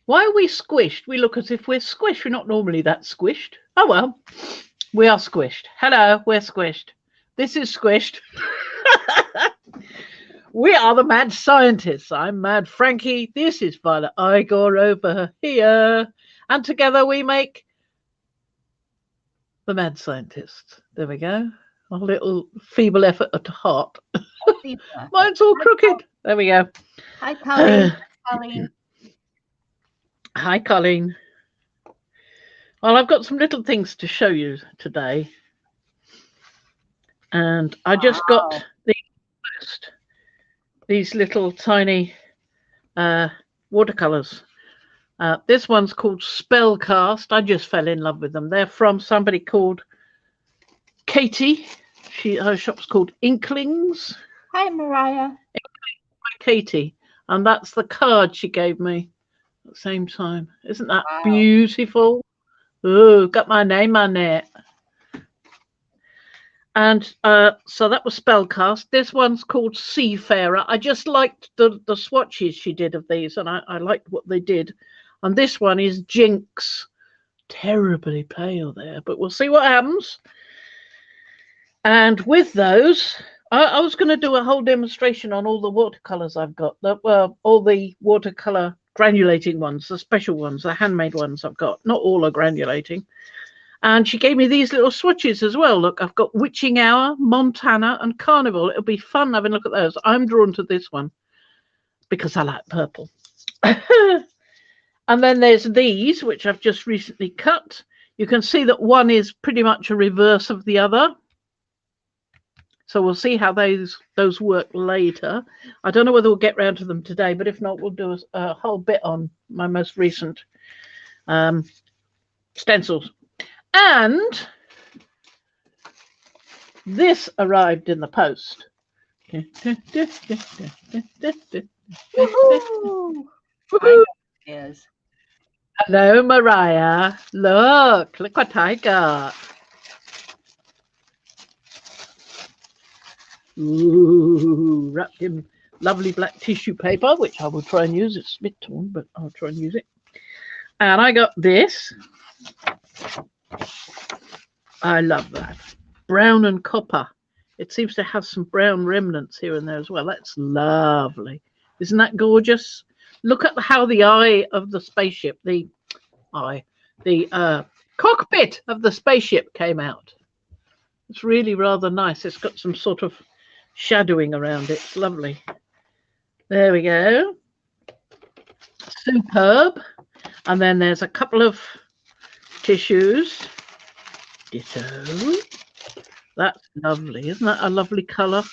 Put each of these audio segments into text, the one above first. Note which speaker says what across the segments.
Speaker 1: Why are we squished? We look as if we're squished. We're not normally that squished. Oh well, we are squished. Hello, we're squished. This is squished. We are the mad scientists. I'm Mad Frankie. This is Violet Igor over here. And together we make the mad scientists. There we go. A little feeble effort at heart. Mine's all crooked. There we go.
Speaker 2: Hi, Colleen. Colleen.
Speaker 1: Hi, Colleen. Well, I've got some little things to show you today. And I just got these little tiny watercolors. This one's called Spellcast. I just fell in love with them. They're from somebody called Katie. Her shop's called Inklings.
Speaker 2: Hi, Mariah.
Speaker 1: Katie. And that's the card she gave me at the same time. Isn't that beautiful? Oh, got my name on it. And so that was Spellcast. This one's called Seafarer. I just liked the swatches she did of these, and I liked what they did. And this one is Jinx. Terribly pale there, but we'll see what happens. And with those, I was going to do a whole demonstration on all the watercolors I've got. Well, all the watercolor granulating ones, the special ones, the handmade ones I've got. Not all are granulating. And she gave me these little swatches as well. Look, I've got Witching Hour, Montana, and Carnival. It'll be fun having a look at those. I'm drawn to this one because I like purple. And then there's these, which I've just recently cut. You can see that one is pretty much a reverse of the other. So we'll see how those work later. I don't know whether we'll get round to them today, but if not, we'll do a whole bit on my most recent stencils. And this arrived in the post.
Speaker 2: Woohoo! Woohoo! Is.
Speaker 1: Hello, Mariah. Look what I got. Ooh, wrapped in lovely black tissue paper, which I will try and use. It's a bit torn, but I'll try and use it. And I got this. I love that. Brown and copper. It seems to have some brown remnants here and there as well. That's lovely. Isn't that gorgeous? Look at how the eye of the spaceship, the cockpit of the spaceship came out. It's really rather nice. It's got some sort of shadowing around it. It's lovely. There we go. Superb. And then there's a couple of tissues. Ditto. That's lovely. Isn't that a lovely colour?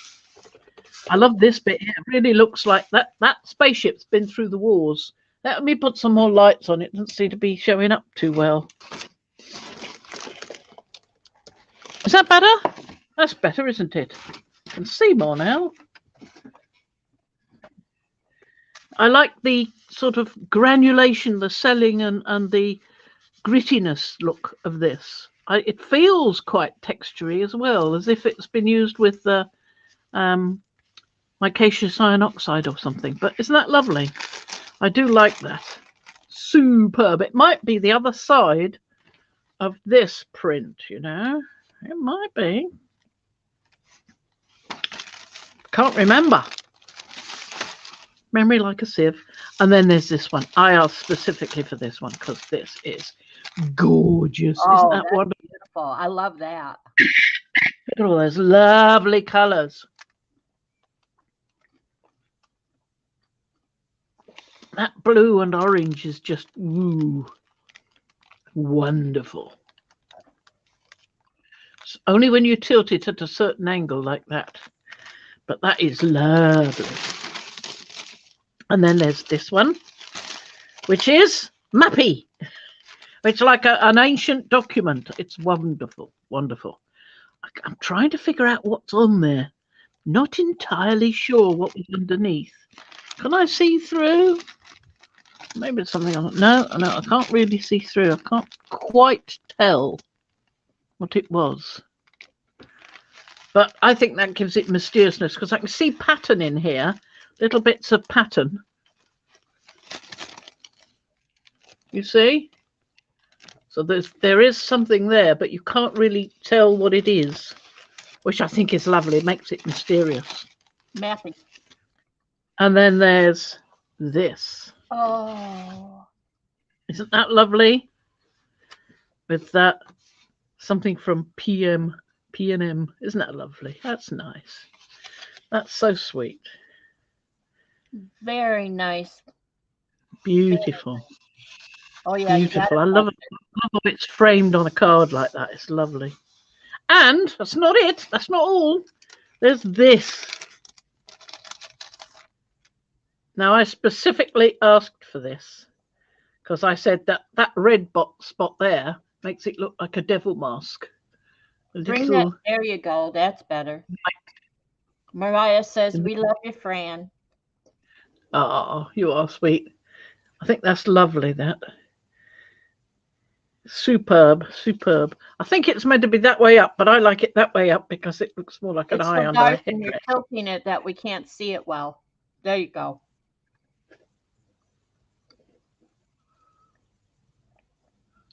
Speaker 1: I love this bit. It really looks like that spaceship's been through the wars. Let me put some more lights on it. Doesn't seem to be showing up too well. Is that better? That's better, isn't it? I can see more now. I like the sort of granulation, the selling and the grittiness look of this. It feels quite textury as well, as if it's been used with the micaceous cyanoxide or something. But isn't that lovely? I do like that. Superb. It might be the other side of this print, you know. It might be. Can't remember. Memory like a sieve. And then there's this one. I asked specifically for this one because this is gorgeous.
Speaker 2: Oh,
Speaker 1: isn't that wonderful?
Speaker 2: Beautiful. I love that.
Speaker 1: Look at all those lovely colours. That blue and orange is just wonderful. It's only when you tilt it at a certain angle like that. But that is lovely. And then there's this one, which is Mappy. It's like an ancient document. It's wonderful, wonderful. I'm trying to figure out what's on there. Not entirely sure what was underneath. Can I see through? Maybe it's something on it. No, I can't really see through. I can't quite tell what it was. But I think that gives it mysteriousness because I can see pattern in here, little bits of pattern. You see? So there is something there, but you can't really tell what it is, which I think is lovely. It makes it mysterious.
Speaker 2: Mapping.
Speaker 1: And then there's this.
Speaker 2: Oh.
Speaker 1: Isn't that lovely? With that something from PM, P&M. Isn't that lovely? That's nice. That's so sweet.
Speaker 2: Very nice.
Speaker 1: Beautiful.
Speaker 2: Oh yeah,
Speaker 1: Beautiful. I love it. I love it's framed on a card like that. It's lovely. And that's not it. That's not all. There's this. Now, I specifically asked for this because I said that red spot there makes it look like a devil mask.
Speaker 2: Bring that. There you go. That's better. Mariah says, "We love you, Fran."
Speaker 1: Oh, you are sweet. I think that's lovely. That superb, superb. I think it's meant to be that way up, but I like it that way up because it looks more like an eye
Speaker 2: so
Speaker 1: under a
Speaker 2: dark and
Speaker 1: headdress.
Speaker 2: you're tilting it that we can't see it well. There you go.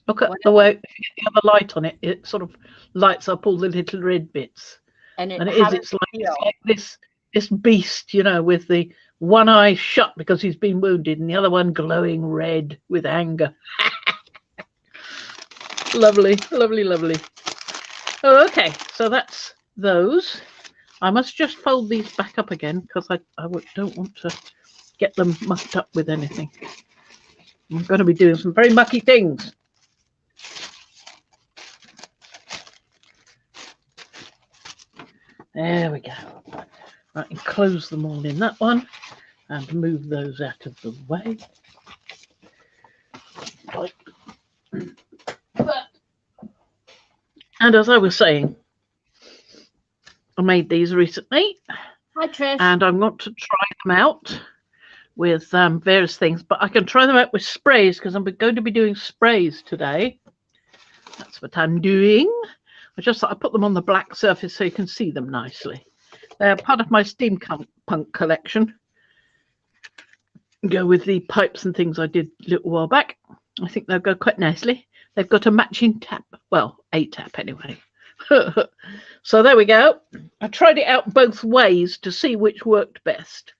Speaker 1: Look at the way if you have a light on it, it sort of lights up all the little red bits.
Speaker 2: And
Speaker 1: it's like this beast, you know, with the one eye shut because he's been wounded and the other one glowing red with anger. Lovely, lovely, lovely. Oh, okay, so that's those. I must just fold these back up again because I don't want to get them mucked up with anything. I'm going to be doing some very mucky things. There we go. I can close them all in that one and move those out of the way. And as I was saying, I made these recently.
Speaker 2: Hi, Trish.
Speaker 1: And I'm going to try them out with various things, but I can try them out with sprays because I'm going to be doing sprays today. That's what I'm doing. I just thought I'd put them on the black surface so you can see them nicely. They're part of my steampunk collection. Go with the pipes and things I did a little while back. I think they'll go quite nicely. They've got a matching tap. Well, a tap anyway. So there we go. I tried it out both ways to see which worked best.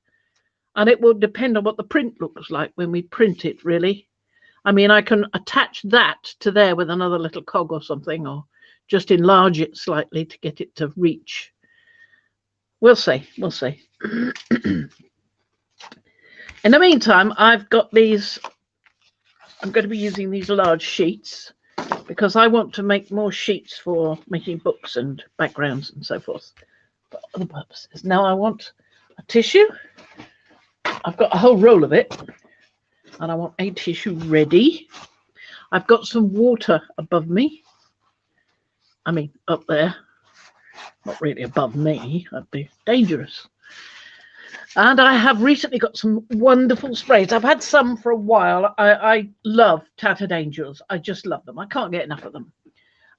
Speaker 1: And it will depend on what the print looks like when we print it, really. I mean, I can attach that to there with another little cog or something, or just enlarge it slightly to get it to reach. We'll see. We'll see. In the meantime, I've got these. I'm going to be using these large sheets because I want to make more sheets for making books and backgrounds and so forth for other purposes. Now I want a tissue. I've got a whole roll of it and I want a tissue ready. I've got some water above me. I mean, up there. Not really above me. That'd be dangerous. And I have recently got some wonderful sprays. I've had some for a while. I love Tattered Angels. I just love them. I can't get enough of them.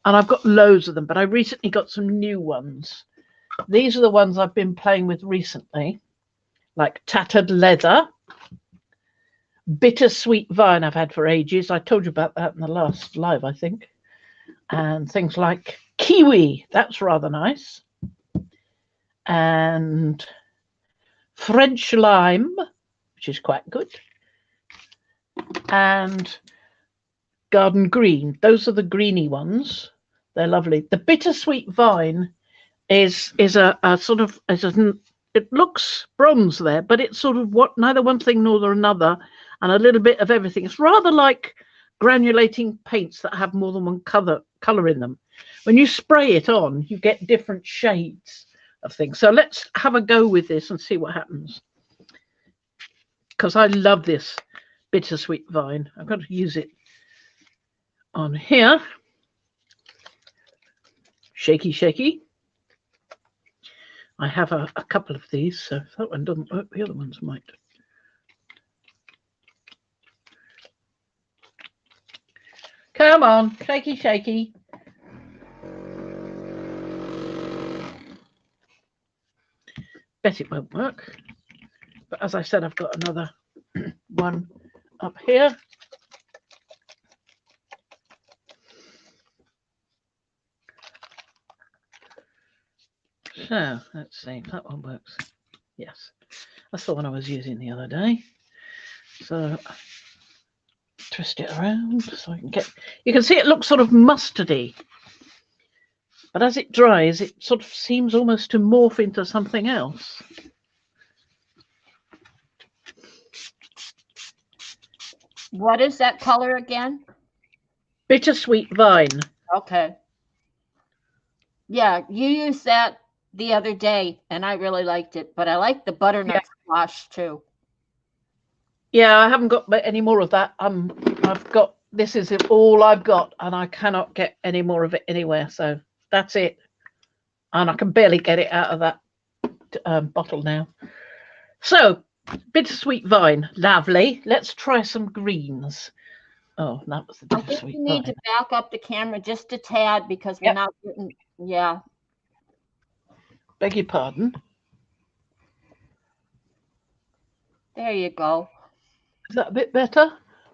Speaker 1: And I've got loads of them, but I recently got some new ones. These are the ones I've been playing with recently, like Tattered Leather, Bittersweet Vine I've had for ages. I told you about that in the last live, I think. And things like Kiwi. That's rather nice. And French Lime, which is quite good, and Garden Green. Those are the greeny ones. They're lovely. The Bittersweet Vine is a sort of, it looks bronze there, but it's sort of what neither one thing nor another, and a little bit of everything. It's rather like granulating paints that have more than one color in them. When you spray it on, you get different shades of things. So let's have a go with this and see what happens, because I love this Bittersweet Vine. I'm going to use it on here. Shaky, shaky. I have a couple of these, so if that one doesn't work, the other ones might. Come on, shaky, shaky. Bet it won't work. But as I said, I've got another one up here. So let's see if that one works. Yes, that's the one I was using the other day. So twist it around so I can get. You can see it looks sort of mustardy, but as it dries, it sort of seems almost to morph into something else.
Speaker 2: What is that color again?
Speaker 1: Bittersweet vine.
Speaker 2: Okay. Yeah, you used that the other day, and I really liked it. But I like the butternut squash too.
Speaker 1: Yeah, I haven't got any more of that. I've got, this is all I've got, and I cannot get any more of it anywhere. So that's it. And I can barely get it out of that bottle now. So, bittersweet vine, lovely. Let's try some greens. Oh, that was the bittersweet vine. I think
Speaker 2: you need to back up the camera just a tad because we're not getting, yeah.
Speaker 1: Beg your pardon.
Speaker 2: There you go.
Speaker 1: Is that a bit better?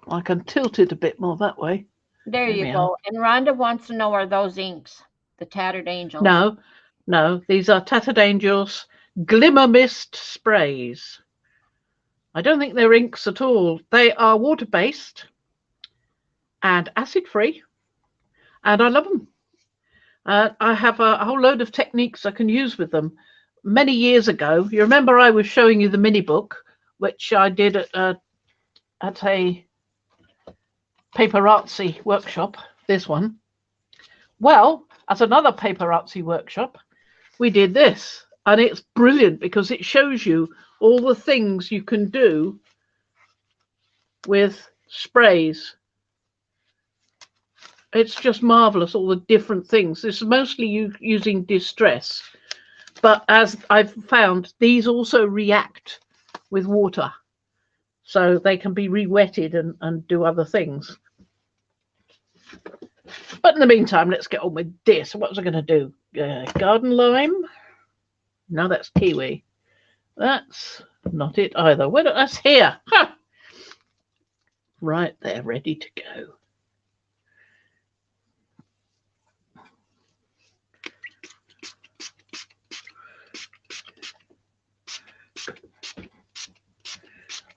Speaker 1: I can tilt it a bit more that way.
Speaker 2: There you go. And Rhonda wants to know, are those inks, the Tattered Angels?
Speaker 1: No, these are Tattered Angels Glimmer Mist sprays. I don't think they're inks at all. They are water-based and acid-free, and I love them. I have a whole load of techniques I can use with them. Many years ago, you remember I was showing you the mini book, which I did at a paparazzi workshop, this one. Well, at another paparazzi workshop, we did this, and it's brilliant because it shows you all the things you can do with sprays. It's just marvelous, all the different things. This is mostly using distress, but as I've found, these also react with water, so they can be re-wetted and do other things. But in the meantime, let's get on with this. What was I going to do? Garden lime? No, that's kiwi. That's not it either. Well, that's here. Ha! Right there, ready to go.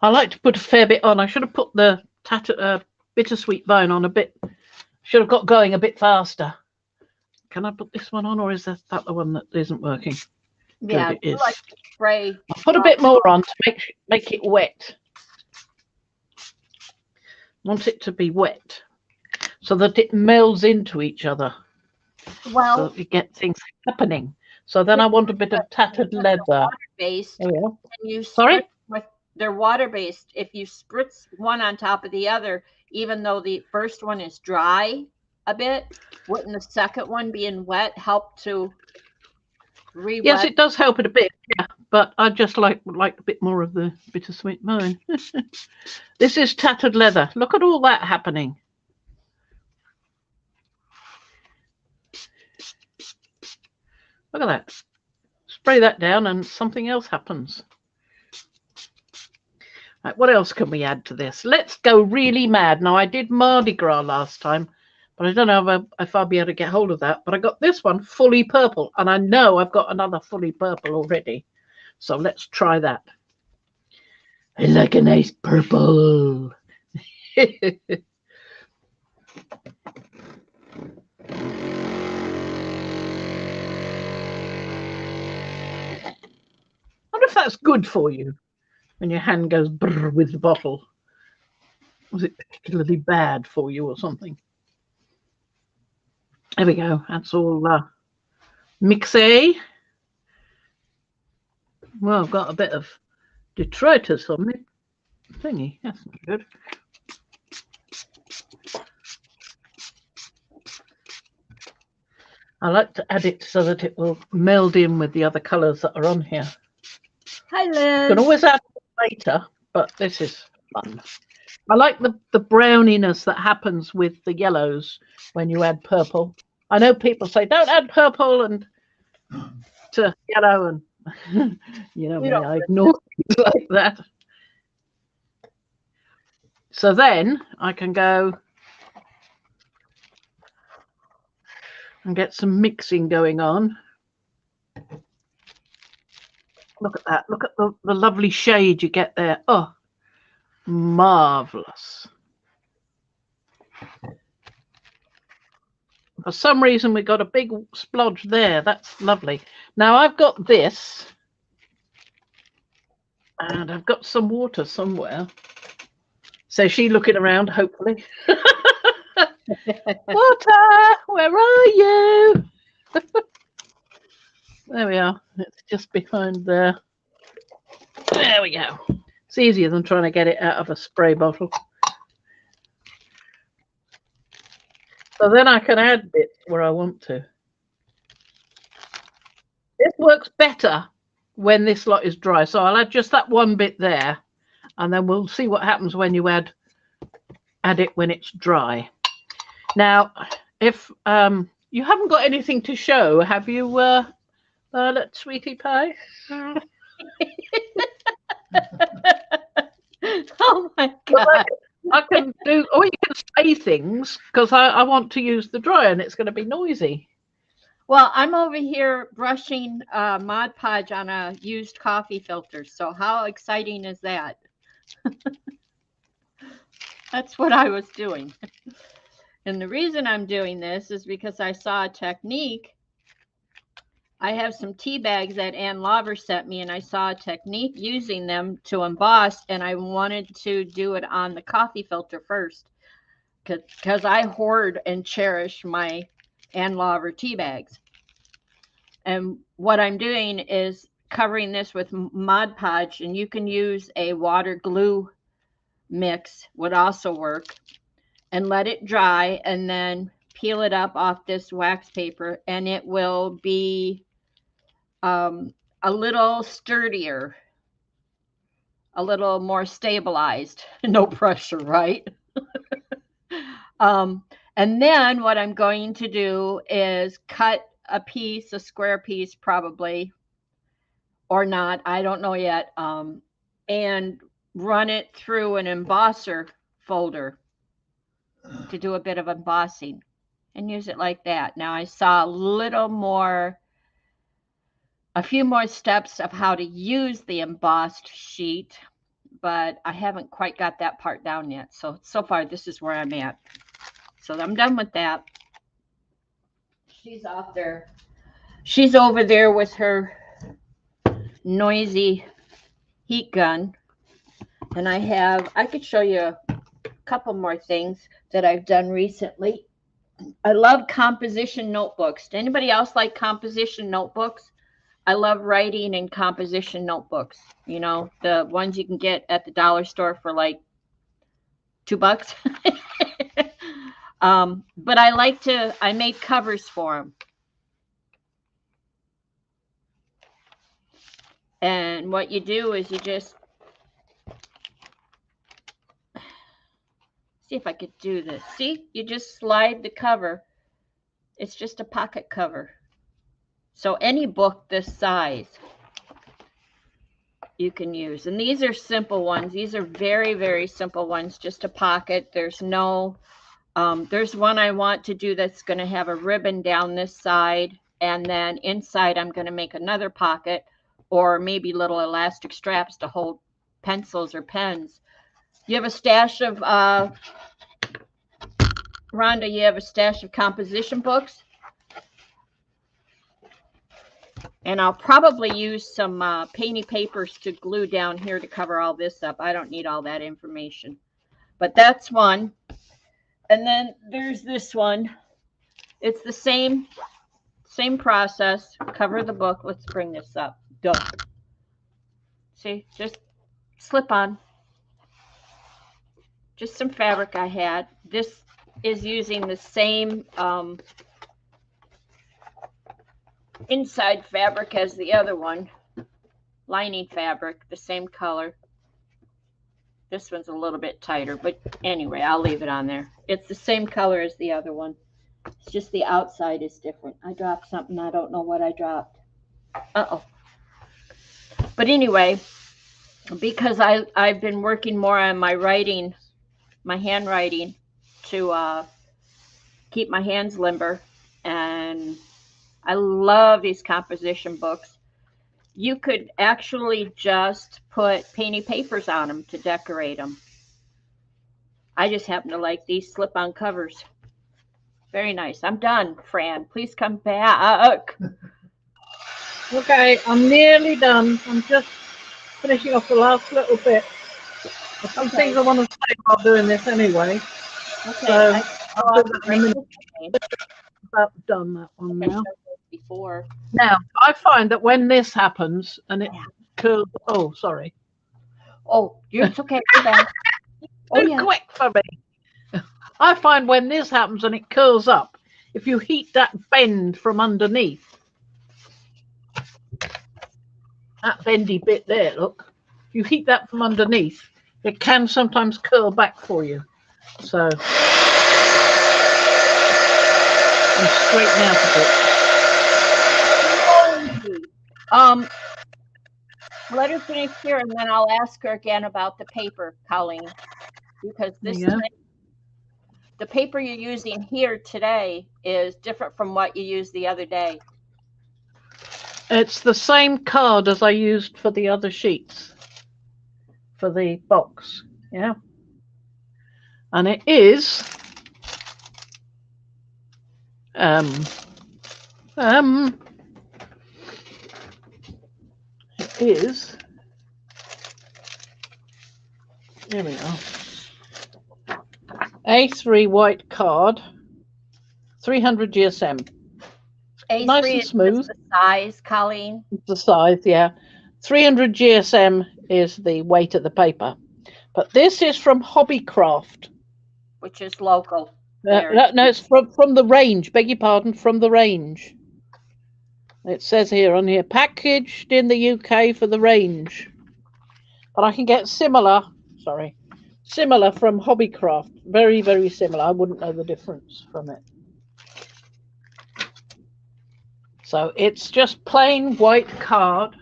Speaker 1: I like to put a fair bit on. I should have put the bittersweet vine on a bit. Should have got going a bit faster. Can I put this one on, or is that the one that isn't working?
Speaker 2: Yeah,
Speaker 1: it is.
Speaker 2: Like spray.
Speaker 1: I'll put a bit more on to make it wet. I want it to be wet so that it melds into each other.
Speaker 2: Well,
Speaker 1: so that we get things happening. So then I want a bit of tattered leather.
Speaker 2: Water-based. And you
Speaker 1: Sorry?
Speaker 2: They're water-based. If you spritz one on top of the other, even though the first one is dry a bit, wouldn't the second one being wet help to re-wet?
Speaker 1: Yes, it does help it a bit, yeah, but I just like a bit more of the bittersweet vine. This is tattered leather. Look at all that happening. Look at that. Spray that down and something else happens. Right, what else can we add to this? Let's go really mad. Now, I did Mardi Gras last time, but I don't know if I'll be able to get hold of that. But I got this one fully purple, and I know I've got another fully purple already. So let's try that. I like a nice purple. I wonder if that's good for you when your hand goes brrr with the bottle. Was it particularly bad for you or something? There we go. That's all mixé. Well, I've got a bit of detritus on me thingy. That's not good. I like to add it so that it will meld in with the other colours that are on here.
Speaker 2: Hi, Liz.
Speaker 1: You can always add it later, but this is fun. I like the browniness that happens with the yellows when you add purple. I know people say don't add purple and to yellow, and you know me, I ignore things like that. So then I can go and get some mixing going on. Look at that. Look at the lovely shade you get there. Oh, marvellous. For some reason, we got a big splodge there. That's lovely. Now I've got this, and I've got some water somewhere. So she looking around, hopefully. Water, where are you? There we are. It's just behind there. There we go. It's easier than trying to get it out of a spray bottle. So then I can add bits where I want to. This works better when this lot is dry. So I'll add just that one bit there, and then we'll see what happens when you add it when it's dry. Now, if you haven't got anything to show, have you, Violet, sweetie pie?
Speaker 2: Oh my God.
Speaker 1: I can do, or you can say things, because I want to use the dryer and it's going to be noisy.
Speaker 2: Well, I'm over here brushing Mod Podge on a used coffee filter. So how exciting is that? That's what I was doing. And the reason I'm doing this is because I saw a technique. I have some tea bags that Ann Lauver sent me, and I saw a technique using them to emboss, and I wanted to do it on the coffee filter first because I hoard and cherish my Ann Lauver tea bags. And what I'm doing is covering this with Mod Podge, and you can use a water glue mix, would also work, and let it dry, and then peel it up off this wax paper, and it will be a little sturdier, a little more stabilized. No pressure, right? And then what I'm going to do is cut a piece, a square piece probably, or not, I don't know yet, and run it through an embosser folder to do a bit of embossing and use it like that. Now I saw a few more steps of how to use the embossed sheet, but I haven't quite got that part down yet. So far, this is where I'm at. So I'm done with that. She's off there. She's over there with her noisy heat gun. And I could show you a couple more things that I've done recently. I love composition notebooks. Does anybody else like composition notebooks? I love writing in composition notebooks. You know, the ones you can get at the dollar store for like $2. But I make covers for them. And what you do is you just, see if I could do this. See, you just slide the cover. It's just a pocket cover. So any book this size you can use. And these are simple ones. These are very, very simple ones, just a pocket. There's one I want to do that's going to have a ribbon down this side. And then inside, I'm going to make another pocket or maybe little elastic straps to hold pencils or pens. You have a stash of, Rhonda, you have a stash of composition books? And I'll probably use some painty papers to glue down here to cover all this up. I don't need all that information. But that's one. And then there's this one. It's the same process. Cover the book. Let's bring this up. Duh. See, just slip on. Just some fabric I had. This is using the same inside fabric as the other one, lining fabric, the same color. This one's a little bit tighter, but anyway, I'll leave it on there. It's the same color as the other one. It's just the outside is different. I dropped something. I don't know what I dropped. Uh-oh. But anyway, because I've been working more on my writing, my handwriting, to keep my hands limber, and I love these composition books. you could actually just put painted papers on them to decorate them. I just happen to like these slip-on covers. Very nice. I'm done, Fran. Please come back.
Speaker 1: Okay, I'm nearly done. I'm just finishing off the last little bit. There's some things I want to say while doing this anyway.
Speaker 2: Okay.
Speaker 1: So
Speaker 2: I've
Speaker 1: about done that one now.
Speaker 2: Before.
Speaker 1: Now, I find that when this happens and it curls, oh, sorry.
Speaker 2: Oh, it's okay. Go back.
Speaker 1: Too quick for me. I find when this happens and it curls up, if you heat that bend from underneath, that bendy bit there, look, if you heat that from underneath, it can sometimes curl back for you. So, and straighten out a bit.
Speaker 2: Let her finish here, and then I'll ask her again about the paper, Colleen, because the paper you're using here today is different from what you used the other day.
Speaker 1: It's the same card as I used for the other sheets, for the box, yeah. And it is it is, here we are, A3 white card, 300 GSM.
Speaker 2: A3
Speaker 1: nice and smooth.
Speaker 2: Is the size, Colleen?
Speaker 1: The size, yeah. 300 GSM is the weight of the paper. But this is from Hobbycraft.
Speaker 2: Which is local.
Speaker 1: No, it's from the range. Beg your pardon, from the range. It says here on here, packaged in the UK for the range. But I can get similar from Hobbycraft. Very, very similar. I wouldn't know the difference from it. So it's just plain white card.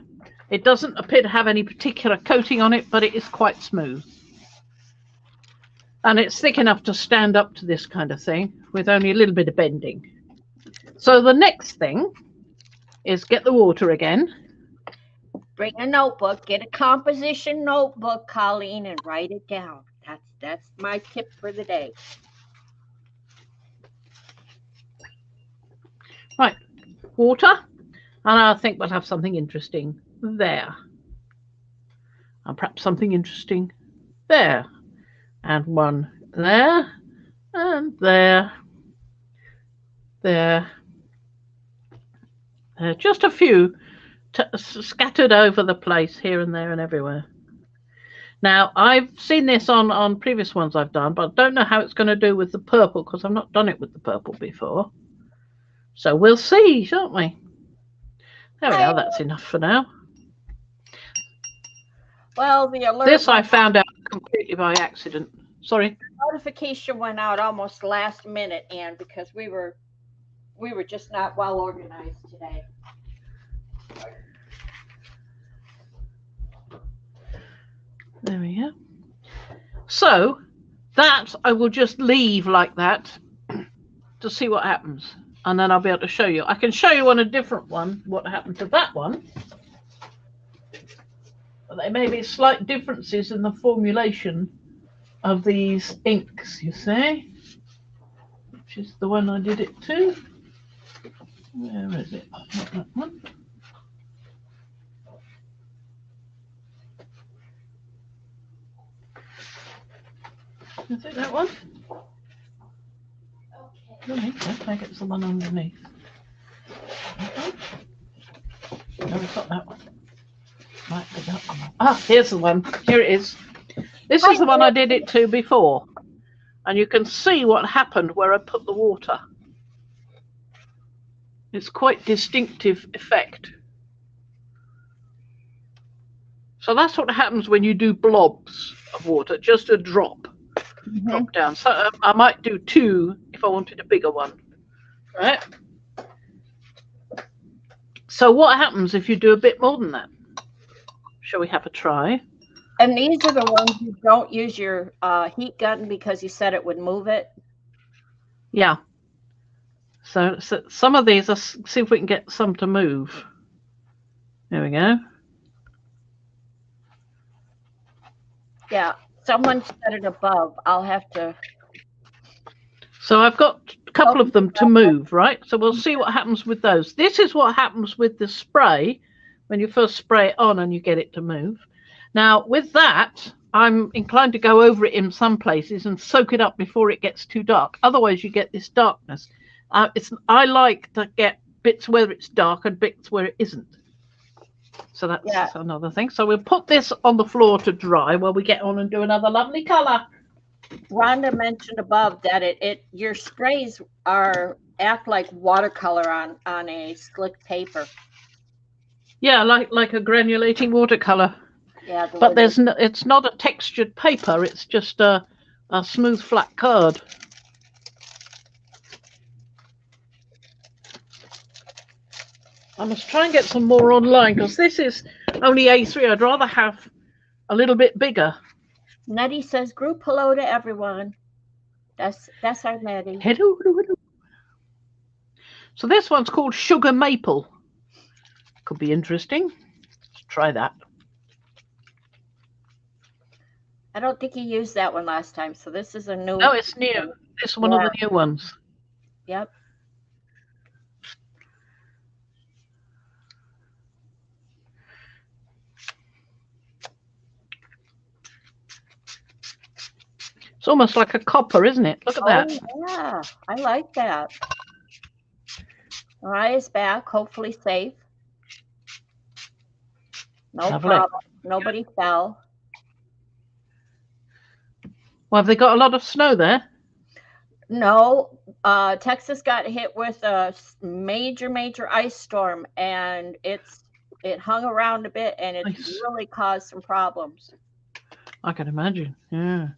Speaker 1: It doesn't appear to have any particular coating on it, but it is quite smooth. And it's thick enough to stand up to this kind of thing with only a little bit of bending. So the next thing is get the water again.
Speaker 2: Bring a notebook, get a composition notebook, Colleen, and write it down. That's my tip for the day.
Speaker 1: Right, water, and I think we'll have something interesting there. And perhaps something interesting there. And one there, and there. Just a few scattered over the place here and there and everywhere. Now, I've seen this on previous ones I've done, but I don't know how it's going to do with the purple because I've not done it with the purple before. So we'll see, shan't we? There we are. That's enough for now.
Speaker 2: Well, the alert.
Speaker 1: This I found out completely by accident. Sorry.
Speaker 2: The notification went out almost last minute, Anne, because we were just not well organized today.
Speaker 1: There we go. So that I will just leave like that to see what happens. And then I'll be able to show you. I can show you on a different one what happened to that one. But there may be slight differences in the formulation of these inks, you see. Which is the one I did it to. Where is it? Not that one. Is it that one? Okay. I think it's the one underneath. No, it's not that one. Might be that one. Ah, here's the one. Here it is. This is the one I did it to before. And you can see what happened where I put the water. It's quite distinctive effect. So that's what happens when you do blobs of water, just a drop. Drop down. So I might do 2 if I wanted a bigger one. Right? So what happens if you do a bit more than that? Shall we have a try?
Speaker 2: And these are the ones you don't use your heat gun because you said it would move it?
Speaker 1: Yeah. So some of these, let's see if we can get some to move. There we go.
Speaker 2: Yeah, someone said it above. I'll have to.
Speaker 1: So I've got a couple of them to move, right? So we'll see what happens with those. This is what happens with the spray when you first spray it on and you get it to move. Now, with that, I'm inclined to go over it in some places and soak it up before it gets too dark. Otherwise, you get this darkness. I like to get bits where it's dark and bits where it isn't. So that's another thing. So we'll put this on the floor to dry while we get on and do another lovely colour.
Speaker 2: Rhonda mentioned above that your sprays act like watercolor on a slick paper.
Speaker 1: Yeah, like a granulating watercolor.
Speaker 2: Yeah,
Speaker 1: but it's not a textured paper. It's just a smooth flat card. I must try and get some more online because this is only A3. I'd rather have a little bit bigger.
Speaker 2: Nettie says, "Group hello to everyone." That's our Nettie.
Speaker 1: Hello. So this one's called Sugar Maple. Could be interesting. Let's try that.
Speaker 2: I don't think you used that one last time, so this is a new.
Speaker 1: No, it's new. This is one of the new ones.
Speaker 2: Yep.
Speaker 1: It's almost like a copper, isn't it? Look at that.
Speaker 2: Yeah, I like that. Mariah's back, hopefully safe. No problem. Nobody fell.
Speaker 1: Well, have they got a lot of snow there?
Speaker 2: No. Texas got hit with a major ice storm, and it hung around a bit, and it really caused some problems.
Speaker 1: I can imagine. Yeah.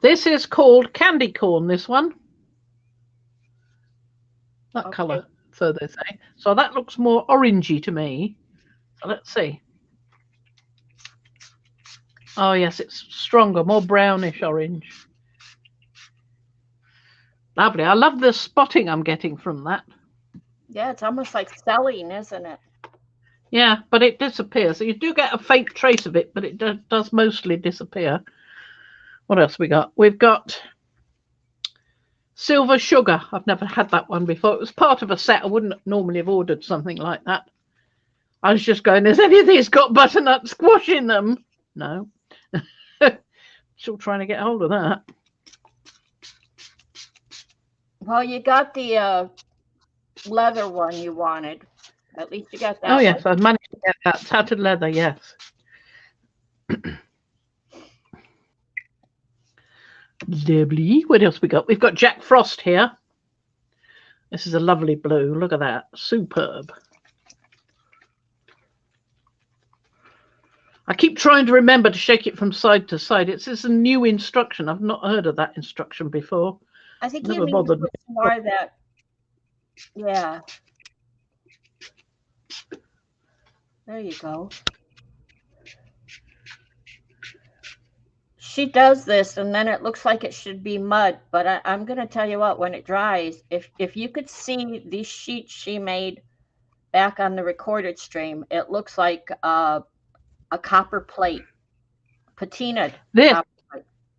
Speaker 1: This is called candy corn, this one. That colour, so they say. So that looks more orangey to me. So let's see. Oh, yes, it's stronger, more brownish orange. Lovely. I love the spotting I'm getting from that.
Speaker 2: Yeah, it's almost like selling, isn't it?
Speaker 1: Yeah, but it disappears. So you do get a faint trace of it, but it does mostly disappear. What else we got? We've got Silver Sugar. I've never had that one before. It was part of a set. I wouldn't normally have ordered something like that. I was just going, has any of these got butternut squash in them? No. Still trying to get hold of that.
Speaker 2: Well, you got the leather one you wanted. At least you got that.
Speaker 1: Oh, yes, I managed to get that tattered leather, yes. Lovely. What else we got? We've got Jack Frost here. This is a lovely blue. Look at that. Superb. I keep trying to remember to shake it from side to side. It's a new instruction. I've not heard of that instruction before.
Speaker 2: I think you need to put more of that. Yeah. There you go. She does this, and then it looks like it should be mud. But I'm going to tell you what, when it dries, if you could see these sheets she made back on the recorded stream, it looks like a copper plate, patinaed.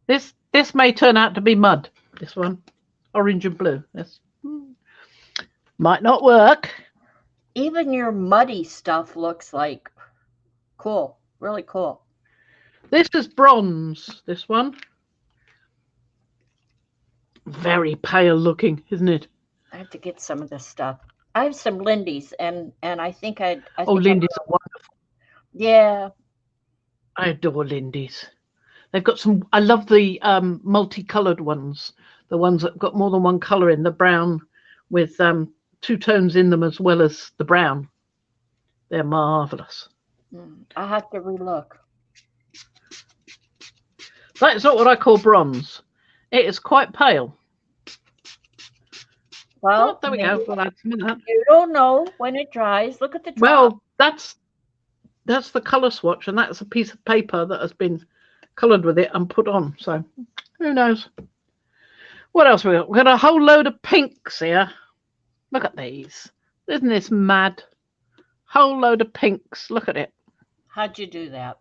Speaker 1: This may turn out to be mud. This one, orange and blue. This might not work.
Speaker 2: Even your muddy stuff looks like cool, really cool.
Speaker 1: This is bronze, this one. Very pale looking, isn't it?
Speaker 2: I have to get some of this stuff. I have some Lindy's, and I think
Speaker 1: Lindy's are wonderful.
Speaker 2: Yeah.
Speaker 1: I adore Lindy's. They've got some, I love the multicolored ones. The ones that got more than one color in, the brown with two tones in them as well as the brown. They're marvelous.
Speaker 2: I have to relook.
Speaker 1: That's not what I call bronze. It is quite pale.
Speaker 2: Well,
Speaker 1: there we go. We'll add some of that.
Speaker 2: You don't know when it dries. Look at the drop.
Speaker 1: Well, that's the color swatch, and that's a piece of paper that has been colored with it and put on. So who knows? What else we got? We've got a whole load of pinks here. Look at these. Isn't this mad? whole load of pinks. Look at it.
Speaker 2: How'd you do that?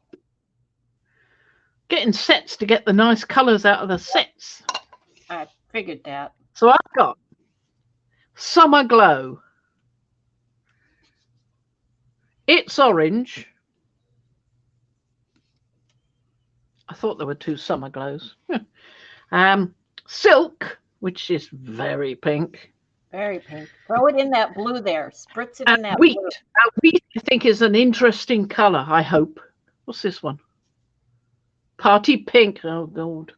Speaker 1: Getting sets to get the nice colours out of the sets.
Speaker 2: I figured that.
Speaker 1: So I've got Summer Glow. It's orange. I thought there were two Summer Glows. Silk, which is very pink.
Speaker 2: Very pink. Throw it in that blue there. Spritz it in that
Speaker 1: Wheat.
Speaker 2: blue.
Speaker 1: Now, wheat, I think, is an interesting colour, I hope. What's this one? Party pink. Oh, God.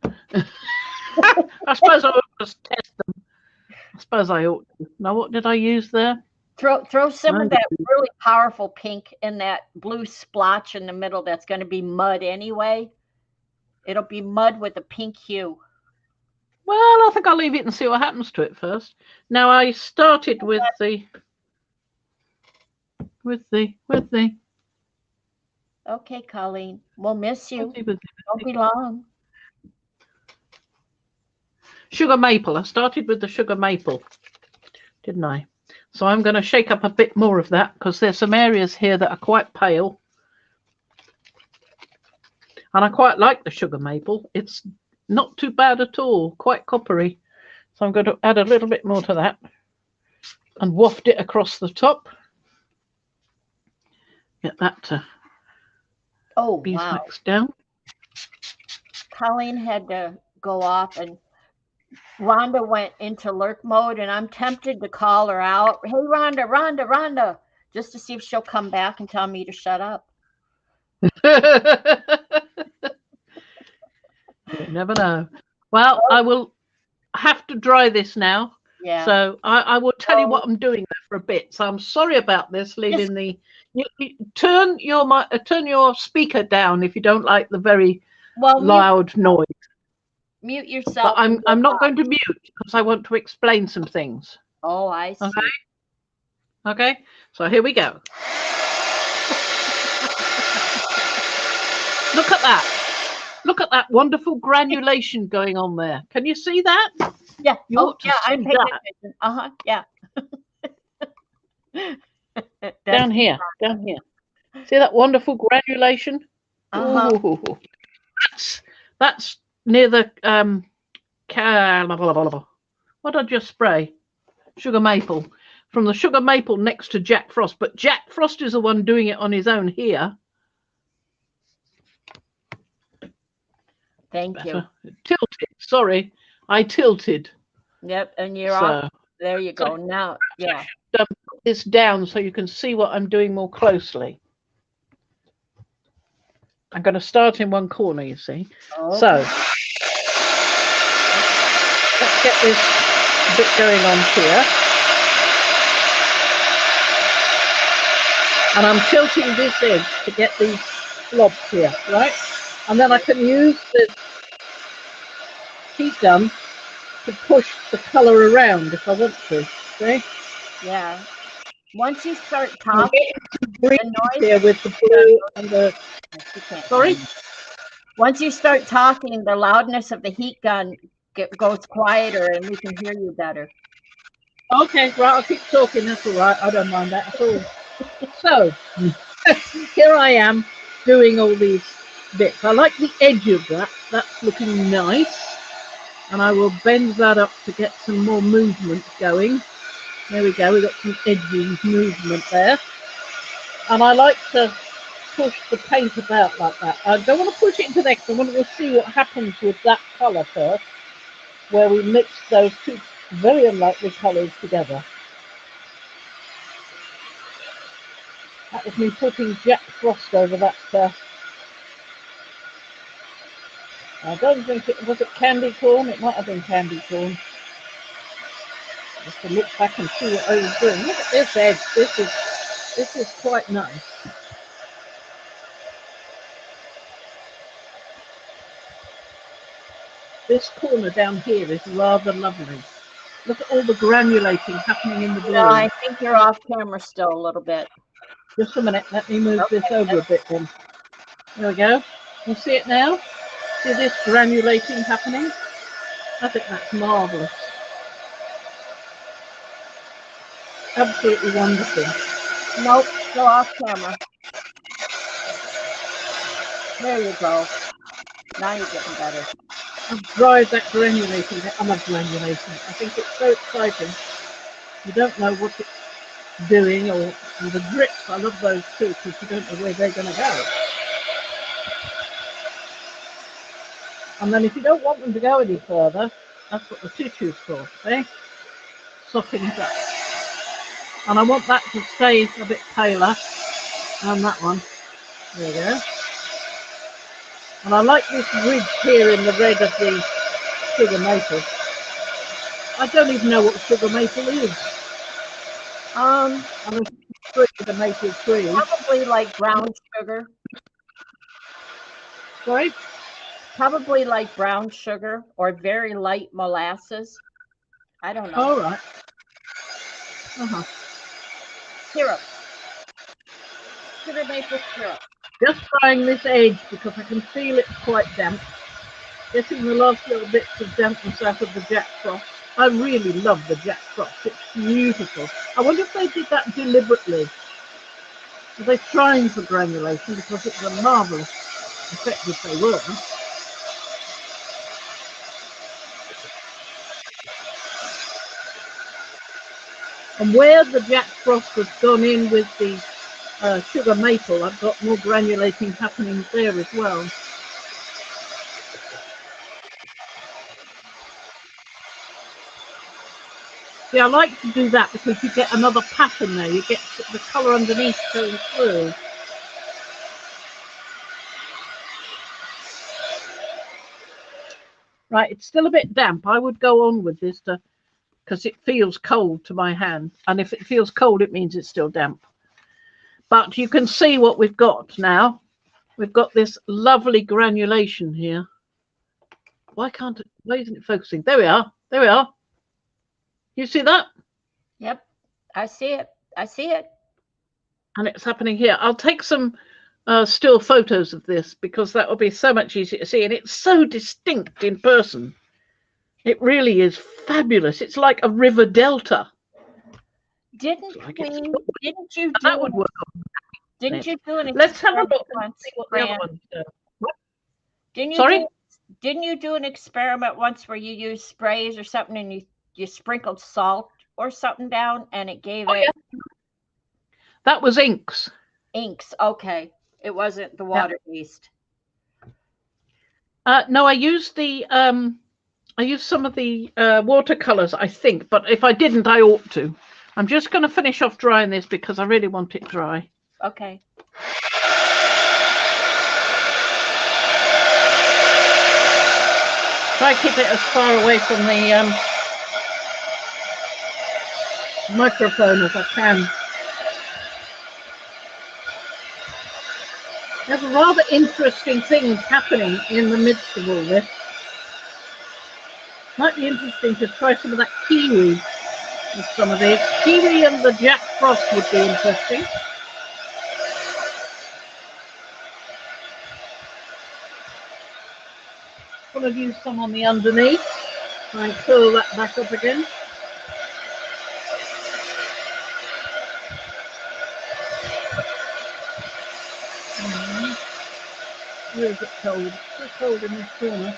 Speaker 1: I suppose I ought to just test them. I suppose I ought to. Now, what did I use there?
Speaker 2: Throw some of that really powerful pink in that blue splotch in the middle that's going to be mud anyway. It'll be mud with a pink hue.
Speaker 1: Well, I think I'll leave it and see what happens to it first. Now, I started with the...
Speaker 2: Okay, Colleen. We'll miss you.
Speaker 1: Don't
Speaker 2: be long.
Speaker 1: Sugar maple. I started with the sugar maple, didn't I? So I'm going to shake up a bit more of that because there's some areas here that are quite pale. And I quite like the sugar maple. It's not too bad at all, quite coppery. So I'm going to add a little bit more to that and waft it across the top. Get that to beeswax down.
Speaker 2: Colleen had to go off and Rhonda went into lurk mode and I'm tempted to call her out. Hey, Rhonda, just to see if she'll come back and tell me to shut up.
Speaker 1: You never know. Well, I will have to dry this now.
Speaker 2: Yeah.
Speaker 1: So I will tell you what I'm doing there for a bit. So I'm sorry about this, leaving the... You turn your speaker down if you don't like the very loud noise.
Speaker 2: Mute yourself.
Speaker 1: But I'm not going to mute because I want to explain some things.
Speaker 2: Oh, I see.
Speaker 1: Okay. So here we go. Look at that. Look at that wonderful granulation going on there. Can you see that?
Speaker 2: Yeah. I'm paying attention. Yeah.
Speaker 1: Down here. See that wonderful granulation? Ooh. That's near the what did I just spray? Sugar maple. From the sugar maple next to Jack Frost, but Jack Frost is the one doing it on his own here.
Speaker 2: Thank you.
Speaker 1: Tilted. Sorry, I tilted.
Speaker 2: Yep, and you're off. There you go. Now, yeah.
Speaker 1: Put this down so you can see what I'm doing more closely. I'm going to start in one corner, you see. Okay. So let's get this bit going on here. And I'm tilting this edge to get these blobs here, right? And then I can use the heat gun to push the colour around if I want to. Okay?
Speaker 2: Yeah. Once you start talking,
Speaker 1: the noise here with the blue and the... Sorry?
Speaker 2: Once you start talking, the loudness of the heat gun goes quieter and we can hear you better.
Speaker 1: Okay, right, I'll keep talking. That's all right. I don't mind that at all. So, here I am doing all these bits. I like the edge of that. That's looking nice. And I will bend that up to get some more movement going. There we go. We've got some edging movement there. And I like to push the paint about like that. I don't want to push it into there because I want to see what happens with that colour first, where we mix those two very unlikely colours together. That was me putting Jack Frost over that. I don't think was it candy corn? It might have been candy corn. Just to look back and see what I was doing. Look at this edge. This is quite nice. This corner down here is rather lovely. Look at all the granulating happening in the blue.
Speaker 2: No, I think you're off camera still a little bit.
Speaker 1: Just a minute. Let me move this over a bit then. There we go. You see it now? See this granulating happening? I think that's marvellous. Absolutely wonderful.
Speaker 2: Nope. Go off camera. There you go. Now you're getting better.
Speaker 1: I've dried that granulating. I love granulation. I think it's so exciting. You don't know what it's doing, or and the drips. I love those too, because you don't know where they're going to go. And then if you don't want them to go any further, that's what the tissue is for, eh? Softens up. And I want that to stay a bit paler, and that one. There you go. And I like this ridge here in the red of the sugar maple. I don't even know what sugar maple is. I'm the maple tree.
Speaker 2: Probably like brown sugar.
Speaker 1: Sorry?
Speaker 2: Probably like brown sugar or very light molasses. I don't know.
Speaker 1: All right.
Speaker 2: Syrup. Sugar maple syrup.
Speaker 1: Just trying this edge because I can feel it's quite damp. Getting the last little bits of dampness out of the Jack Frost. I really love the Jack Frost. It's beautiful. I wonder if they did that deliberately. Are they trying for granulation? Because it's a marvellous effect if they were. And where the Jack Frost has gone in with the sugar maple, I've got more granulating happening there as well. Yeah, I like to do that because you get another pattern there. You get the colour underneath going through. Right, it's still a bit damp. I would go on with this because it feels cold to my hand. And if it feels cold, it means it's still damp. But you can see what we've got now. We've got this lovely granulation here. Why isn't it focusing? There we are. There we are. You see that?
Speaker 2: Yep, I see it. I see it.
Speaker 1: And it's happening here. I'll take some still photos of this because that will be so much easier to see. And it's so distinct in person. It really is fabulous. It's like a river delta.
Speaker 2: Didn't you do
Speaker 1: that would work?
Speaker 2: Didn't you do an
Speaker 1: Let's have a look and see what the
Speaker 2: Fran?
Speaker 1: other ones do.
Speaker 2: Didn't you do an experiment once where you used sprays or something and you sprinkled salt or something down and it gave it?
Speaker 1: Yeah. That was inks.
Speaker 2: Inks, okay. It wasn't the water based.
Speaker 1: No, I used some of the watercolors, I think, but if I didn't, I ought to. I'm just going to finish off drying this because I really want it dry.
Speaker 2: Okay.
Speaker 1: Try to keep it as far away from the microphone as I can. There's rather interesting things happening in the midst of all this. Might be interesting to try some of that kiwi with some of these. Kiwi and the Jack Frost would be interesting. I'm going to use some on the underneath. Try and curl that back up again. Where is it cold? It's so cold in this corner.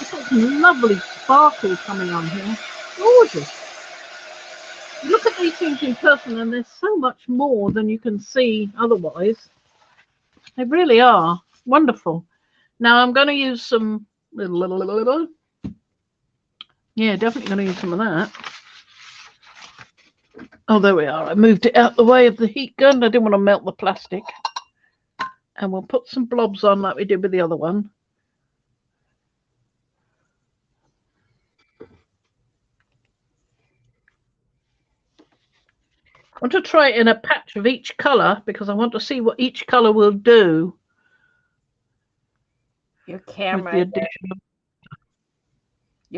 Speaker 1: It's got some lovely sparkle coming on here. Gorgeous. Look at these things in person and there's so much more than you can see otherwise. They really are wonderful. Now I'm going to use some yeah, definitely going to use some of that. Oh, there we are. I moved it out the way of the heat gun. I didn't want to melt the plastic. And we'll put some blobs on like we did with the other one. I want to try it in a patch of each colour because I want to see what each colour will do.
Speaker 2: Your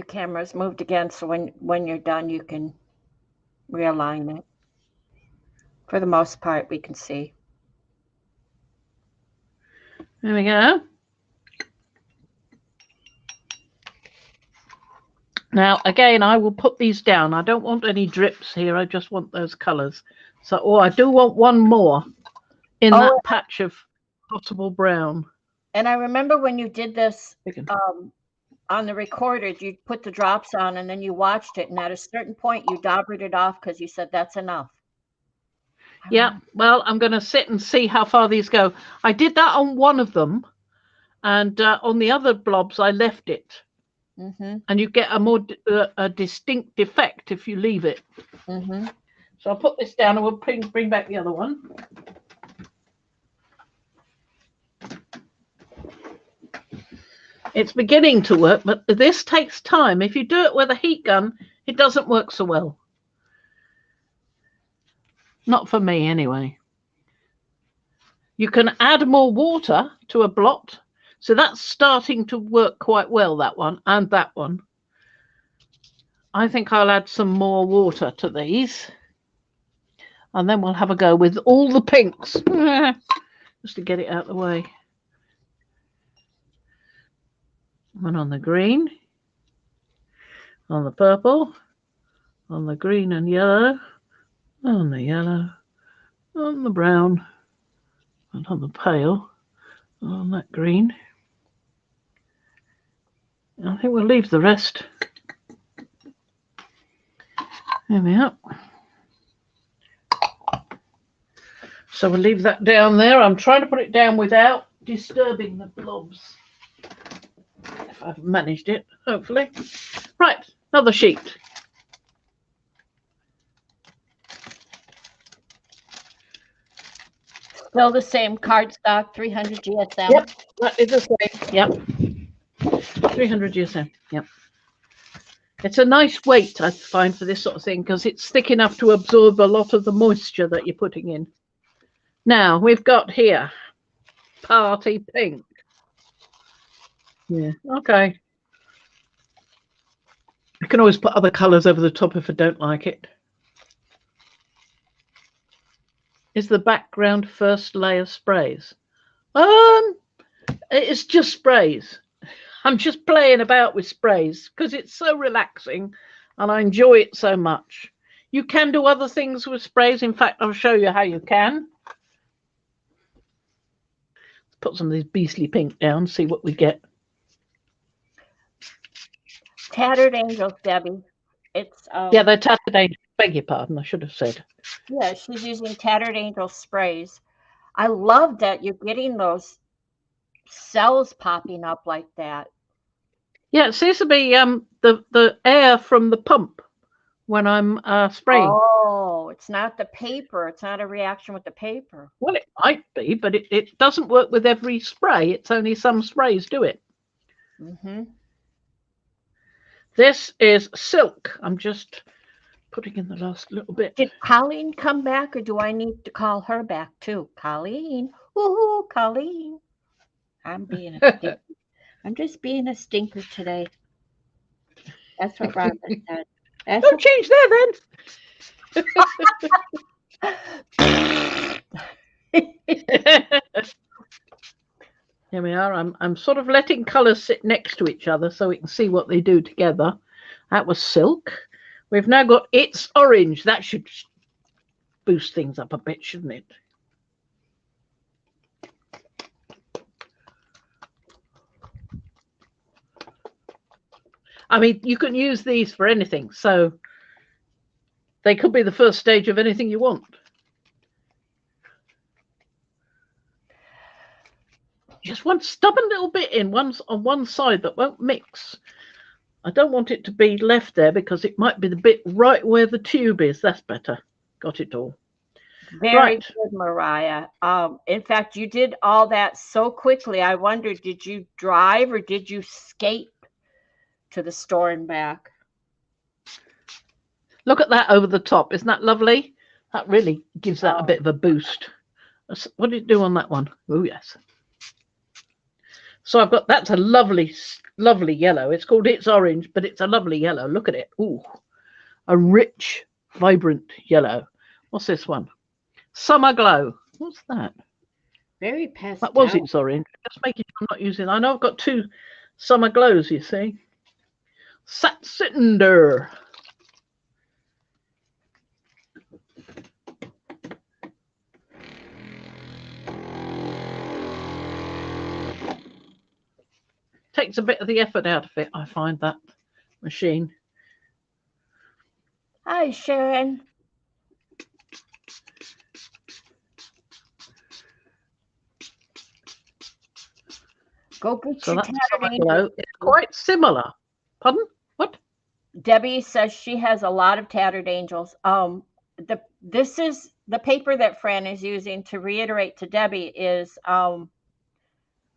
Speaker 2: camera's moved again, so when you're done, you can realign it. For the most part, we can see.
Speaker 1: There we go. Now, again, I will put these down. I don't want any drips here. I just want those colours. So, oh, I do want one more in that patch of possible brown.
Speaker 2: And I remember when you did this on the recorder, you put the drops on and then you watched it. And at a certain point, you dobbered it off because you said, that's enough.
Speaker 1: Yeah, well, I'm going to sit and see how far these go. I did that on one of them. And on the other blobs, I left it. And you get a more a distinct effect if you leave it. So I'll put this down and we'll bring back the other one. It's beginning to work, but this takes time. If you do it with a heat gun, it doesn't work so well. Not for me, anyway. You can add more water to a blot. So that's starting to work quite well, that one and that one. I think I'll add some more water to these. And then we'll have a go with all the pinks. Just to get it out of the way. One on the green. On the purple. On the green and yellow. On the yellow. On the brown. And on the pale. On that green. I think we'll leave the rest. There we are. So we'll leave that down there. I'm trying to put it down without disturbing the blobs. If I've managed it, hopefully. Right, another sheet.
Speaker 2: Still the same cardstock, 300 GSM.
Speaker 1: Yep, that is the same. Yep. 300 GSM, yep. It's a nice weight, I find, for this sort of thing, because it's thick enough to absorb a lot of the moisture that you're putting in. Now, we've got here party pink. Yeah, okay. I can always put other colours over the top if I don't like it. Is the background first layer sprays? It's just sprays. I'm just playing about with sprays because it's so relaxing and I enjoy it so much. You can do other things with sprays. In fact, I'll show you how you can. Let's put some of these beastly pink down, see what we get.
Speaker 2: Tattered Angels, Debbie. It's
Speaker 1: yeah, they're Tattered Angels. Beg your pardon, I should have said.
Speaker 2: Yeah, she's using Tattered Angel sprays. I love that you're getting those cells popping up like that.
Speaker 1: Yeah, it seems to be the air from the pump when I'm spraying.
Speaker 2: Oh, it's not the paper. It's not a reaction with the paper.
Speaker 1: Well, it might be, but it doesn't work with every spray. It's only some sprays do it. This is silk. I'm just putting in the last little bit.
Speaker 2: Did Colleen come back, or do I need to call her back too? Colleen. Woohoo, Colleen. I'm just being a stinker today. That's what Robert said.
Speaker 1: Don't change there then. Here we are. I'm sort of letting colours sit next to each other so we can see what they do together. That was silk. We've now got It's Orange. That should boost things up a bit, shouldn't it? I mean, you can use these for anything, so they could be the first stage of anything you want. Just one stubborn little bit on one side that won't mix. I don't want it to be left there because it might be the bit right where the tube is. That's better. Got it all.
Speaker 2: Very good, Mariah. In fact, you did all that so quickly. I wondered, did you drive or did you skate to the store and back?
Speaker 1: Look at that over the top. Isn't that lovely? That really gives that a bit of a boost. What did it do on that one? Oh, yes. So I've got, that's a lovely, lovely yellow. It's called It's Orange, but it's a lovely yellow. Look at it. Ooh, a rich, vibrant yellow. What's this one? Summer Glow. What's that?
Speaker 2: Very pastel.
Speaker 1: That was It's Orange. Just making sure I'm not using. I know I've got two Summer Glows, you see. Satsinder. Takes a bit of the effort out of it, I find, that machine.
Speaker 2: Hi, Sharon. Go get
Speaker 1: So
Speaker 2: your
Speaker 1: that's
Speaker 2: tattered angels.
Speaker 1: it's quite similar. Pardon? What?
Speaker 2: Debbie says she has a lot of tattered angels. This is the paper that Fran is using, to reiterate to Debbie, is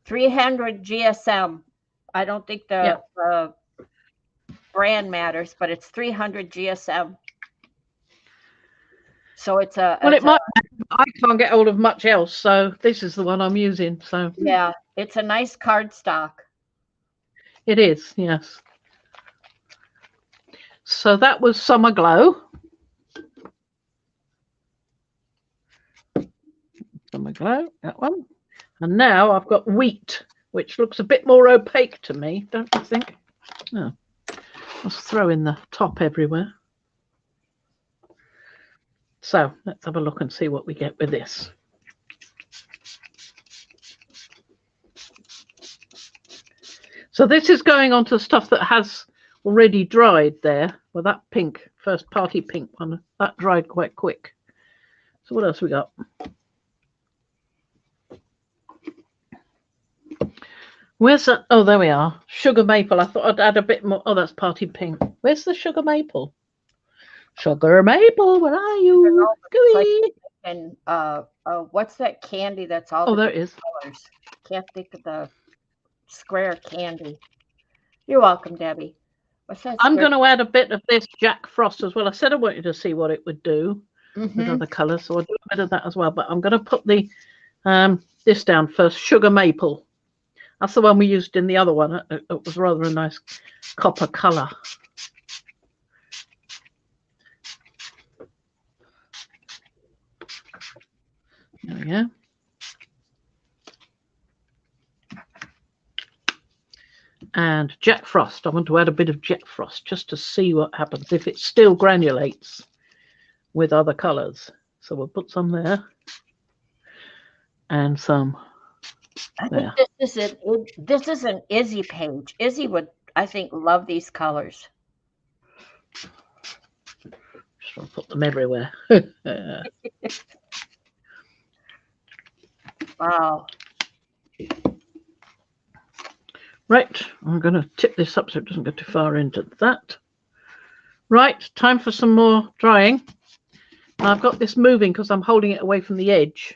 Speaker 2: 300 GSM. I don't think the brand matters, but it's 300 GSM. So it's a.
Speaker 1: Well, it might. I can't get hold of much else, so this is the one I'm using. So
Speaker 2: yeah, it's a nice cardstock.
Speaker 1: It is, yes. So that was Summer Glow. Summer Glow, that one. And now I've got Wheat, which looks a bit more opaque to me, don't you think? Oh, let's throw in the top everywhere. So let's have a look and see what we get with this. So this is going on to stuff that has already dried there. Well, that pink, first party pink one, that dried quite quick. So what else we got? Where's that? Oh, there we are. Sugar maple. I thought I'd add a bit more. Oh, that's party pink. Where's the sugar maple? Sugar maple, where are you?
Speaker 2: Like, and what's that candy that's all?
Speaker 1: Oh, there it is.
Speaker 2: Colors? Can't think of the square candy. You're welcome, Debbie. What's that?
Speaker 1: I'm going to add a bit of this Jack Frost as well. I said I wanted to see what it would do with other colours, so I'll do a bit of that as well. But I'm going to put the this down first. Sugar maple. That's the one we used in the other one. It was rather a nice copper colour. There we go. And Jack Frost. I want to add a bit of Jack Frost just to see what happens if it still granulates with other colours. So we'll put some there and some there.
Speaker 2: I think this is an Izzy page. Izzy would, I think, love these colors.
Speaker 1: Just want to put them everywhere.
Speaker 2: Wow.
Speaker 1: Right, I'm going to tip this up so it doesn't go too far into that. Right, time for some more drying. And I've got this moving because I'm holding it away from the edge,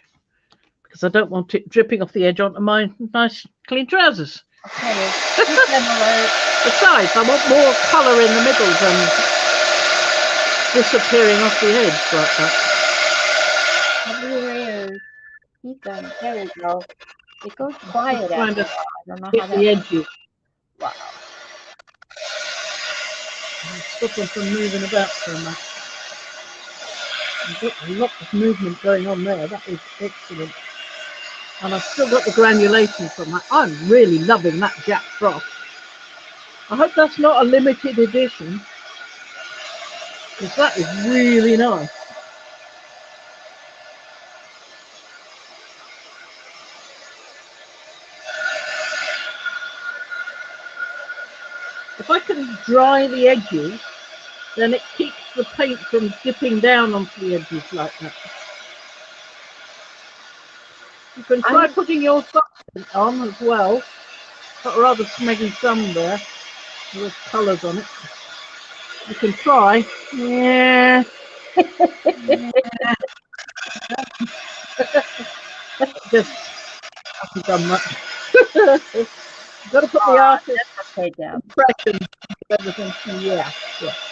Speaker 1: because I don't want it dripping off the edge onto my nice clean trousers.
Speaker 2: Okay.
Speaker 1: Besides, I want more colour in the middle than disappearing off the edge like that.
Speaker 2: There we go. It goes quiet after a while. I don't know how that
Speaker 1: the edges.
Speaker 2: Wow.
Speaker 1: Stop them from moving about so much. I've got a lot of movement going on there. That is excellent. And I've still got the granulation from that. I'm really loving that Jack Frost. I hope that's not a limited edition, because that is really nice. If I can dry the edges, then it keeps the paint from dipping down onto the edges like that. You can try putting your substance on as well. Got a rather smeggy thumb there with colours on it. You can try. Yeah. Just hasn't done much. You've got to put the artist's impression of everything. Yeah.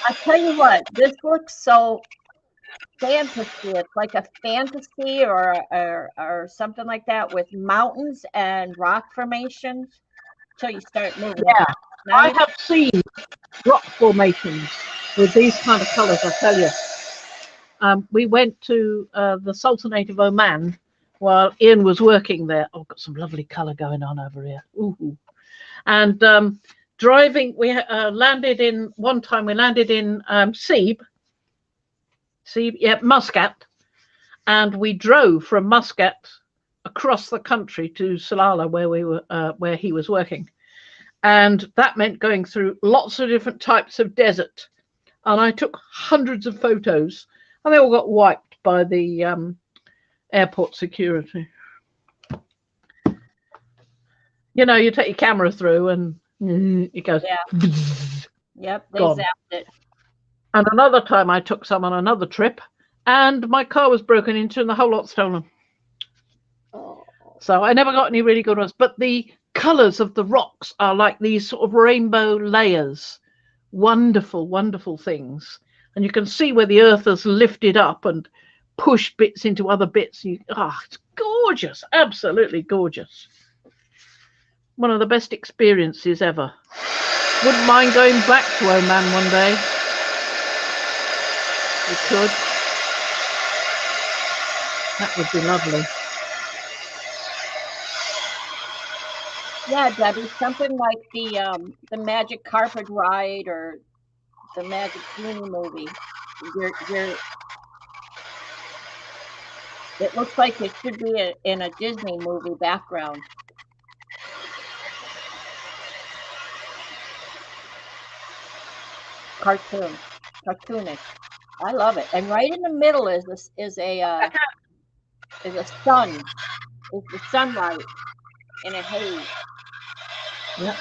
Speaker 2: I tell you what, this looks so fantasy. It's like a fantasy or something like that, with mountains and rock formations. So you start moving.
Speaker 1: Yeah, I have seen rock formations with these kind of colours, I tell you. We went to the Sultanate of Oman while Ian was working there. Oh, got some lovely colour going on over here. Ooh. And driving. We landed in one time. We landed in Muscat, and we drove from Muscat across the country to Salalah, where we were, where he was working, and that meant going through lots of different types of desert. And I took hundreds of photos, and they all got wiped by the airport security. You know, you take your camera through, and it goes.
Speaker 2: Yeah. Yep, they
Speaker 1: Gone.
Speaker 2: zapped it.
Speaker 1: And another time I took some on another trip, and my car was broken into and the whole lot stolen.
Speaker 2: Oh.
Speaker 1: So I never got any really good ones. But the colours of the rocks are like these sort of rainbow layers. Wonderful, wonderful things. And you can see where the earth has lifted up and pushed bits into other bits. It's gorgeous, absolutely gorgeous. One of the best experiences ever. Wouldn't mind going back to Oman one day. We could. That would be lovely.
Speaker 2: Yeah, Debbie, something like the Magic Carpet Ride or the Magic Genie movie. It looks like it should be in a Disney movie background. Cartoonish. I love it. And right in the middle is a sun. Is the sunlight in a haze.
Speaker 1: Yep.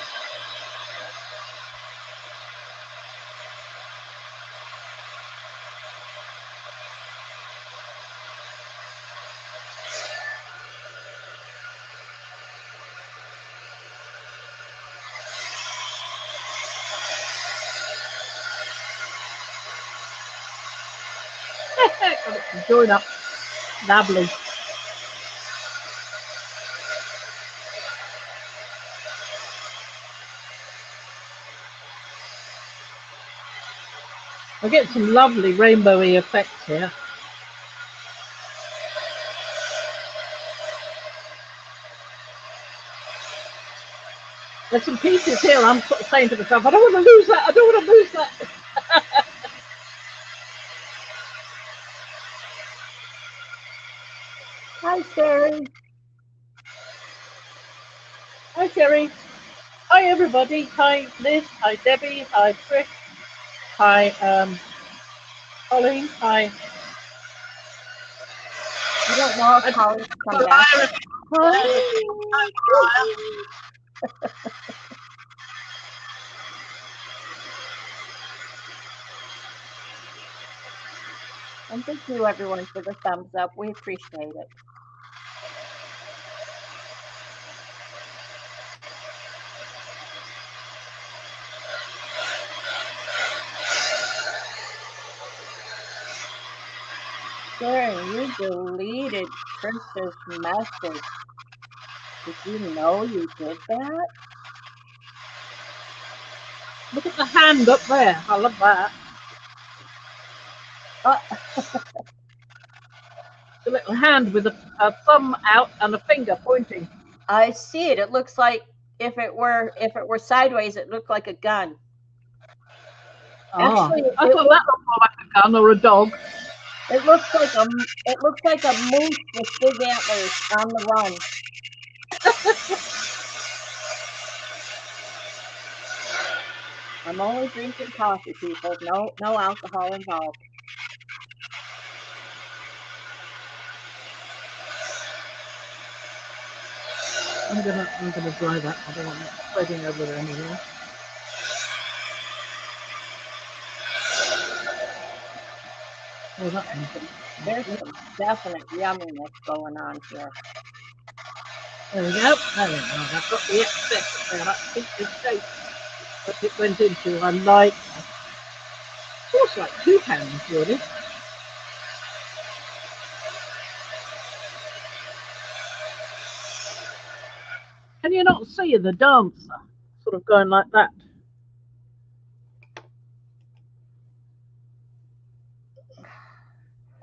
Speaker 1: Join up. Lovely. I get some lovely rainbowy effects here. There's some pieces here I'm sort of saying to myself, I don't want to lose that, I don't want to lose that.
Speaker 2: Hi, Sherry.
Speaker 1: Hi, Sherry. Hi, everybody. Hi, Liz. Hi, Debbie. Hi, Trish. Hi, Colleen. Hi.
Speaker 2: I don't know if Colleen's come back. And thank you, everyone, for the thumbs up. We appreciate it. Sharon, you deleted Trista's message. Did you know you did that?
Speaker 1: Look at the hand up there. I love that. The little hand with a thumb out and a finger pointing.
Speaker 2: I see it. It looks like if it were sideways, it looked like a gun. Actually,
Speaker 1: I thought that looked more like a gun or a dog.
Speaker 2: It looks like a moose with big antlers on the run. I'm only drinking coffee, people. No alcohol involved.
Speaker 1: I'm gonna dry that. I don't want it spreading over there anymore. Oh, that one.
Speaker 2: There's some definite yumminess going on here.
Speaker 1: There we go. There we go. I've got the excess there. That pink shape that it went into. I like. Of course, like 2 hands, really. Can you not see the dancer sort of going like that?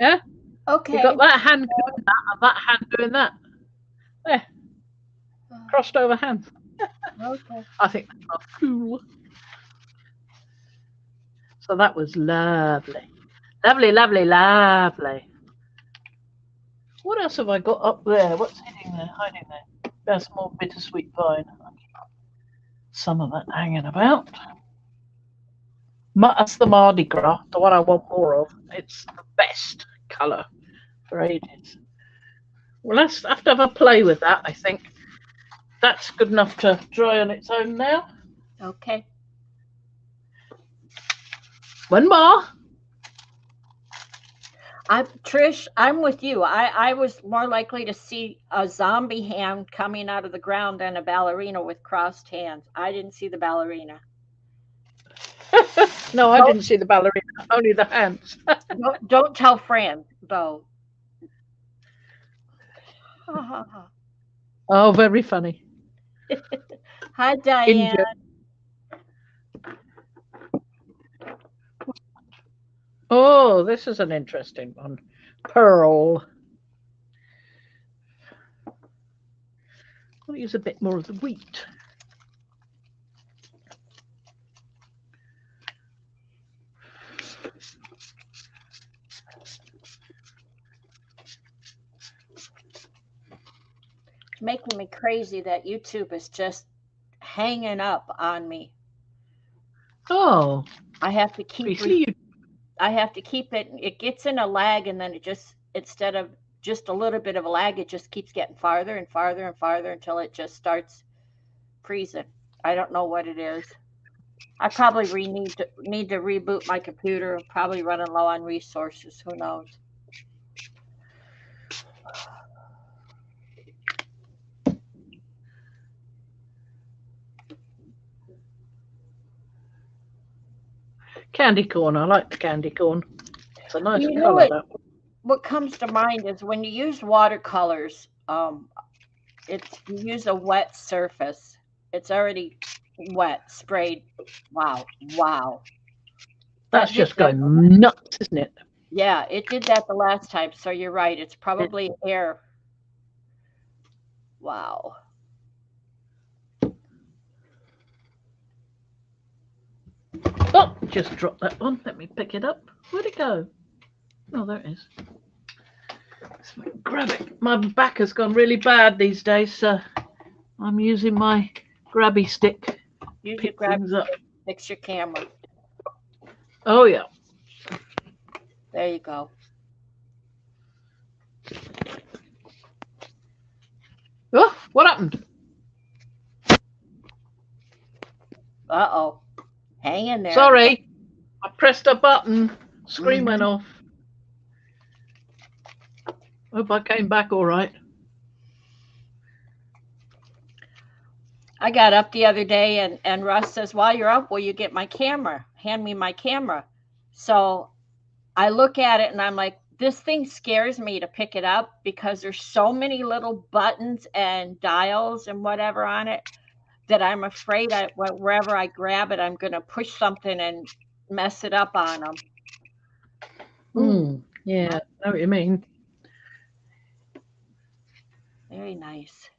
Speaker 1: Yeah?
Speaker 2: Okay.
Speaker 1: You've got that hand doing that and that hand doing that. There. Crossed over hands.
Speaker 2: Okay.
Speaker 1: I think that's cool. So that was lovely. Lovely, lovely, lovely. What else have I got up there? What's hiding there? Hiding there. That's more bittersweet vine. Some of that hanging about. That's the Mardi Gras, the one I want more of. It's the best colour for ages. Well, let's have to have a play with that, I think. That's good enough to dry on its own now.
Speaker 2: Okay.
Speaker 1: One more.
Speaker 2: Trish, I'm with you. I was more likely to see a zombie hand coming out of the ground than a ballerina with crossed hands. I didn't see the ballerina.
Speaker 1: No, I didn't see the ballerina, only the hands.
Speaker 2: Don't tell Fran, though.
Speaker 1: Oh, very funny.
Speaker 2: Hi, Diane.
Speaker 1: Injured. Oh, this is an interesting one. Pearl. I'll use a bit more of the wheat.
Speaker 2: It's making me crazy that YouTube is just hanging up on me.
Speaker 1: Oh,
Speaker 2: I have to keep
Speaker 1: Beasley,
Speaker 2: I have to keep it. It gets in a lag, and then it just, instead of just a little bit of a lag, it just keeps getting farther and farther and farther until it just starts freezing. I don't know what it is. I probably need to reboot my computer. I'm probably running low on resources. Who knows?
Speaker 1: candy corn. I like the candy corn. It's a nice
Speaker 2: You know
Speaker 1: colour.
Speaker 2: what comes to mind is when you use watercolors, it's, you use a wet surface. It's already wet, sprayed. Wow, wow.
Speaker 1: That's just going nuts, isn't it?
Speaker 2: Yeah, it did that the last time. So you're right. It's probably air. Wow.
Speaker 1: Oh, just dropped that one. Let me pick it up. Where'd it go? Oh, there it is. Let's grab it. My back has gone really bad these days, so I'm using my grabby stick.
Speaker 2: Use your grab stick, fix your camera.
Speaker 1: Oh, yeah.
Speaker 2: There you go.
Speaker 1: Oh, what happened?
Speaker 2: Uh-oh. Hang in there.
Speaker 1: Sorry. I pressed a button. Screen went off. Hope I came back all right.
Speaker 2: I got up the other day and Russ says, while you're up, will you get my camera? Hand me my camera. So I look at it and I'm like, this thing scares me to pick it up because there's so many little buttons and dials and whatever on it that I'm afraid wherever I grab it, I'm going to push something and mess it up on them.
Speaker 1: Yeah, I know what you mean.
Speaker 2: Very nice.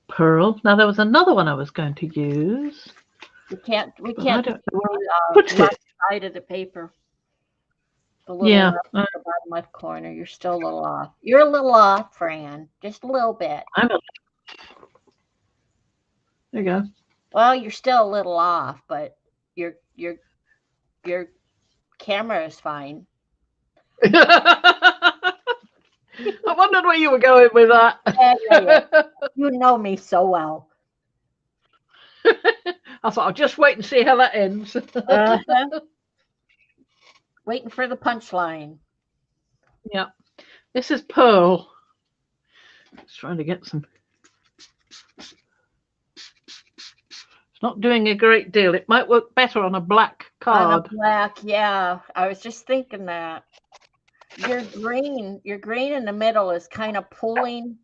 Speaker 1: Pearl. Now there was another one I was going to use.
Speaker 2: We can't
Speaker 1: I don't know where I
Speaker 2: put it. Left side of the paper. The little bottom left corner. You're still a little off. You're a little off, Fran. Just a little bit.
Speaker 1: There you go.
Speaker 2: Well, you're still a little off, but your camera is fine.
Speaker 1: I wondered where you were going with that.
Speaker 2: Yeah. You know me so well.
Speaker 1: I thought I'll just wait and see how that ends.
Speaker 2: Waiting for the punchline.
Speaker 1: Yeah. This is Pearl. Just trying to get some. It's not doing a great deal. It might work better on a black card.
Speaker 2: On a black, yeah. I was just thinking that. Your green in the middle is kind of pulling.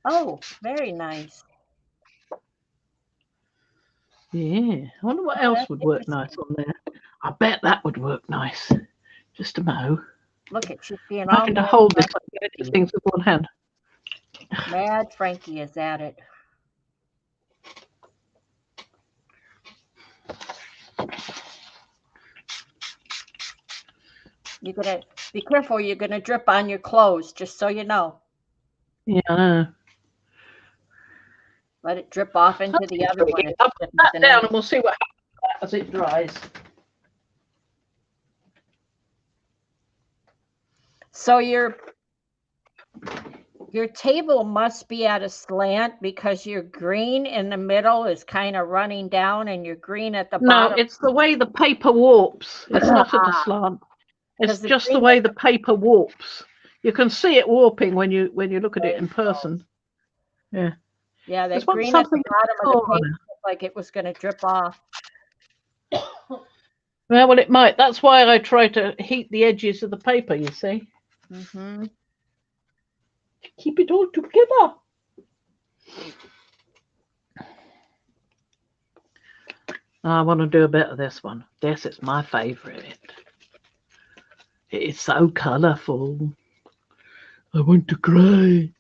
Speaker 2: Oh, very nice.
Speaker 1: Yeah. I wonder what else would work nice on there. I bet that would work nice. Just a mo.
Speaker 2: Look at you being
Speaker 1: I can hold this. I can do things with one hand.
Speaker 2: Mad Frankie is at it. You're gonna be careful. You're gonna drip on your clothes, just so you know.
Speaker 1: Yeah, I know.
Speaker 2: Let it drip off into
Speaker 1: That's
Speaker 2: the other one
Speaker 1: intriguing.
Speaker 2: if
Speaker 1: I'll
Speaker 2: if
Speaker 1: put that
Speaker 2: nothing
Speaker 1: down
Speaker 2: else.
Speaker 1: and we'll see what happens as it dries.
Speaker 2: So your table must be at a slant because your green in the middle is kind of running down and your green at the
Speaker 1: No,
Speaker 2: bottom.
Speaker 1: it's the way the paper warps. It's not at a slant. It's
Speaker 2: Because the
Speaker 1: just the
Speaker 2: green
Speaker 1: way
Speaker 2: at
Speaker 1: the paper warps. You can see it warping when you look at it in
Speaker 2: the
Speaker 1: person. Yeah.
Speaker 2: yeah,
Speaker 1: Just
Speaker 2: that
Speaker 1: want
Speaker 2: green at the
Speaker 1: something in
Speaker 2: bottom
Speaker 1: the
Speaker 2: of the paper
Speaker 1: corner.
Speaker 2: looked like it was going to drip off.
Speaker 1: Yeah, well, it might. That's why I try to heat the edges of the paper, you see.
Speaker 2: Mm-hmm.
Speaker 1: Keep it all together. I want to do a bit of this one. This is my favourite. It is so colourful. I want to cry.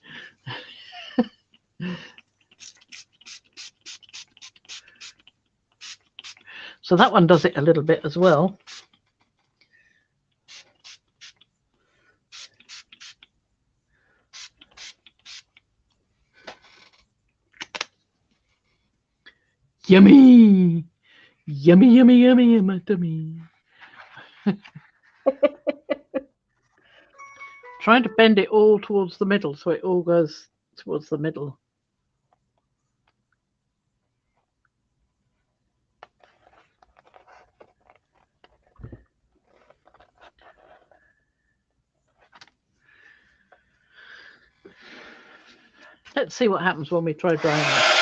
Speaker 1: So that one does it a little bit as well. Yummy! Yummy, yummy, yummy in my tummy. Trying to bend it all towards the middle so it all goes towards the middle. Let's see what happens when we try drying it.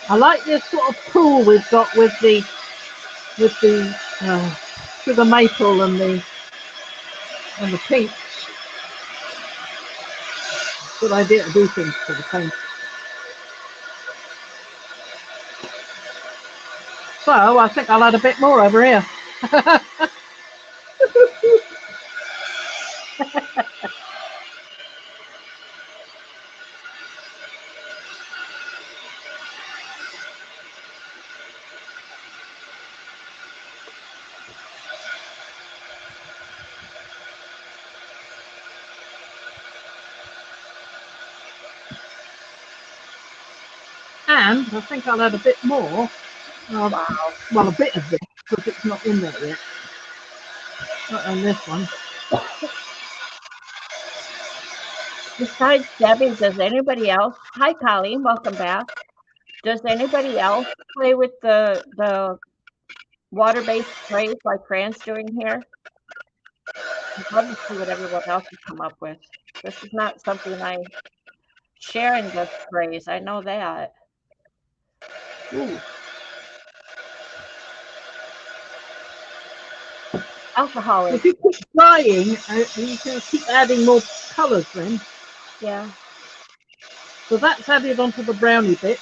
Speaker 1: I like this sort of pool we've got with the sugar maple and the pinks. Good idea to do things for the paint. So I think I'll add a bit more over here. And I think I'll add a bit more.
Speaker 2: Wow.
Speaker 1: Well, a bit of this because it's not in there yet. Not on this one.
Speaker 2: Besides Debbie, does anybody else? Hi, Colleen. Welcome back. Does anybody else play with the water-based sprays like Fran's doing here? I'd love to see what everyone else has come up with. This is not something Sharon does sprays. I know that.
Speaker 1: Ooh.
Speaker 2: Alcohol
Speaker 1: If
Speaker 2: is,
Speaker 1: you keep drying, you can keep adding more colours then.
Speaker 2: yeah.
Speaker 1: So that's added onto the brownie bit.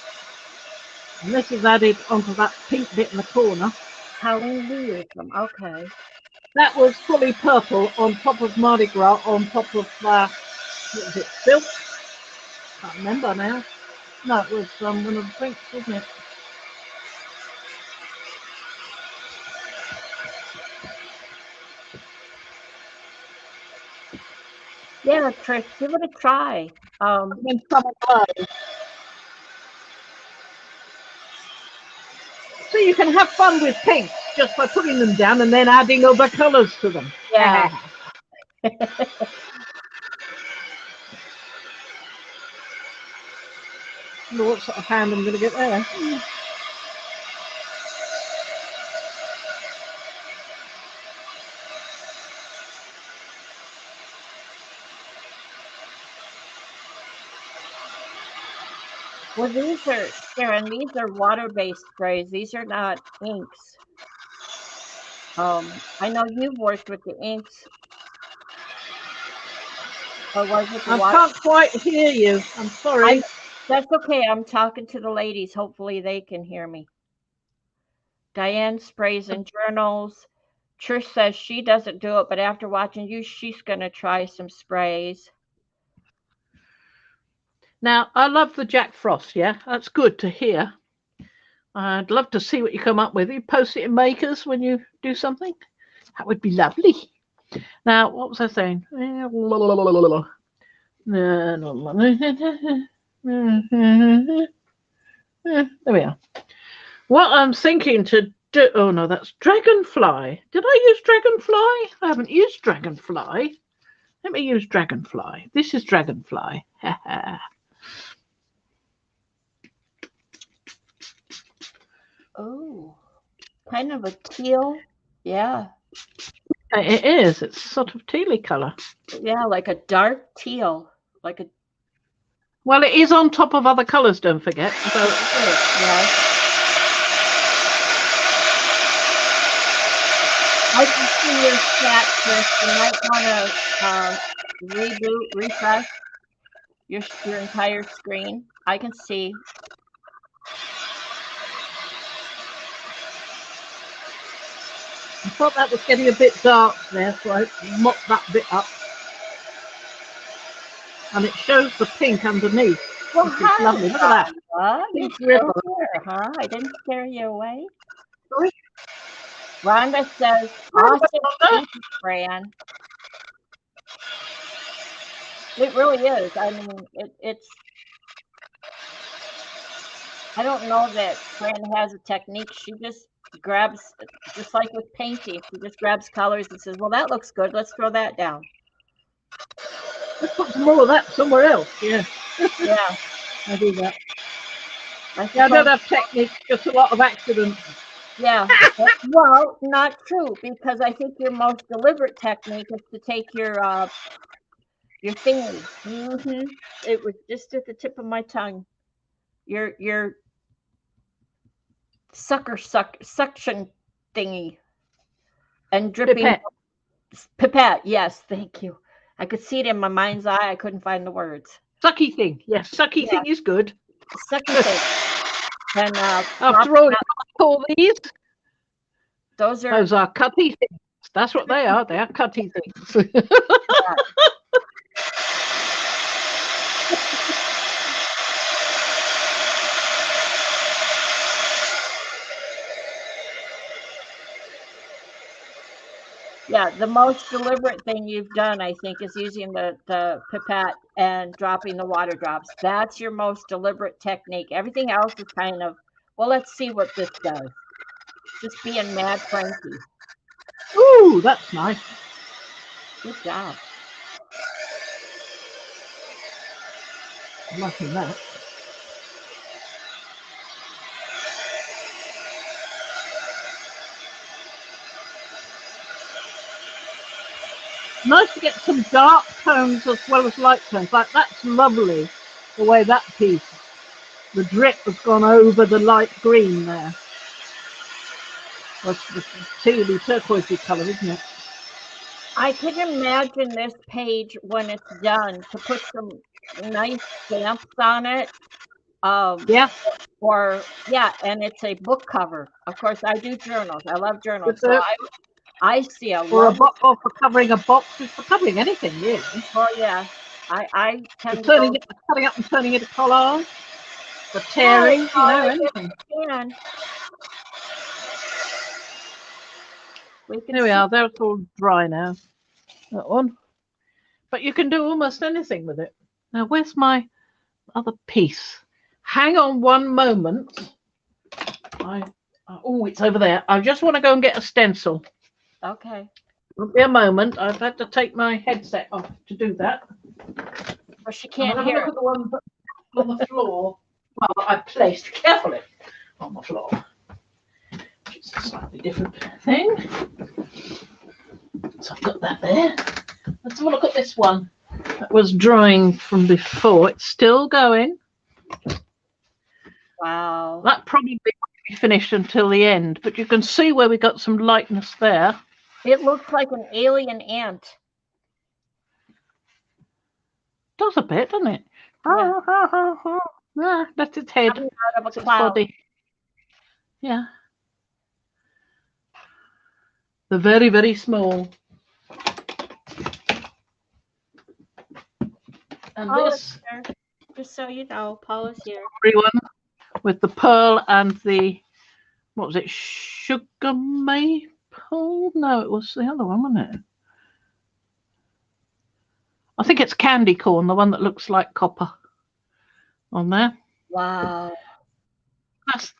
Speaker 1: And this is added onto that pink bit in the corner.
Speaker 2: Colleen, we use them. Okay.
Speaker 1: That was fully purple on top of Mardi Gras, on top of, what was it, silk? Can't remember now. No, it was one of the pinks, wasn't it?
Speaker 2: Yeah, Trish, give it a try.
Speaker 1: And then some colours. So you can have fun with pinks just by putting them down and then adding other colours to them.
Speaker 2: Yeah.
Speaker 1: I wonder what sort of hand I'm going to get there.
Speaker 2: Well, these are, Sharon, these are water-based sprays. These are not inks. I know you've worked with the inks. Or was it the
Speaker 1: I
Speaker 2: water?
Speaker 1: can't quite hear you. I'm sorry.
Speaker 2: That's okay. I'm talking to the ladies. Hopefully they can hear me. Diane sprays in journals. Trish says she doesn't do it, but after watching you, she's going to try some sprays.
Speaker 1: Now, I love the Jack Frost, yeah? That's good to hear. I'd love to see what you come up with. You post it in Makers when you do something? That would be lovely. Now, what was I saying? There we are. What I'm thinking to do... Oh, no, that's Dragonfly. Did I use Dragonfly? I haven't used Dragonfly. Let me use Dragonfly. This is Dragonfly.
Speaker 2: Oh, kind of a teal. Yeah.
Speaker 1: It is. It's sort of tealy colour.
Speaker 2: Yeah, like a dark teal. Like a...
Speaker 1: Well, it is on top of other colours, don't forget. So
Speaker 2: yes. I can see your chat, Chris. You might want to reboot, refresh your entire screen. I can see.
Speaker 1: I thought that was getting a bit dark there, so I mopped that bit up. And it shows the pink underneath.
Speaker 2: Well,
Speaker 1: hi, lovely. Look at that.
Speaker 2: You're still here, huh? I didn't scare you away.
Speaker 1: Sorry?
Speaker 2: Rhonda says, awesome. Thank you, Fran. It really is. I mean, it's... I don't know that Fran has a technique. She just grabs, just like with painting, she just grabs colors and says, well, that looks good. Let's throw that down.
Speaker 1: Let's put some more of that somewhere else. Yeah.
Speaker 2: Yeah.
Speaker 1: I do that. I don't have technique, just a lot of accidents.
Speaker 2: Yeah. Well, not true, because I think your most deliberate technique is to take your thingy. It was just at the tip of my tongue. Your suction thingy and dripping pipette. Yes, thank you. I could see it in my mind's eye. I couldn't find the words.
Speaker 1: Sucky thing. Yes, sucky thing is good.
Speaker 2: Sucky thing. And
Speaker 1: after all, all these.
Speaker 2: Those are
Speaker 1: cutty things. That's what they are. They are cutty things.
Speaker 2: Yeah, the most deliberate thing you've done, I think, is using the pipette and dropping the water drops. That's your most deliberate technique. Everything else is kind of, well, let's see what this does. Just being mad Frankie.
Speaker 1: Ooh, that's nice.
Speaker 2: Good job.
Speaker 1: I'm liking that. Nice to get some dark tones as well as light tones. Like, that's lovely, the way that piece, the drip has gone over the light green there. That's the tealy turquoisey colour, isn't it?
Speaker 2: I can imagine this page when it's done to put some nice stamps on it.
Speaker 1: Yeah.
Speaker 2: Or and it's a book cover. Of course, I do journals. I love journals. So I see a
Speaker 1: or for covering a box, for covering anything really.
Speaker 2: Oh yeah, I tend
Speaker 1: to cutting up and turning it to collage, for tearing, anything. Here we are. There it's all dry now. That one, but you can do almost anything with it. Now, where's my other piece? Hang on one moment. Oh, it's over there. I just want to go and get a stencil.
Speaker 2: Okay.
Speaker 1: Won't be a moment. I've had to take my headset off to do that.
Speaker 2: Well, she can't hear.
Speaker 1: Look at the one on the floor. Well, I placed carefully on the floor. It's a slightly different thing. So I've got that there. Let's have a look at this one. That was drying from before. It's still going.
Speaker 2: Wow.
Speaker 1: That probably won't be finished until the end, but you can see where we got some lightness there.
Speaker 2: It looks like an alien ant.
Speaker 1: Does a bit, doesn't it?
Speaker 2: Yeah.
Speaker 1: Yeah, that's its head.
Speaker 2: Coming out of a
Speaker 1: It's its
Speaker 2: cloud.
Speaker 1: body. Yeah. They're very, very small. And
Speaker 2: Paula's
Speaker 1: this,
Speaker 2: here. Just so you know, Paula's here.
Speaker 1: everyone, with the pearl and the, what was it, sugar maple? No, it was the other one, wasn't it? I think it's candy corn, the one that looks like copper on there.
Speaker 2: Wow.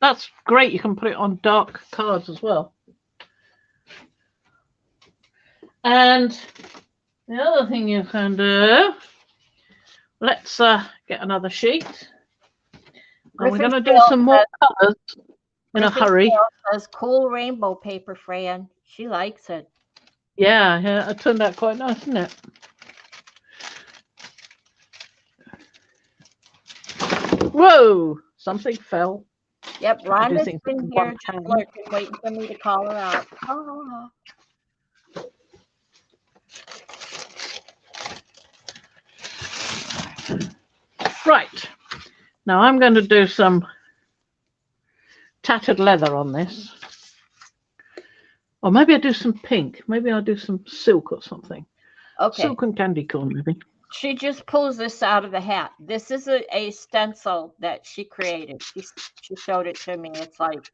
Speaker 1: That's great. You can put it on dark cards as well. And the other thing you can do, let's get another sheet. And we're going to do some more colours in a hurry.
Speaker 2: Says cool rainbow paper, Fran. She likes it.
Speaker 1: Yeah, it turned out quite nice, didn't it? Whoa, something fell.
Speaker 2: Yep, Rhonda's been here
Speaker 1: hand.
Speaker 2: just waiting for me to call her out. Oh.
Speaker 1: Right, now I'm going to do some tattered leather on this. Or maybe I'll do some pink. Maybe I'll do some silk or something.
Speaker 2: Okay.
Speaker 1: Silk and candy corn, maybe.
Speaker 2: She just pulls this out of the hat. This is a stencil that she created. She showed it to me. It's like,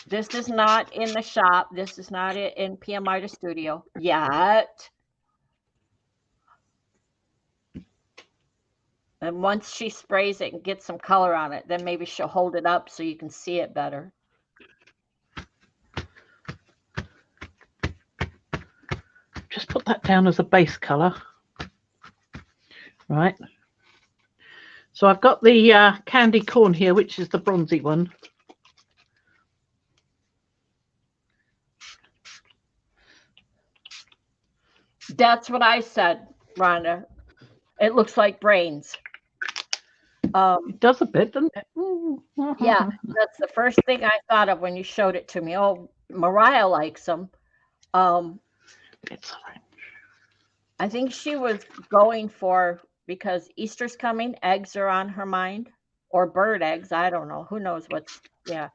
Speaker 2: this is not in the shop. This is not in PM Artist Studio yet. And once she sprays it and gets some color on it, then maybe she'll hold it up so you can see it better.
Speaker 1: Just put that down as a base color. Right. So I've got the candy corn here, which is the bronzy one.
Speaker 2: That's what I said, Rhonda. It looks like brains.
Speaker 1: It does a bit, doesn't it?
Speaker 2: Yeah, that's the first thing I thought of when you showed it to me. Oh, Mariah likes them.
Speaker 1: It's orange.
Speaker 2: I think she was going for, because Easter's coming, eggs are on her mind, or bird eggs. I don't know. Who knows what's, yeah.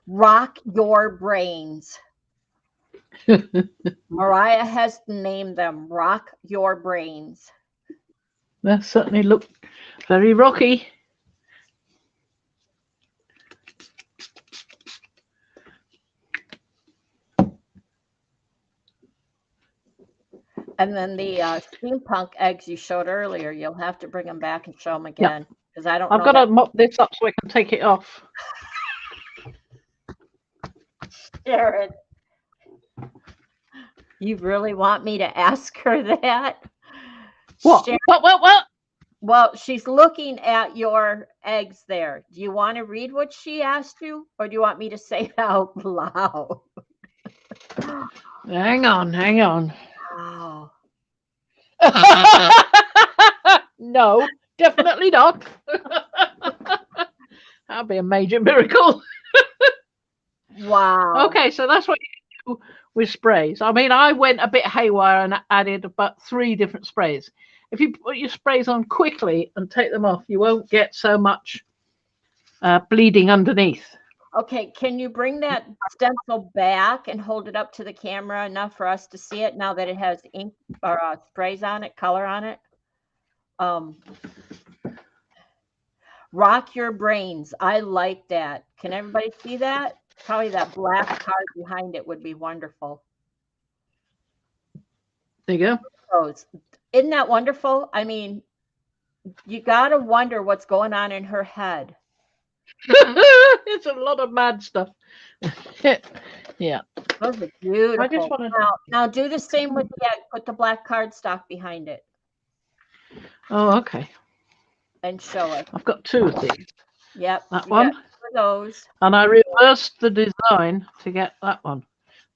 Speaker 2: Rock your brains. Mariah has named them Rock Your Brains.
Speaker 1: That certainly looked very rocky.
Speaker 2: And then the steampunk eggs you showed earlier, you'll have to bring them back and show them again, because I don't know.
Speaker 1: I've got to mop this up so I can take it off.
Speaker 2: Sharon, you really want me to ask her that?
Speaker 1: What?
Speaker 2: Sharon,
Speaker 1: What?
Speaker 2: well, she's looking at your eggs there. Do you want to read what she asked you, or do you want me to say it out loud?
Speaker 1: Hang on.
Speaker 2: Wow.
Speaker 1: No, definitely not. That'll be a major miracle.
Speaker 2: Wow.
Speaker 1: Okay, so that's what you do with sprays. I mean, I went a bit haywire and added about 3 different sprays. If you put your sprays on quickly and take them off, you won't get so much bleeding underneath.
Speaker 2: Okay, can you bring that stencil back and hold it up to the camera enough for us to see it now that it has ink or sprays on it, color on it? Rock your brains. I like that. Can everybody see that? Probably that black card behind it would be wonderful.
Speaker 1: There you go.
Speaker 2: Isn't that wonderful? I mean, you got to wonder what's going on in her head.
Speaker 1: It's a lot of mad stuff. Yeah.
Speaker 2: Those are beautiful.
Speaker 1: I just want to
Speaker 2: now do the same with the egg. Put the black cardstock behind it.
Speaker 1: Oh, okay.
Speaker 2: And show it.
Speaker 1: I've got 2 of these.
Speaker 2: Yep.
Speaker 1: That one.
Speaker 2: For those.
Speaker 1: And I reversed the design to get that one.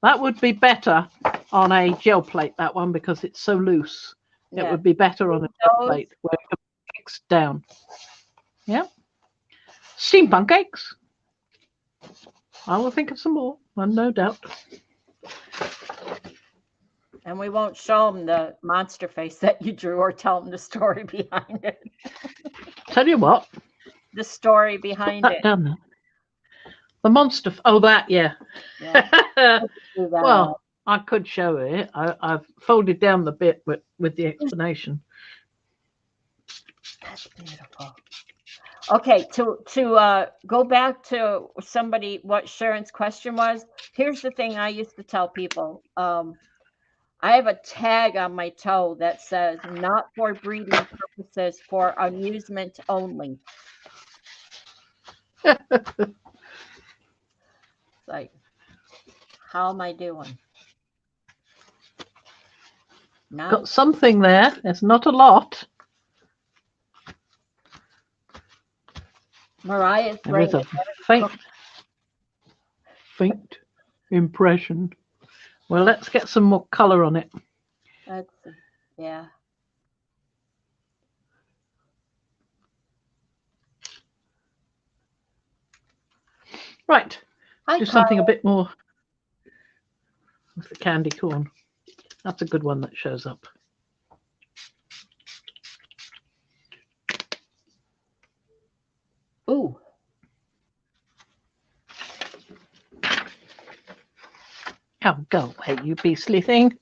Speaker 1: That would be better on a gel plate, that one, because it's so loose. Yeah. It would be better on a gel plate where it can mix down. Yeah. Steampunk eggs. I will think of some more, no doubt.
Speaker 2: And we won't show them the monster face that you drew or tell them the story behind it.
Speaker 1: Tell you what.
Speaker 2: The story behind
Speaker 1: Put that down there. The monster. Oh, that, yeah. Well, I could show it. I've folded down the bit with the explanation.
Speaker 2: That's beautiful. Okay, to go back to what Sharon's question was, here's the thing I used to tell people. I have a tag on my toe that says not for breeding purposes, for amusement only. It's like, how am I doing?
Speaker 1: Got something there. It's not a lot.
Speaker 2: Mariah's
Speaker 1: there is a faint impression. Well, let's get some more color on it.
Speaker 2: Yeah.
Speaker 1: Right. Do something a bit more with the candy corn. That's a good one that shows up.
Speaker 2: Ooh.
Speaker 1: Oh, go away, you beastly thing.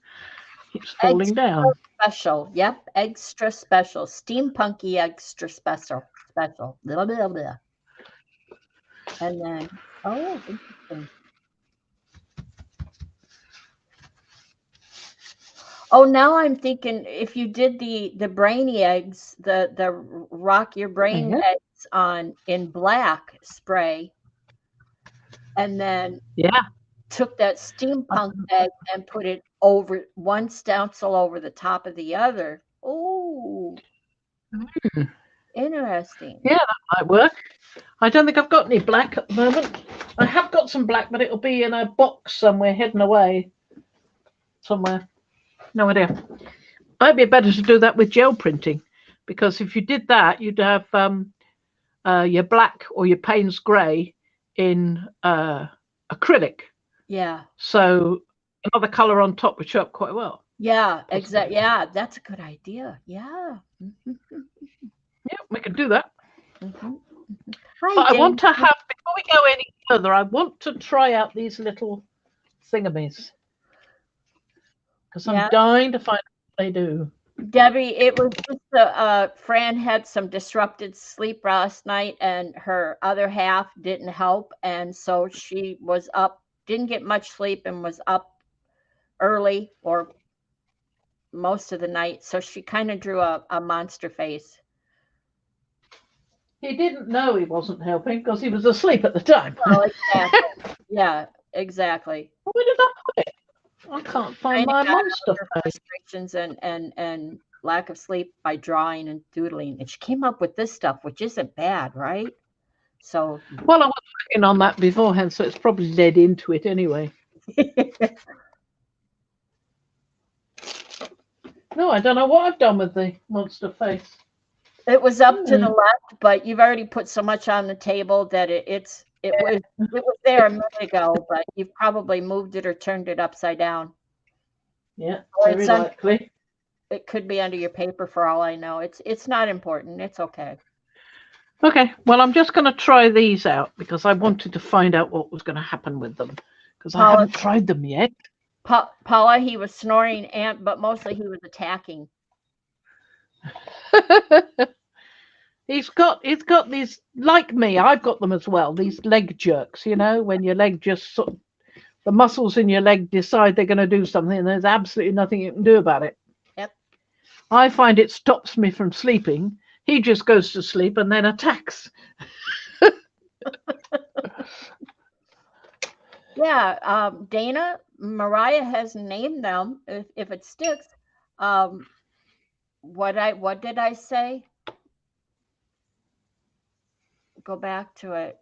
Speaker 1: Keeps falling down.
Speaker 2: Special. Yep. Extra special. Steampunky extra special. Blah, blah, blah. And then, oh, interesting. Oh, now I'm thinking if you did the brainy eggs, the rock your brain eggs in black spray, and then took that steampunk egg and put it over one stencil over the top of the other. Oh, interesting.
Speaker 1: Yeah, that might work. I don't think I've got any black at the moment. I have got some black, but it'll be in a box somewhere hidden away. Somewhere. No idea. Might be better to do that with gel printing, because if you did that, you'd have your black or your Payne's grey in acrylic.
Speaker 2: Yeah.
Speaker 1: So another colour on top would show up quite well.
Speaker 2: Yeah, exactly. Yeah, that's a good idea. Yeah.
Speaker 1: Yeah, we can do that.
Speaker 2: Hi,
Speaker 1: but I want to have, before we go any further, I want to try out these little thingamies, because I'm dying to find out what they do.
Speaker 2: Debbie, it was just Fran had some disrupted sleep last night, and her other half didn't help, and so she was up, didn't get much sleep, and was up early or most of the night. So she kind of drew a monster face.
Speaker 1: He didn't know he wasn't helping because he was asleep at the time.
Speaker 2: Well, exactly. Yeah, exactly.
Speaker 1: Where did I put it? I can't find my monster face.
Speaker 2: Frustrations and lack of sleep by drawing and doodling, and she came up with this stuff, which isn't bad, right? So,
Speaker 1: well, I was working on that beforehand, so it's probably led into it anyway. No, I don't know what I've done with the monster face.
Speaker 2: It was up to the left, but you've already put so much on the table that it was there a minute ago, but you've probably moved it or turned it upside down.
Speaker 1: Yeah, very likely.
Speaker 2: It could be under your paper for all I know. It's not important. It's okay.
Speaker 1: Okay, well, I'm just going to try these out because I wanted to find out what was going to happen with them, because I haven't tried them yet.
Speaker 2: Paula, he was snoring, but mostly he was attacking.
Speaker 1: He's got these, like me, I've got them as well, these leg jerks, you know, when your leg just sort of, the muscles in your leg decide they're going to do something and there's absolutely nothing you can do about it.
Speaker 2: Yep.
Speaker 1: I find it stops me from sleeping. He just goes to sleep and then attacks.
Speaker 2: Yeah, Dana, Mariah has named them. If it sticks, what did I say? Go back to it.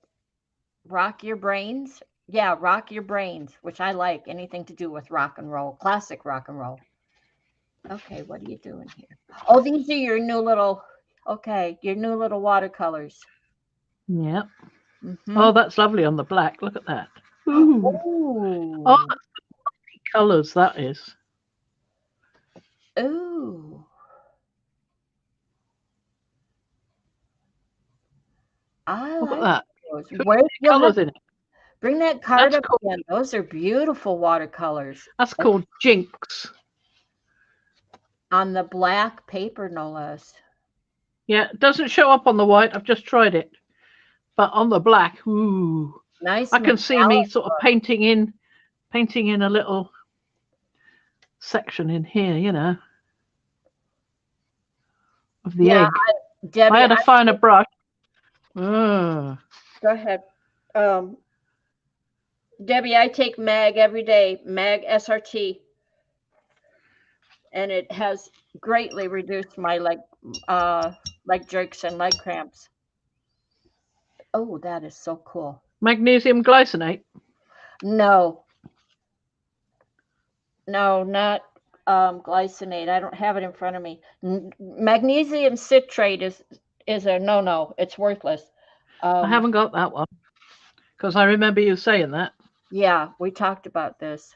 Speaker 2: Rock your brains. Yeah, rock your brains, which I like. Anything to do with rock and roll, classic rock and roll. Okay, what are you doing here? Oh, these are your new little. Okay, your new little watercolors.
Speaker 1: Yeah.
Speaker 2: Mm-hmm.
Speaker 1: Oh, that's lovely on the black. Look at that. Ooh.
Speaker 2: Ooh.
Speaker 1: Oh, that's colours, that is.
Speaker 2: Ooh. I
Speaker 1: Look at
Speaker 2: like
Speaker 1: that.
Speaker 2: those.
Speaker 1: Two
Speaker 2: Where you'll have
Speaker 1: colours in it.
Speaker 2: bring that card
Speaker 1: That's
Speaker 2: up
Speaker 1: called,
Speaker 2: again. Those are beautiful watercolors.
Speaker 1: that's called Jinx.
Speaker 2: On the black paper, no less.
Speaker 1: Yeah, it doesn't show up on the white. I've just tried it. But on the black, ooh.
Speaker 2: Nice
Speaker 1: I can see me
Speaker 2: metallic
Speaker 1: sort of
Speaker 2: look.
Speaker 1: painting in a little section in here, you know, of the
Speaker 2: Yeah,
Speaker 1: egg. If I
Speaker 2: Debbie,
Speaker 1: had a finer brush. Oh.
Speaker 2: go ahead. Debbie, I take MAG every day, MAG SRT, and it has greatly reduced my leg jerks and leg cramps. Oh, that is so cool.
Speaker 1: Magnesium glycinate.
Speaker 2: No, not glycinate. I don't have it in front of me. Magnesium citrate is a no. It's worthless.
Speaker 1: I haven't got that one because I remember you saying that.
Speaker 2: Yeah, we talked about this.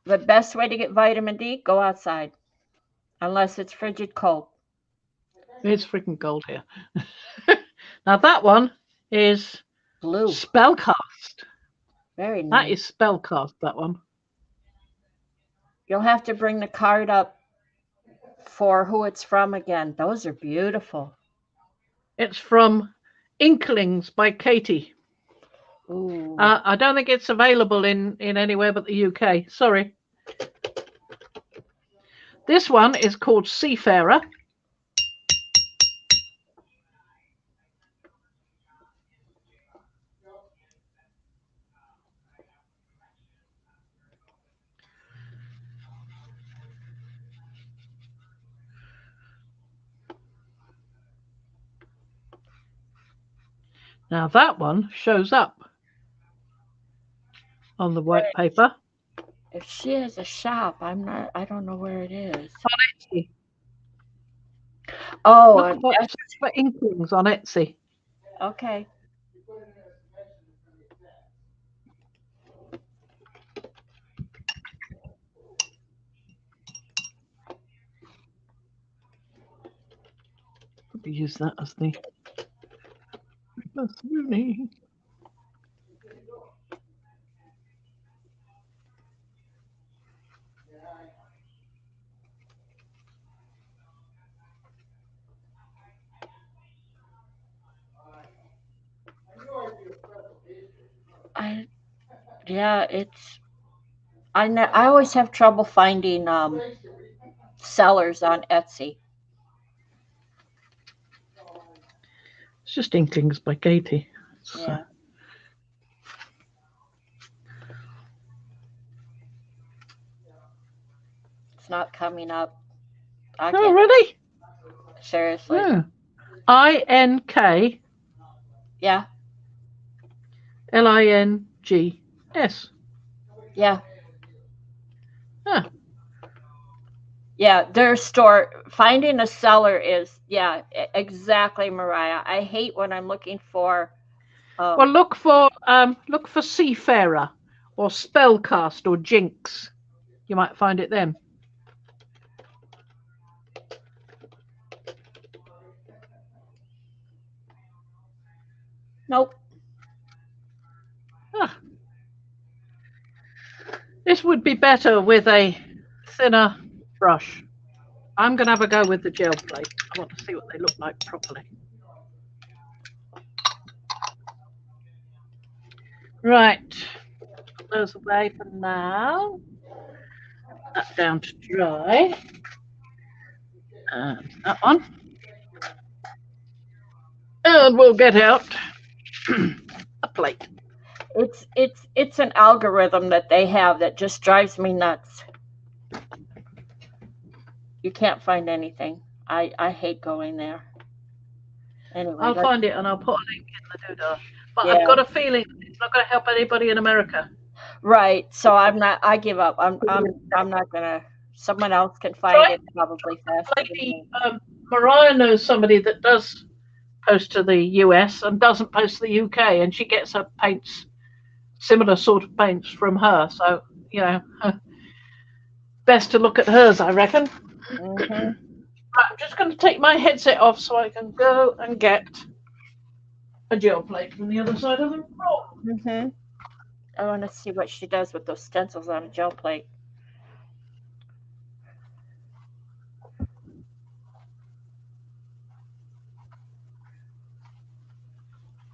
Speaker 2: The best way to get vitamin D, go outside, unless it's frigid cold.
Speaker 1: It's freaking cold here. Now that one is
Speaker 2: Blue.
Speaker 1: Spellcast.
Speaker 2: Very
Speaker 1: That
Speaker 2: nice.
Speaker 1: is Spellcast, that one.
Speaker 2: You'll have to bring the card up for who it's from again. Those are beautiful.
Speaker 1: It's from Inklings by Katie.
Speaker 2: Ooh.
Speaker 1: I don't think it's available in anywhere but the UK. Sorry. This one is called Seafarer. Now that one shows up on the white paper.
Speaker 2: If she has a shop, I don't know where it is.
Speaker 1: On Etsy.
Speaker 2: Oh,
Speaker 1: Look for Inklings on Etsy.
Speaker 2: okay.
Speaker 1: Use that as the Rooney.
Speaker 2: I always have trouble finding sellers on Etsy.
Speaker 1: It's just Inklings by Katie.
Speaker 2: Yeah. It's not coming up.
Speaker 1: Oh, really?
Speaker 2: Seriously.
Speaker 1: Yeah. INK.
Speaker 2: Yeah.
Speaker 1: LINGS.
Speaker 2: Yeah.
Speaker 1: Huh.
Speaker 2: Yeah, their store finding a seller is exactly, Mariah. I hate when I'm looking for
Speaker 1: Well, look for Seafarer or Spellcast or Jinx. You might find it then.
Speaker 2: Nope.
Speaker 1: Ah. This would be better with a thinner brush. I'm going to have a go with the gel plate. I want to see what they look like properly. Right. Put those away for now. That down to dry. And that one. And we'll get out a plate.
Speaker 2: It's an algorithm that they have that just drives me nuts. You can't find anything. I hate going there. Anyway,
Speaker 1: I'll find it and I'll put a link in the doodah. But
Speaker 2: Yeah.
Speaker 1: I've got a feeling it's not going to help anybody in America.
Speaker 2: Right. So I give up. I'm not gonna. Someone else can find it probably faster than
Speaker 1: Lady
Speaker 2: me.
Speaker 1: Mariah knows somebody that does post to the US and doesn't post to the UK, and she gets her paints, similar sort of paints from her. So, you know, best to look at hers, I reckon.
Speaker 2: Mm-hmm.
Speaker 1: I'm just going to take my headset off so I can go and get a gel plate from the other side of the room.
Speaker 2: Mm-hmm. I want to see what she does with those stencils on a gel plate.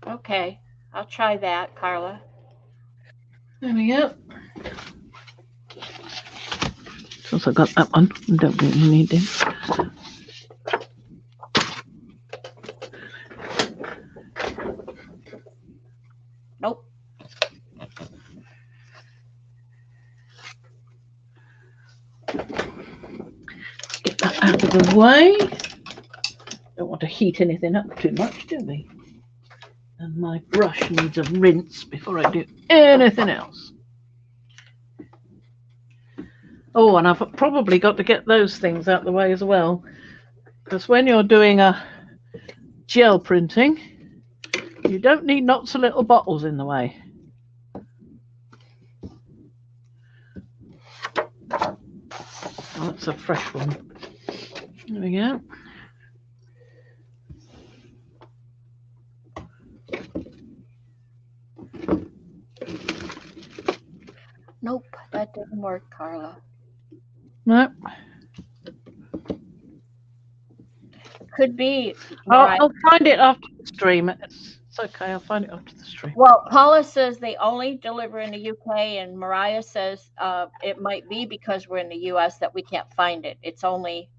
Speaker 2: Okay, I'll try that, Carla.
Speaker 1: There we go. Since I got that one, I don't really need it.
Speaker 2: Nope.
Speaker 1: Get that out of the way. Don't want to heat anything up too much, do we? And my brush needs a rinse before I do anything else. Oh, and I've probably got to get those things out of the way as well. Because when you're doing a gel printing, you don't need lots of little bottles in the way. Oh, that's a fresh one. There we go.
Speaker 2: Nope, that didn't work, Carla.
Speaker 1: No.
Speaker 2: Could be.
Speaker 1: I'll find it after the stream. It's okay, I'll find it after the stream.
Speaker 2: Well, Paula says they only deliver in the UK, and Mariah says it might be because we're in the US that we can't find it. It's only.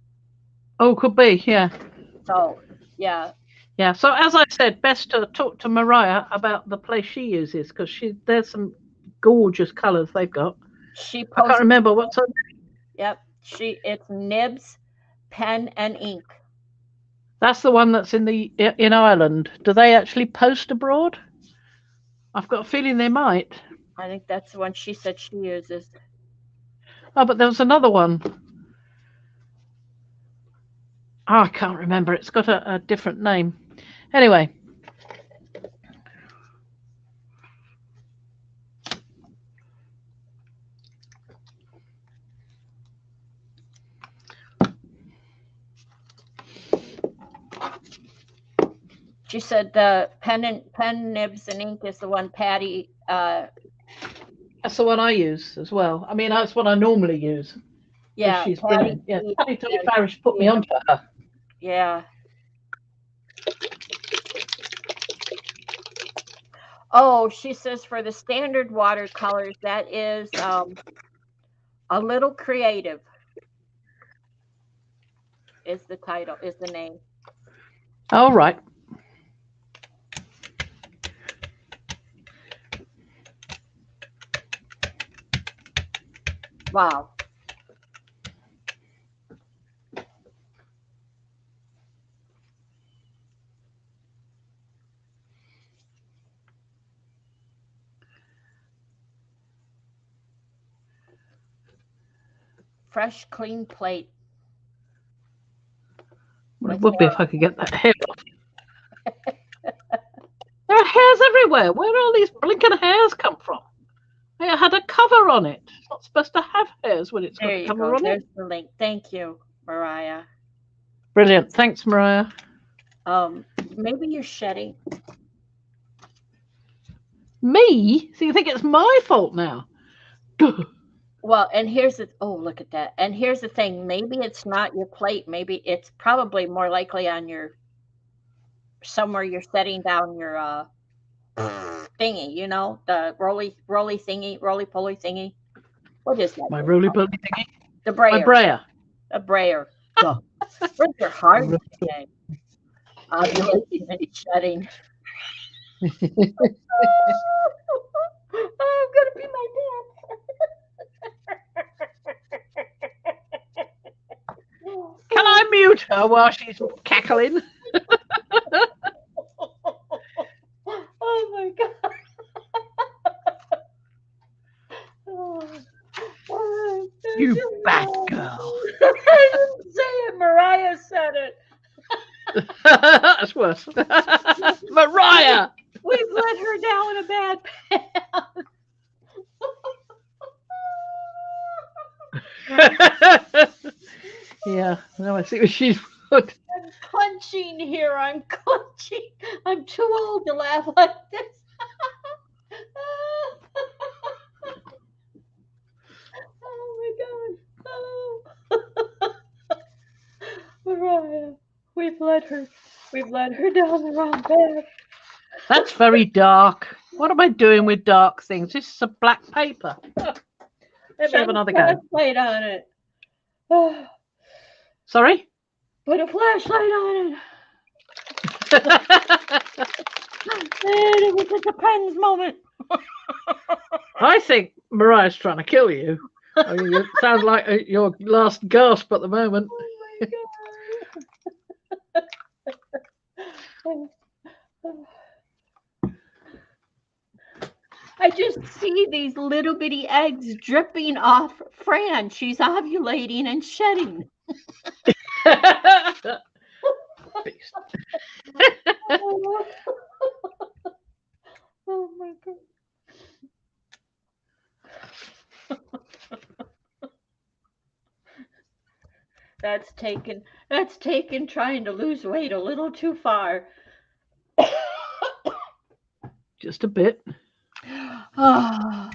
Speaker 1: Oh, could be, yeah.
Speaker 2: So, yeah.
Speaker 1: Yeah, so as I said, best to talk to Mariah about the place she uses, because there's some gorgeous colours they've got.
Speaker 2: She
Speaker 1: I can't remember what's her name.
Speaker 2: Yep, it's Nibs Pen and Ink.
Speaker 1: That's the one that's in Ireland. Do they actually post abroad? I've got a feeling they might.
Speaker 2: I think that's the one she said she uses.
Speaker 1: Oh, but there was another one. Oh, I can't remember. It's got a different name. Anyway.
Speaker 2: She said the pen, nibs, and ink is the one Patty.
Speaker 1: That's the one I use as well. I mean, that's what I normally use.
Speaker 2: Yeah,
Speaker 1: she's brilliant. Yeah, Patty Parish put me onto her.
Speaker 2: Yeah. Oh, she says for the standard watercolors, that is A Little Creative is the title, is the name.
Speaker 1: All right.
Speaker 2: Wow. Fresh, clean plate.
Speaker 1: Well, it would be if I could get that hair off. There are hairs everywhere. Where do all these blinking hairs come from? I had a cover on it. It's not supposed to have hairs when it's got a cover on
Speaker 2: There's
Speaker 1: it.
Speaker 2: the link. Thank you, Mariah.
Speaker 1: Brilliant. Thanks, Mariah.
Speaker 2: Maybe you're shedding.
Speaker 1: Me? So you think it's my fault now?
Speaker 2: Well, and look at that. And here's the thing. Maybe it's not your plate. Maybe it's probably more likely on somewhere you're setting down your thingy, the roly poly thingy. What is that?
Speaker 1: My roly poly thingy?
Speaker 2: The brayer.
Speaker 1: My brayer.
Speaker 2: A brayer. Where's your heart today? Ovulation and shedding. I'm gonna be my dad.
Speaker 1: Can I mute her while she's cackling?
Speaker 2: Oh my god.
Speaker 1: You bad girl.
Speaker 2: I didn't say it. Mariah said it.
Speaker 1: That's worse. Mariah!
Speaker 2: We've let her down a bad path.
Speaker 1: Yeah, now I see what she's put.
Speaker 2: I'm clenching here. I'm clenching. I'm too old to laugh like this. Oh my God. Oh. Mariah, we've let her down the wrong path.
Speaker 1: That's very dark. What am I doing with dark things? This is a black paper. Let me have
Speaker 2: Shine
Speaker 1: another
Speaker 2: a
Speaker 1: go.
Speaker 2: flashlight on it. Oh,
Speaker 1: Sorry?
Speaker 2: put a flashlight on it. And it was a depends moment.
Speaker 1: I think Mariah's trying to kill you. I mean, it sounds like your last gasp at the moment.
Speaker 2: Oh my God. I just see these little bitty eggs dripping off Fran. She's ovulating and shedding.
Speaker 1: Beast.
Speaker 2: Oh my God. That's taken trying to lose weight a little too far.
Speaker 1: Just a bit.
Speaker 2: Oh.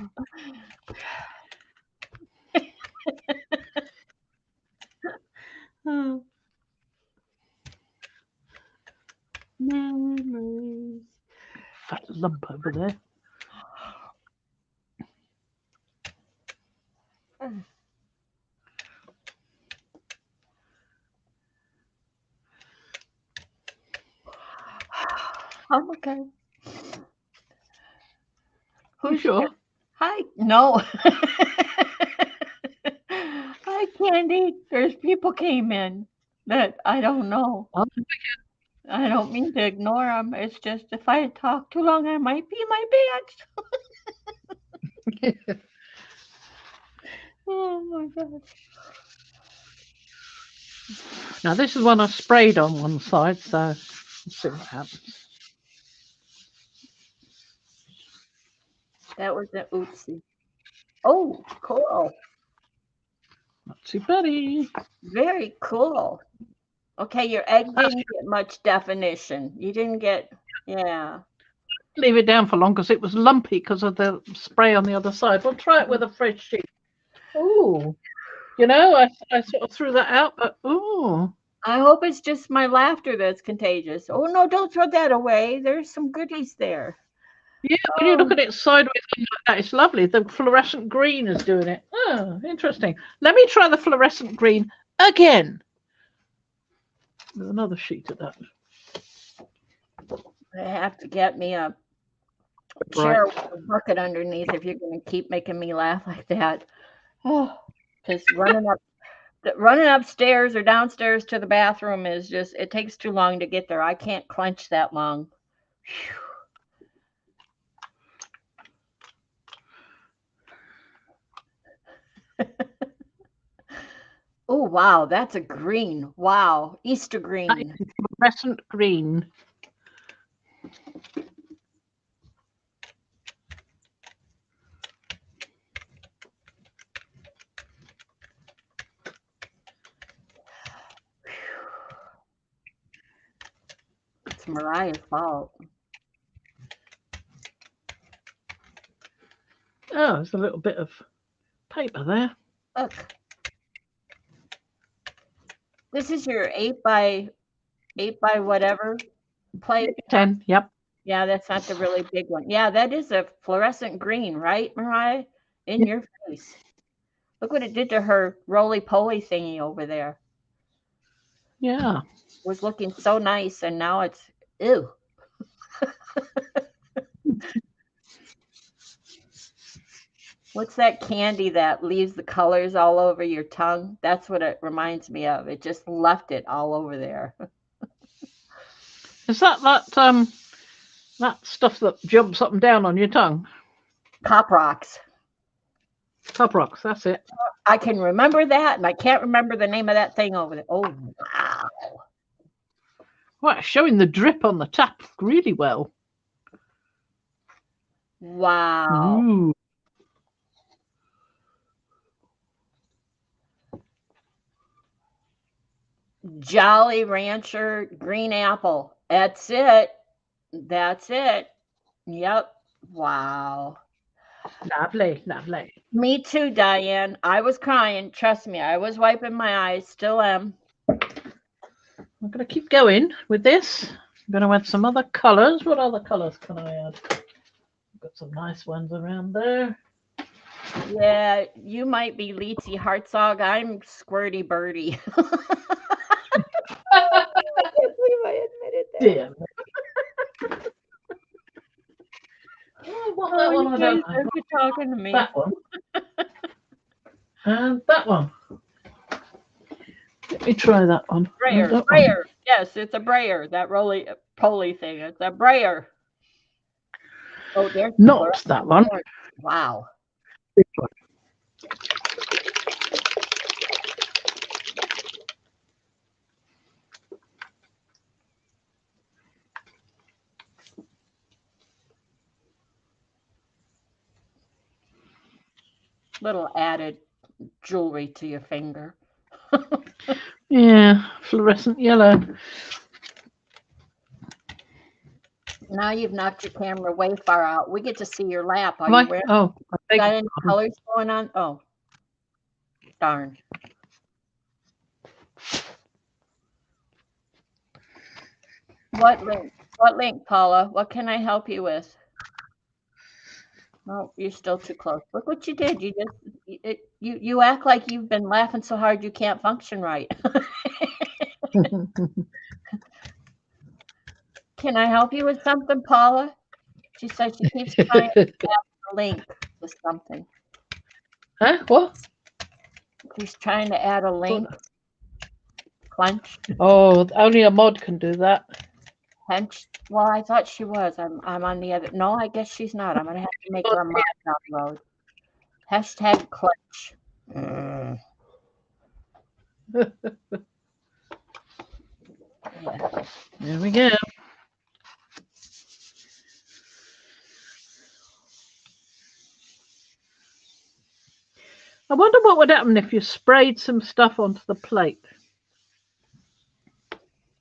Speaker 2: Oh. Memories.
Speaker 1: Fat lump over there.
Speaker 2: Oh, okay.
Speaker 1: You sure?
Speaker 2: Hi. No. Hi, Candy. There's people came in that I don't know. I don't mean to ignore them. It's just if I talk too long, I might pee my pants. Oh my God.
Speaker 1: Now this is one I sprayed on one side, so let's see what happens.
Speaker 2: That was an oopsie. Oh, cool.
Speaker 1: Not too buddy.
Speaker 2: Very cool. Okay, your egg didn't get much definition. You didn't get, yeah.
Speaker 1: Leave it down for long because it was lumpy because of the spray on the other side. We'll try it with a fresh sheet. Ooh. You know, I sort of threw that out, but ooh.
Speaker 2: I hope it's just my laughter that's contagious. Oh no, don't throw that away. There's some goodies there.
Speaker 1: Yeah, when you look at it sideways like that, it's lovely. The fluorescent green is doing it. Oh, interesting. Let me try the fluorescent green again. With another sheet of that.
Speaker 2: I have to get me a chair with a bucket underneath if you're going to keep making me laugh like that. Oh, just running upstairs or downstairs to the bathroom is just, it takes too long to get there. I can't clench that long. Oh, wow, that's a green. Wow, Easter green.
Speaker 1: Fluorescent green.
Speaker 2: It's Mariah's fault.
Speaker 1: Oh, there's a little bit of paper there.
Speaker 2: Look. This is your 8 by whatever plate.
Speaker 1: 10, yep.
Speaker 2: Yeah, that's not the really big one. Yeah, that is a fluorescent green, right, Mariah? In your face. Look what it did to her roly-poly thingy over there.
Speaker 1: Yeah.
Speaker 2: It was looking so nice, and now it's, ew. What's that candy that leaves the colors all over your tongue? That's what it reminds me of. It just left it all over there.
Speaker 1: Is that that stuff that jumps up and down on your tongue?
Speaker 2: Pop Rocks.
Speaker 1: Pop Rocks, that's it.
Speaker 2: I can remember that, and I can't remember the name of that thing over there. Oh, wow.
Speaker 1: Wow, showing the drip on the tap really well.
Speaker 2: Wow.
Speaker 1: Ooh.
Speaker 2: Jolly Rancher green apple. That's it. That's it. Yep. Wow.
Speaker 1: Lovely, lovely.
Speaker 2: Me too, Diane. I was crying. Trust me, I was wiping my eyes. Still am.
Speaker 1: I'm going to keep going with this. I'm going to add some other colours. What other colours can I add? I've got some nice ones around there.
Speaker 2: Yeah, you might be Leetsy Hartzog. I'm Squirty Birdie. I can't believe I admitted that.
Speaker 1: Dear me. Oh, what that one? I don't know.
Speaker 2: You're talking to me.
Speaker 1: That one. And that one. Let me try that one.
Speaker 2: Brayer.
Speaker 1: That
Speaker 2: Brayer.
Speaker 1: one.
Speaker 2: Yes, it's a brayer. That roly-poly thing. It's a brayer. Oh, there's
Speaker 1: Not that one.
Speaker 2: Wow.
Speaker 1: This one.
Speaker 2: Little added jewelry to your finger.
Speaker 1: Yeah, fluorescent yellow.
Speaker 2: Now you've knocked your camera way far out. We get to see your lap. Are
Speaker 1: Have
Speaker 2: you
Speaker 1: I?
Speaker 2: wearing?
Speaker 1: Oh, I beg
Speaker 2: Got
Speaker 1: your
Speaker 2: any
Speaker 1: pardon.
Speaker 2: colors going on? Oh, darn. What link? What link, Paula? What can I help you with? No, you're still too close. Look what you did. You act like you've been laughing so hard you can't function right. Can I help you with something, Paula? She says she keeps trying to add a link to something.
Speaker 1: Huh? What?
Speaker 2: She's trying to add a link. Clench.
Speaker 1: Oh, only a mod can do that.
Speaker 2: Hench. Well, I thought she was. I'm on the other. No, I guess she's not. I'm gonna have to make her a mod down the road. Hashtag clutch. Yeah.
Speaker 1: There we go. I wonder what would happen if you sprayed some stuff onto the plate.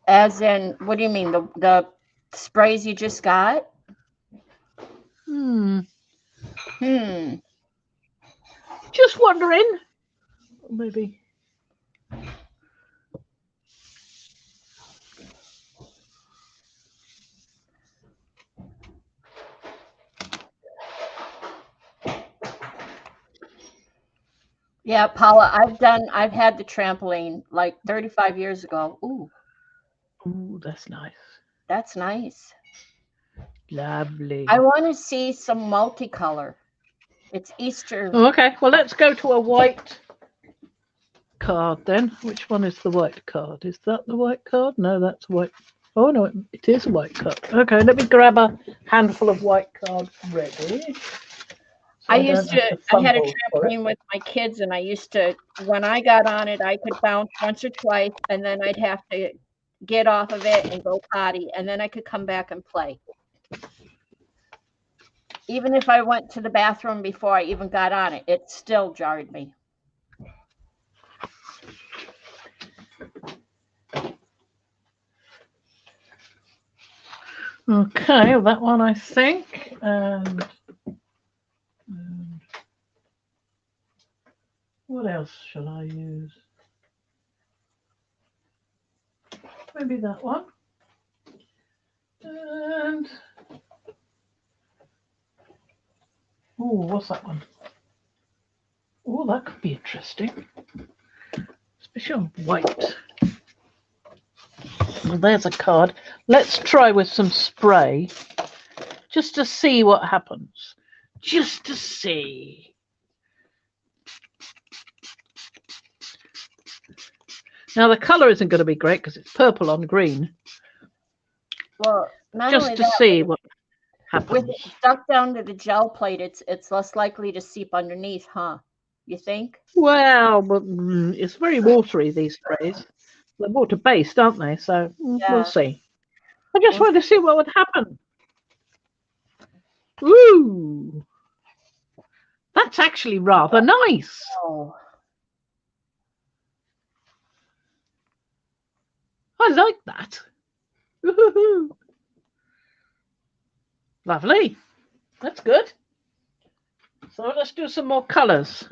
Speaker 2: As in, what do you mean? The sprays you just got?
Speaker 1: Just wondering. Maybe.
Speaker 2: Yeah, Paula, I've had the trampoline like 35 years ago. Ooh,
Speaker 1: Ooh, that's nice.
Speaker 2: that's nice.
Speaker 1: Lovely.
Speaker 2: I want to see some multicolor. It's Easter.
Speaker 1: Oh, okay, well, let's go to a white card then. Which one is the white card? Is that the white card? No, that's white. Oh, no, it is a white card. Okay, let me grab a handful of white cards ready.
Speaker 2: I had a trampoline with my kids, and I used to, when I got on it, I could bounce once or twice, and then I'd have to get off of it and go potty, and then I could come back and play. Even if I went to the bathroom before I even got on it, it still jarred me.
Speaker 1: Okay, well, that one I think. What else shall I use? Maybe that one. And oh, what's that one? Oh, that could be interesting. Especially on white. Well, there's a card. Let's try with some spray just to see what happens. Just to see. Now, the colour isn't going to be great because it's purple on green.
Speaker 2: Well,
Speaker 1: just to see what happens.
Speaker 2: With it stuck down to the gel plate, it's less likely to seep underneath, huh? You think?
Speaker 1: Well, but it's very watery, these sprays. They're water-based, aren't they? So we'll see. I just wanted to see what would happen. Ooh, that's actually rather nice.
Speaker 2: Oh,
Speaker 1: I like that. Woohoo. Lovely. That's good. So let's do some more colours.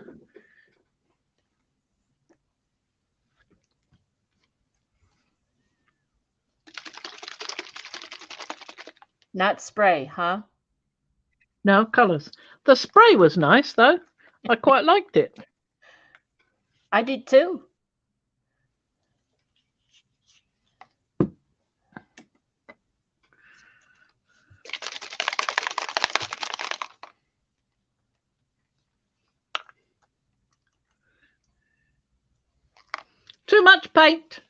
Speaker 2: not spray, huh?
Speaker 1: No, colours. The spray was nice, though. I quite liked it.
Speaker 2: I did too.
Speaker 1: Too much paint.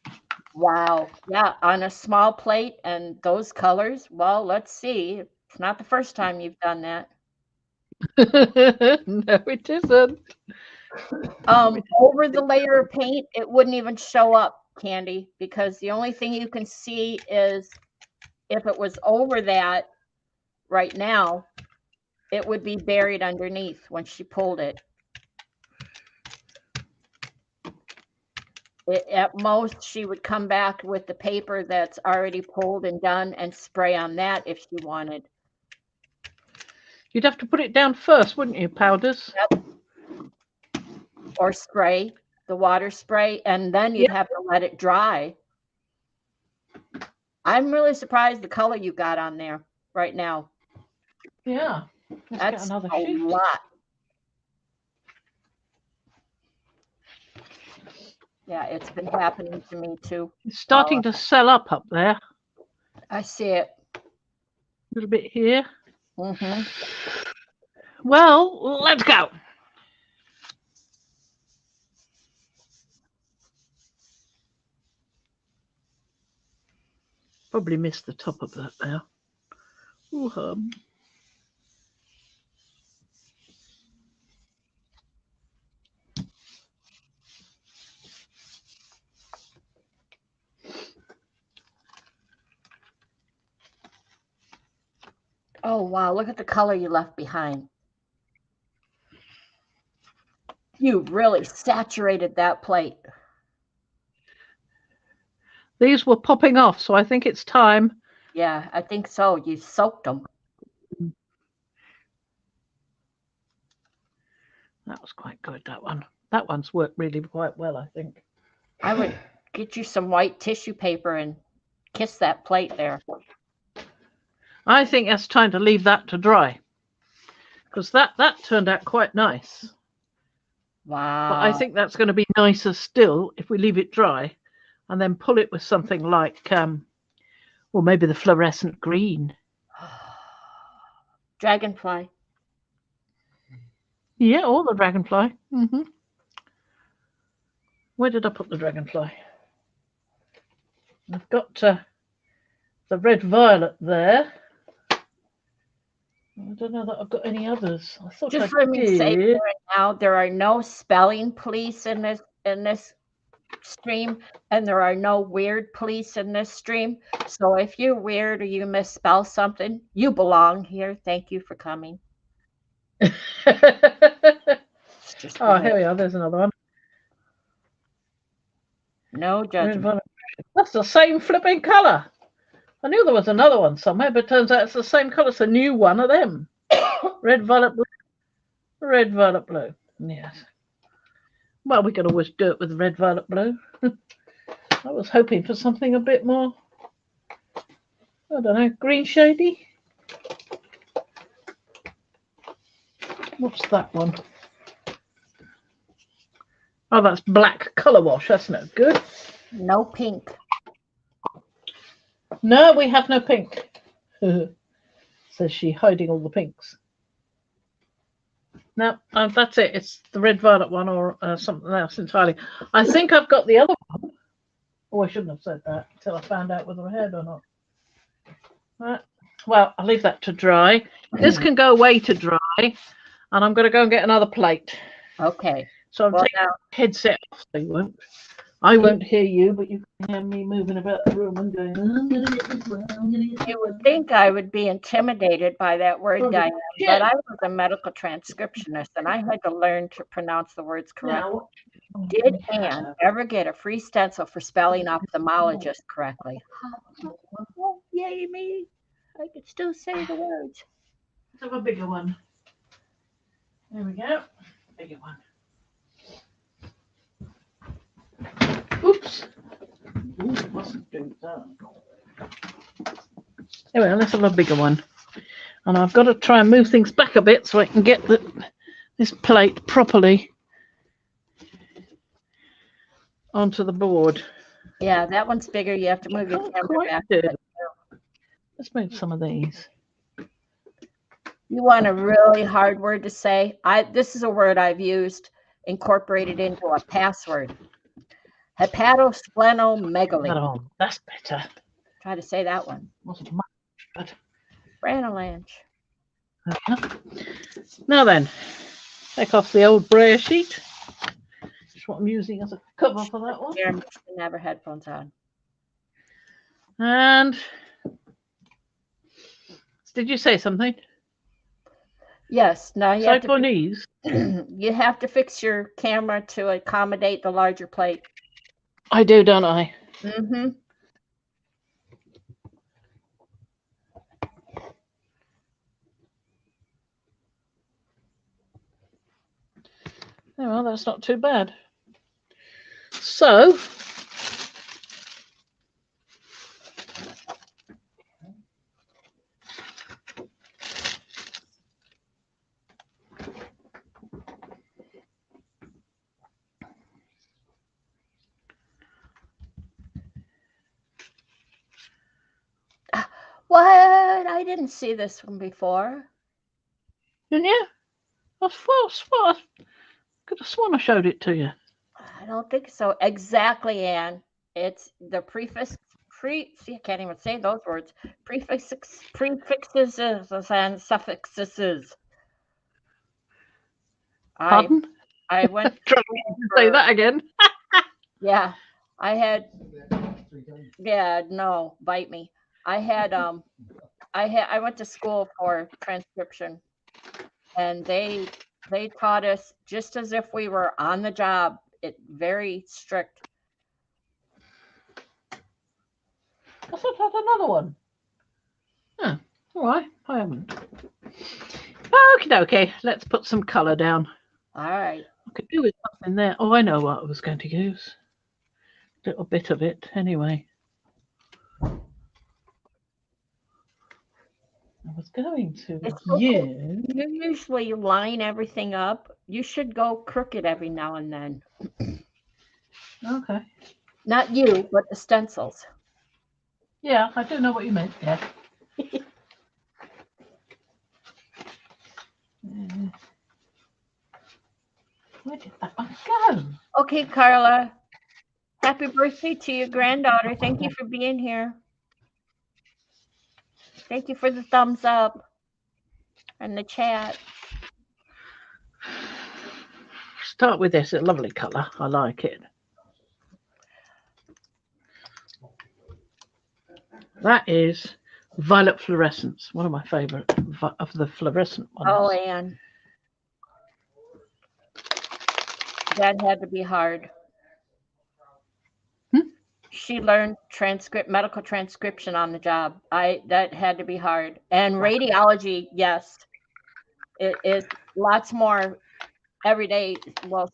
Speaker 2: Wow. Yeah, on a small plate and those colors. Well, let's see. It's not the first time you've done that.
Speaker 1: No, it isn't.
Speaker 2: Over the layer of paint, it wouldn't even show up, Candy, because the only thing you can see is if it was over that right now, it would be buried underneath when she pulled it. At most, she would come back with the paper that's already pulled and done and spray on that if she wanted.
Speaker 1: You'd have to put it down first, wouldn't you, powders?
Speaker 2: Yep. Or spray, the water spray, and then you'd have to let it dry. I'm really surprised the color you got on there right now.
Speaker 1: Yeah.
Speaker 2: That's
Speaker 1: another
Speaker 2: a
Speaker 1: sheet.
Speaker 2: lot. Yeah, it's been happening to me too.
Speaker 1: It's starting to sell up there.
Speaker 2: I see it.
Speaker 1: A little bit here.
Speaker 2: Mm-hmm.
Speaker 1: Well, let's go. Probably missed the top of that there. Ooh,
Speaker 2: Oh, wow. Look at the color you left behind. You really saturated that plate.
Speaker 1: These were popping off, so I think it's time.
Speaker 2: Yeah, I think so. You soaked them.
Speaker 1: That was quite good, that one. That one's worked really quite well, I think.
Speaker 2: I would get you some white tissue paper and kiss that plate there.
Speaker 1: I think it's time to leave that to dry, because that turned out quite nice.
Speaker 2: Wow.
Speaker 1: But I think that's going to be nicer still if we leave it dry and then pull it with something like, well, maybe the fluorescent green.
Speaker 2: Dragonfly.
Speaker 1: Yeah, or the dragonfly. Mm-hmm. Where did I put the dragonfly? I've got the red violet there. I don't know that I've got any others. I thought
Speaker 2: Just
Speaker 1: I
Speaker 2: let me say
Speaker 1: did.
Speaker 2: right now, there are no spelling police in this stream, and there are no weird police in this stream. So if you're weird or you misspell something, you belong here. Thank you for coming.
Speaker 1: Oh, here we are. There's another one.
Speaker 2: No judgment.
Speaker 1: That's the same flipping colour. I knew there was another one somewhere, but it turns out it's the same colour. It's a new one of them. Red, violet, blue. Red, violet, blue. Yes. Well, we could always do it with red, violet, blue. I was hoping for something a bit more, I don't know, green shady. What's that one? Oh, that's black colour wash. That's no good.
Speaker 2: No pink.
Speaker 1: No, we have no pink. Says she, hiding all the pinks. No, that's it. It's the red violet one or something else entirely. I think I've got the other one. Oh, I shouldn't have said that until I found out whether I had or not. Right. Well, I'll leave that to dry. This can go away to dry, and I'm going to go and get another plate.
Speaker 2: Okay.
Speaker 1: So I'm taking the headset off so you won't. I won't hear you, but you can hear me moving about the room and going, I'm going to get this one, I'm going to get this
Speaker 2: You
Speaker 1: one.
Speaker 2: would think I would be intimidated by that word,
Speaker 1: Oh,
Speaker 2: Diane,
Speaker 1: shit.
Speaker 2: but I was a medical transcriptionist and I had to learn to pronounce the words correctly.
Speaker 1: Now,
Speaker 2: Did Anne ever get a free stencil for spelling ophthalmologist correctly? Oh, yay me. I could still say the words.
Speaker 1: let's have a bigger one. There we go. Bigger one. Oops. Ooh, mustn't do that. Anyway, let's have a bigger one. And I've got to try and move things back a bit so I can get this plate properly onto the board.
Speaker 2: Yeah, that one's bigger. You have to move your camera back.
Speaker 1: Let's move some of these.
Speaker 2: You want a really hard word to say? This is a word I've used, incorporated into a password. Hepatosplenomegaly.
Speaker 1: Oh, that's better.
Speaker 2: Try to say that one.
Speaker 1: Wasn't much, but
Speaker 2: Franalange.
Speaker 1: now then, take off the old braille sheet. That's what I'm using as a cover for that one.
Speaker 2: Here, I must have her headphones on.
Speaker 1: And did you say something?
Speaker 2: Yes. Now you
Speaker 1: Japanese.
Speaker 2: You have to fix your camera to accommodate the larger plate.
Speaker 1: I do, don't I?
Speaker 2: Mm-hmm.
Speaker 1: Oh, well, that's not too bad. So,
Speaker 2: What? I didn't see this one before.
Speaker 1: didn't you? I could have sworn I showed it to you.
Speaker 2: I don't think so. Exactly, Anne. It's the prefix. See, I can't even say those words. Prefixes and suffixes.
Speaker 1: Pardon?
Speaker 2: I went
Speaker 1: to say that again.
Speaker 2: Yeah, I had. Yeah, no, bite me. I went to school for transcription, and they taught us just as if we were on the job. It very strict.
Speaker 1: I thought I had another one. Oh, all right, I haven't. Okay, let's put some colour down.
Speaker 2: All right.
Speaker 1: I could do with something there. Oh, I know what I was going to use. A little bit of it, anyway. I was going to use.
Speaker 2: You usually line everything up. You should go crooked every now and then.
Speaker 1: Okay.
Speaker 2: Not you, but the stencils.
Speaker 1: Yeah, I do know what you meant. Yeah. Where did that one go?
Speaker 2: Okay, Carla. Happy birthday to your granddaughter. Thank you for being here. Thank you for the thumbs up and the chat.
Speaker 1: Start with this. It's a lovely colour. I like it. That is violet fluorescence. One of my favourite of the fluorescent ones.
Speaker 2: Oh, Anne. That had to be hard. She learned medical transcription on the job. That had to be hard. And radiology, yes, it is lots more everyday,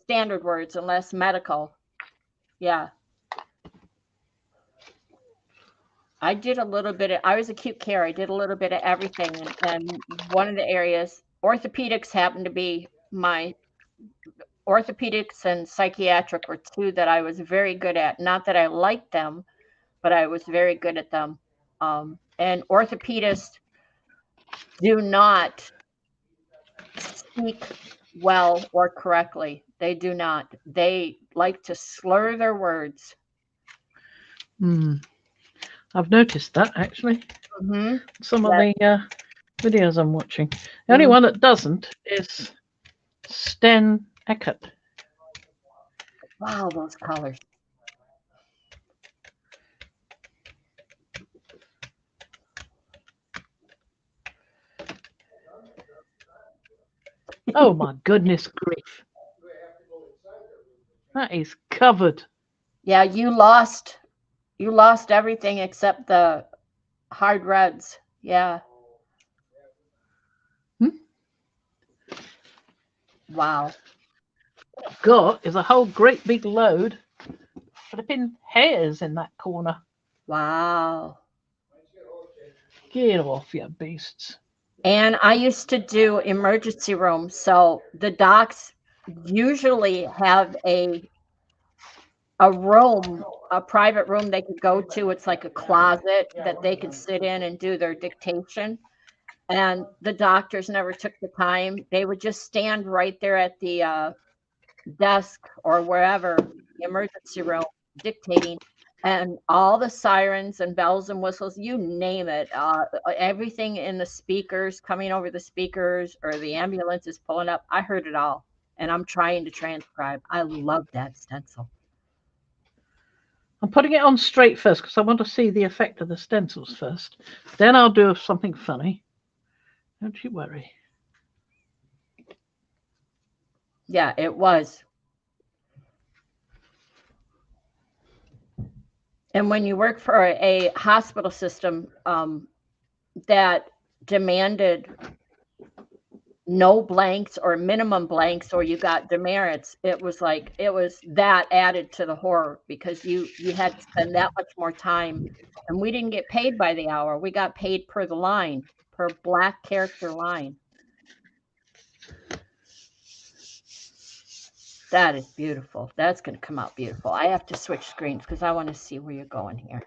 Speaker 2: standard words and less medical. Yeah. I did a little bit I was acute care. I did a little bit of everything. And one of the areas, orthopedics happened to be my orthopedics and psychiatric were two that I was very good at. Not that I liked them, but I was very good at them. And orthopedists do not speak well or correctly. They do not. They like to slur their words.
Speaker 1: I've noticed that, actually.
Speaker 2: Mm-hmm.
Speaker 1: Some of the videos I'm watching. The only one that doesn't is Sten Eckert.
Speaker 2: Wow, those colors.
Speaker 1: Oh my goodness grief. That is covered.
Speaker 2: Yeah, you lost everything except the hard reds. Yeah.
Speaker 1: Hmm?
Speaker 2: Wow.
Speaker 1: What I've got is a whole great big load of flipping hairs in that corner.
Speaker 2: Wow.
Speaker 1: Get off, you beasts.
Speaker 2: And I used to do emergency rooms, so the docs usually have a room, a private room they could go to. It's like a closet that they could sit in and do their dictation. And the doctors never took the time. They would just stand right there at the desk or wherever, the emergency room, dictating. And all the sirens and bells and whistles, you name it, everything in the speakers, coming over the speakers, or the ambulance is pulling up. I heard it all. And I'm trying to transcribe. I love that stencil.
Speaker 1: I'm putting it on straight first because I want to see the effect of the stencils first. Then I'll do something funny. Don't you worry.
Speaker 2: Yeah, it was. And when you work for a hospital system that demanded no blanks or minimum blanks, or you got demerits, it was that added to the horror, because you had to spend that much more time. And we didn't get paid by the hour. We got paid per the line, per black character line. That is beautiful. That's going to come out beautiful. I have to switch screens because I want to see where you're going here.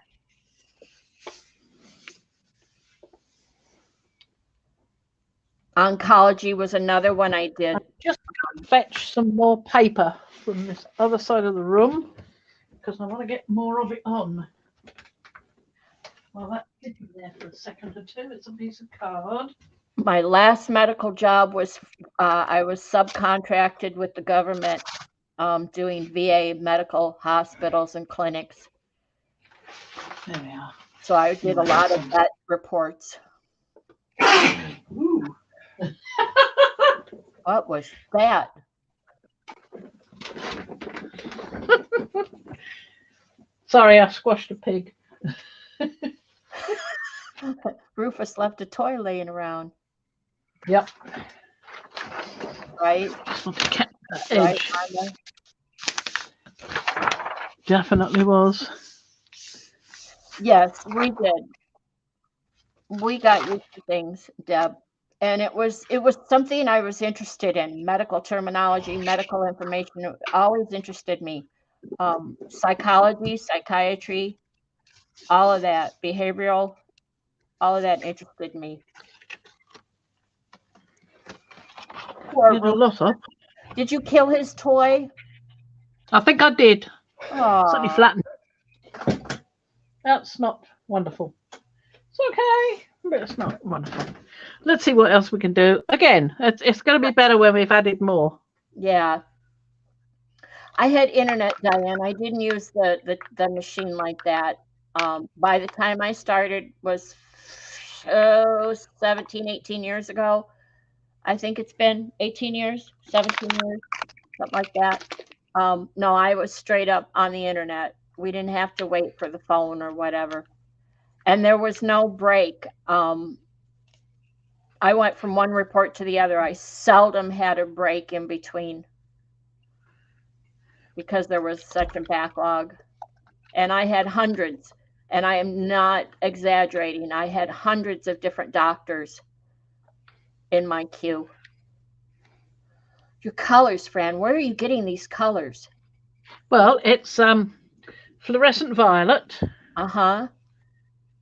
Speaker 2: Oncology was another one I did.
Speaker 1: Just fetch some more paper from this other side of the room because I want to get more of it on. Well, that's sitting there for a second or two. It's a piece of card.
Speaker 2: My last medical job was I was subcontracted with the government doing VA medical hospitals and clinics.
Speaker 1: There we are.
Speaker 2: So I did a lot of vet reports.
Speaker 1: Ooh.
Speaker 2: What was that?
Speaker 1: Sorry, I squashed a pig.
Speaker 2: Rufus left a toy laying around.
Speaker 1: Yep.
Speaker 2: Right?
Speaker 1: Just want to catch that
Speaker 2: Right,
Speaker 1: edge.
Speaker 2: Mama?
Speaker 1: Definitely was.
Speaker 2: Yes, we did. We got used to things, Deb. And it was something I was interested in. Medical terminology, medical information, it always interested me. Psychology, psychiatry, all of that, behavioral, all of that interested me. Poor
Speaker 1: Did a lot up.
Speaker 2: Did you kill his toy?
Speaker 1: I think I did.
Speaker 2: Oh,
Speaker 1: Certainly flattened. That's not wonderful. It's okay, but it's not wonderful. Let's see what else we can do. Again, it's going to be better when we've added more.
Speaker 2: yeah. I had internet, Diane. I didn't use the machine like that. By the time I started was 17, 18 years ago. I think it's been 18 years, 17 years, something like that. No, I was straight up on the internet. We didn't have to wait for the phone or whatever. And there was no break. I went from one report to the other. I seldom had a break in between because there was such a backlog. And I had hundreds, and I am not exaggerating. I had hundreds of different doctors in my queue. Your colors, Fran, where are you getting these colors?
Speaker 1: Well, it's fluorescent violet.
Speaker 2: Uh-huh.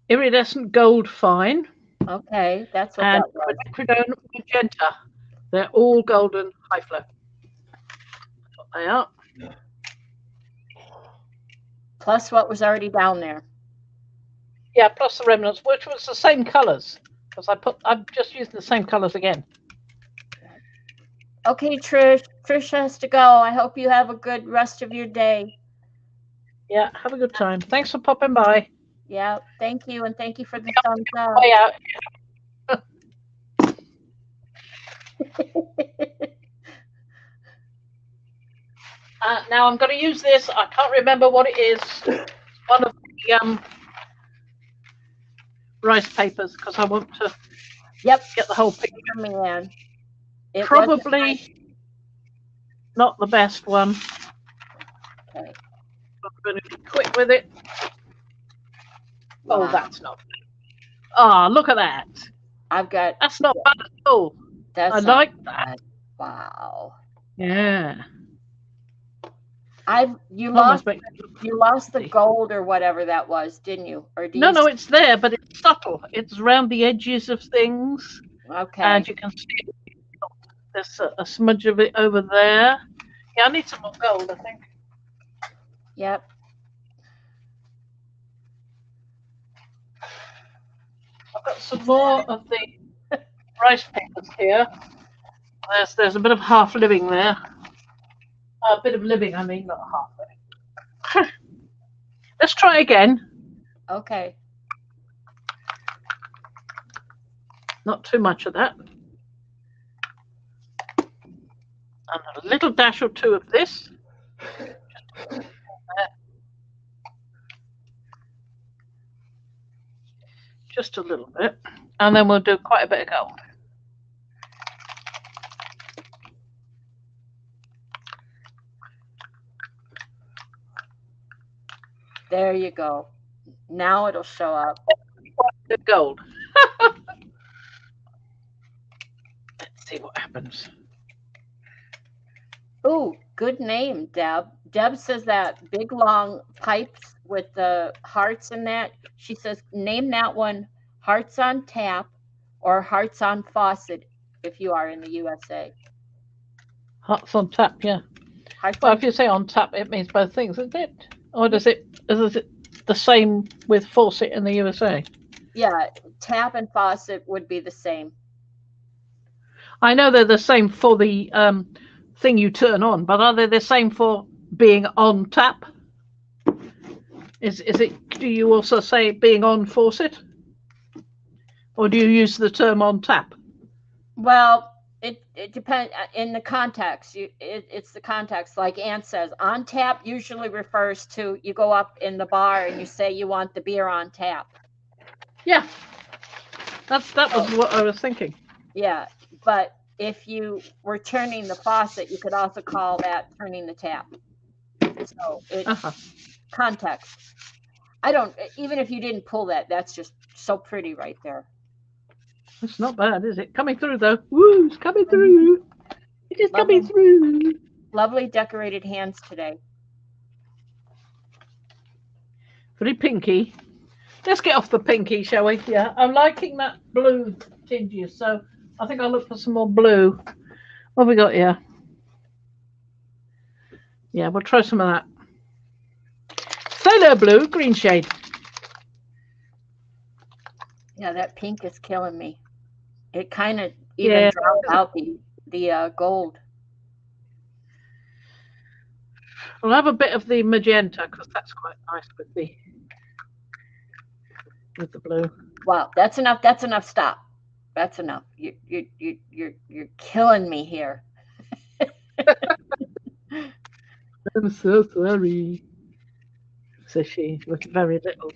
Speaker 1: Iridescent gold fine.
Speaker 2: Okay, that's what
Speaker 1: and
Speaker 2: that was.
Speaker 1: quinacridone magenta. They're all golden high flow. They are.
Speaker 2: Plus what was already down there.
Speaker 1: Yeah, plus the remnants, which was the same colours. Because I'm just using the same colours again.
Speaker 2: Okay, Trish. Trish has to go. I hope you have a good rest of your day.
Speaker 1: Yeah, have a good time. Thanks for popping by.
Speaker 2: Yeah, thank you, and thank you for the thumbs up.
Speaker 1: Way out. Now I'm going to use this. I can't remember what it is. One of the rice papers because I want to
Speaker 2: Yep.
Speaker 1: get the whole picture.
Speaker 2: Man. It
Speaker 1: Probably not the best one.
Speaker 2: Okay.
Speaker 1: I'm going to be quick with it.
Speaker 2: Wow.
Speaker 1: Oh, that's not. Ah, look at that. That's not bad at all. I like that.
Speaker 2: Wow.
Speaker 1: Yeah.
Speaker 2: You lost the gold or whatever that was, didn't you? Or
Speaker 1: no, it's there, but it's subtle. It's around the edges of things.
Speaker 2: Okay.
Speaker 1: And you can see there's a smudge of it over there. Yeah, I need some more gold, I think.
Speaker 2: Yep.
Speaker 1: I've got some more of the rice papers here. There's a bit of half living there. A bit of living, I mean, not half living. Let's try again.
Speaker 2: Okay.
Speaker 1: Not too much of that. And a little dash or two of this. Just a little bit. And then we'll do quite a bit of gold.
Speaker 2: There you go. Now it'll show up.
Speaker 1: The gold. Let's see what happens.
Speaker 2: Ooh, good name, Deb. Deb says that big long pipes with the hearts in that. She says, name that one Hearts on Tap or Hearts on Faucet if you are in the USA.
Speaker 1: Hearts on tap, yeah. Well, if you say on tap, it means both things, isn't it? Or is it the same with faucet in the USA?
Speaker 2: Yeah, tap and faucet would be the same.
Speaker 1: I know they're the same for the thing you turn on, but are they the same for being on tap? Is it? Do you also say being on faucet, or do you use the term on tap?
Speaker 2: Well, it depends in the context. It's the context. Like Ann says, on tap usually refers to you go up in the bar and you say you want the beer on tap.
Speaker 1: Yeah, that was what I was thinking.
Speaker 2: Yeah, but if you were turning the faucet, you could also call that turning the tap. So it's context. I don't, even if you didn't pull that, that's just so pretty right there.
Speaker 1: It's not bad, is it? Coming through though. Woo, it's coming through. It is coming through.
Speaker 2: Lovely decorated hands today.
Speaker 1: Pretty pinky. Let's get off the pinky, shall we? Yeah, I'm liking that blue tinges, so I think I'll look for some more blue. What have we got here? Yeah, we'll try some of that. Phthalo blue, green shade.
Speaker 2: Yeah, that pink is killing me. It kind of even dropped out the gold.
Speaker 1: We'll have a bit of the magenta because that's quite nice with the blue.
Speaker 2: Wow, that's enough. That's enough. Stop. That's enough. You're killing me here.
Speaker 1: I'm so sorry, says she with very little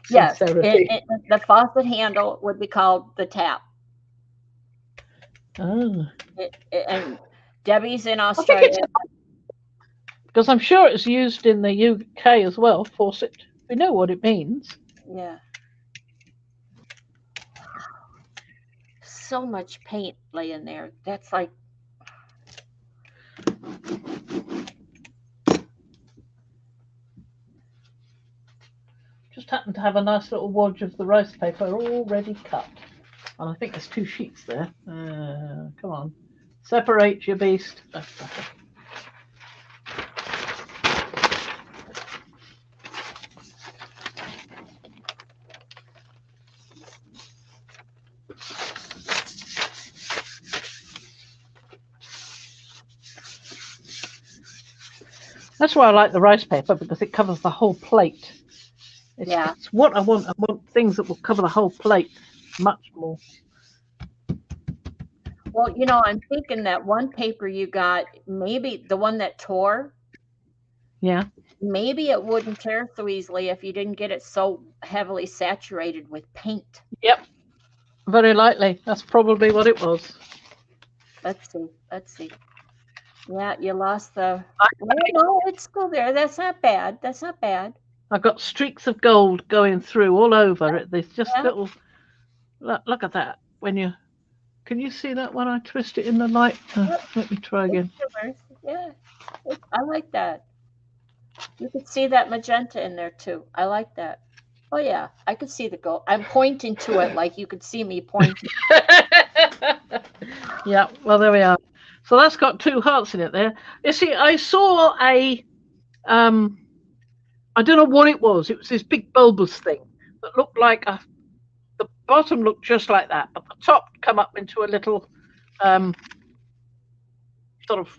Speaker 2: sincerity. Yes, the faucet handle would be called the tap.
Speaker 1: Oh.
Speaker 2: And Debbie's in Australia.
Speaker 1: Because I'm sure it's used in the UK as well, faucet. We know what it means.
Speaker 2: Yeah. So much paint laying there. That's like...
Speaker 1: Just happen to have a nice little wodge of the rice paper already cut. And I think there's 2 sheets there. Come on. Separate your beast. That's better. That's why I like the rice paper, because it covers the whole plate. It's what I want. I want things that will cover the whole plate much more.
Speaker 2: Well, I'm thinking that one paper you got, maybe the one that tore,
Speaker 1: Yeah.
Speaker 2: Maybe it wouldn't tear so easily if you didn't get it so heavily saturated with paint.
Speaker 1: Yep. Very likely. That's probably what it was.
Speaker 2: Let's see. Let's see. Yeah, you lost the. Well, no, it's still there. That's not bad. That's not bad.
Speaker 1: I've got streaks of gold going through all over it. There's just
Speaker 2: Yeah.
Speaker 1: little. Look at that. Can you see that when I twist it in the light? Let me try again.
Speaker 2: Yeah, I like that. You could see that magenta in there too. I like that. Oh yeah, I could see the gold. I'm pointing to it like you could see me pointing.
Speaker 1: Yeah, well, there we are. So that's got 2 hearts in it there. You see, I saw I don't know what it was. It was this big bulbous thing that looked like the bottom looked just like that, but the top come up into a little sort of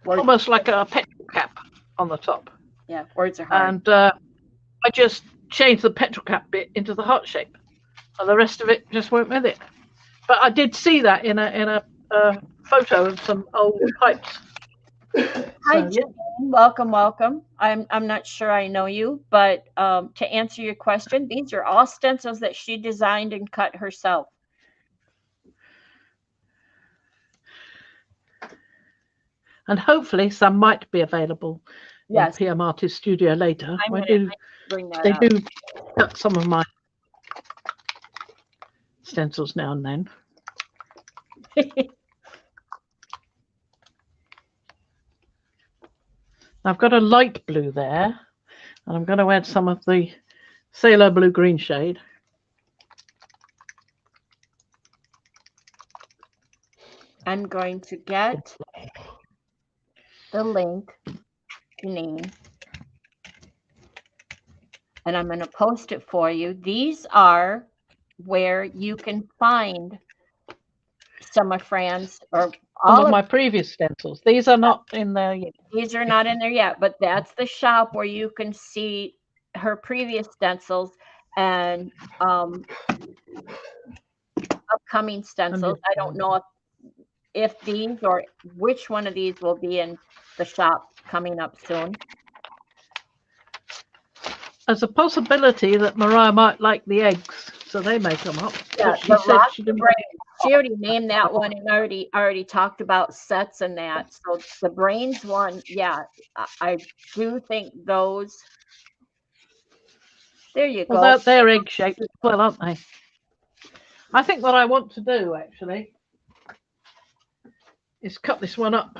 Speaker 1: almost like a petrol cap on the top.
Speaker 2: Yeah, words are hard.
Speaker 1: And I just changed the petrol cap bit into the heart shape, and the rest of it just went with it. But I did see that in a photo of some old pipes.
Speaker 2: Hi, Jane. Welcome, welcome. I'm not sure I know you, but to answer your question, these are all stencils that she designed and cut herself.
Speaker 1: And hopefully some might be available in
Speaker 2: Yes,
Speaker 1: PM Artist Studio later.
Speaker 2: I'm
Speaker 1: I
Speaker 2: gonna bring that up.
Speaker 1: They do cut some of my stencils now and then. I've got a light blue there, and I'm going to add some of the Sailor Blue Green shade.
Speaker 2: I'm going to get the link, Janine, and I'm going to post it for you. These are where you can find some of Fran's or all
Speaker 1: of my previous stencils. These are not in there yet.
Speaker 2: These are not in there yet, but that's the shop where you can see her previous stencils and upcoming stencils. I don't know if these or which one of these will be in the shop coming up soon.
Speaker 1: There's a possibility that Mariah might like the eggs, so they may come up.
Speaker 2: Yeah,
Speaker 1: she said she didn't.
Speaker 2: She already named that one and already talked about sets and that. So the brains one, yeah, I do think those. There you go.
Speaker 1: Well, they're egg shaped as well, aren't they? I think what I want to do actually is cut this one up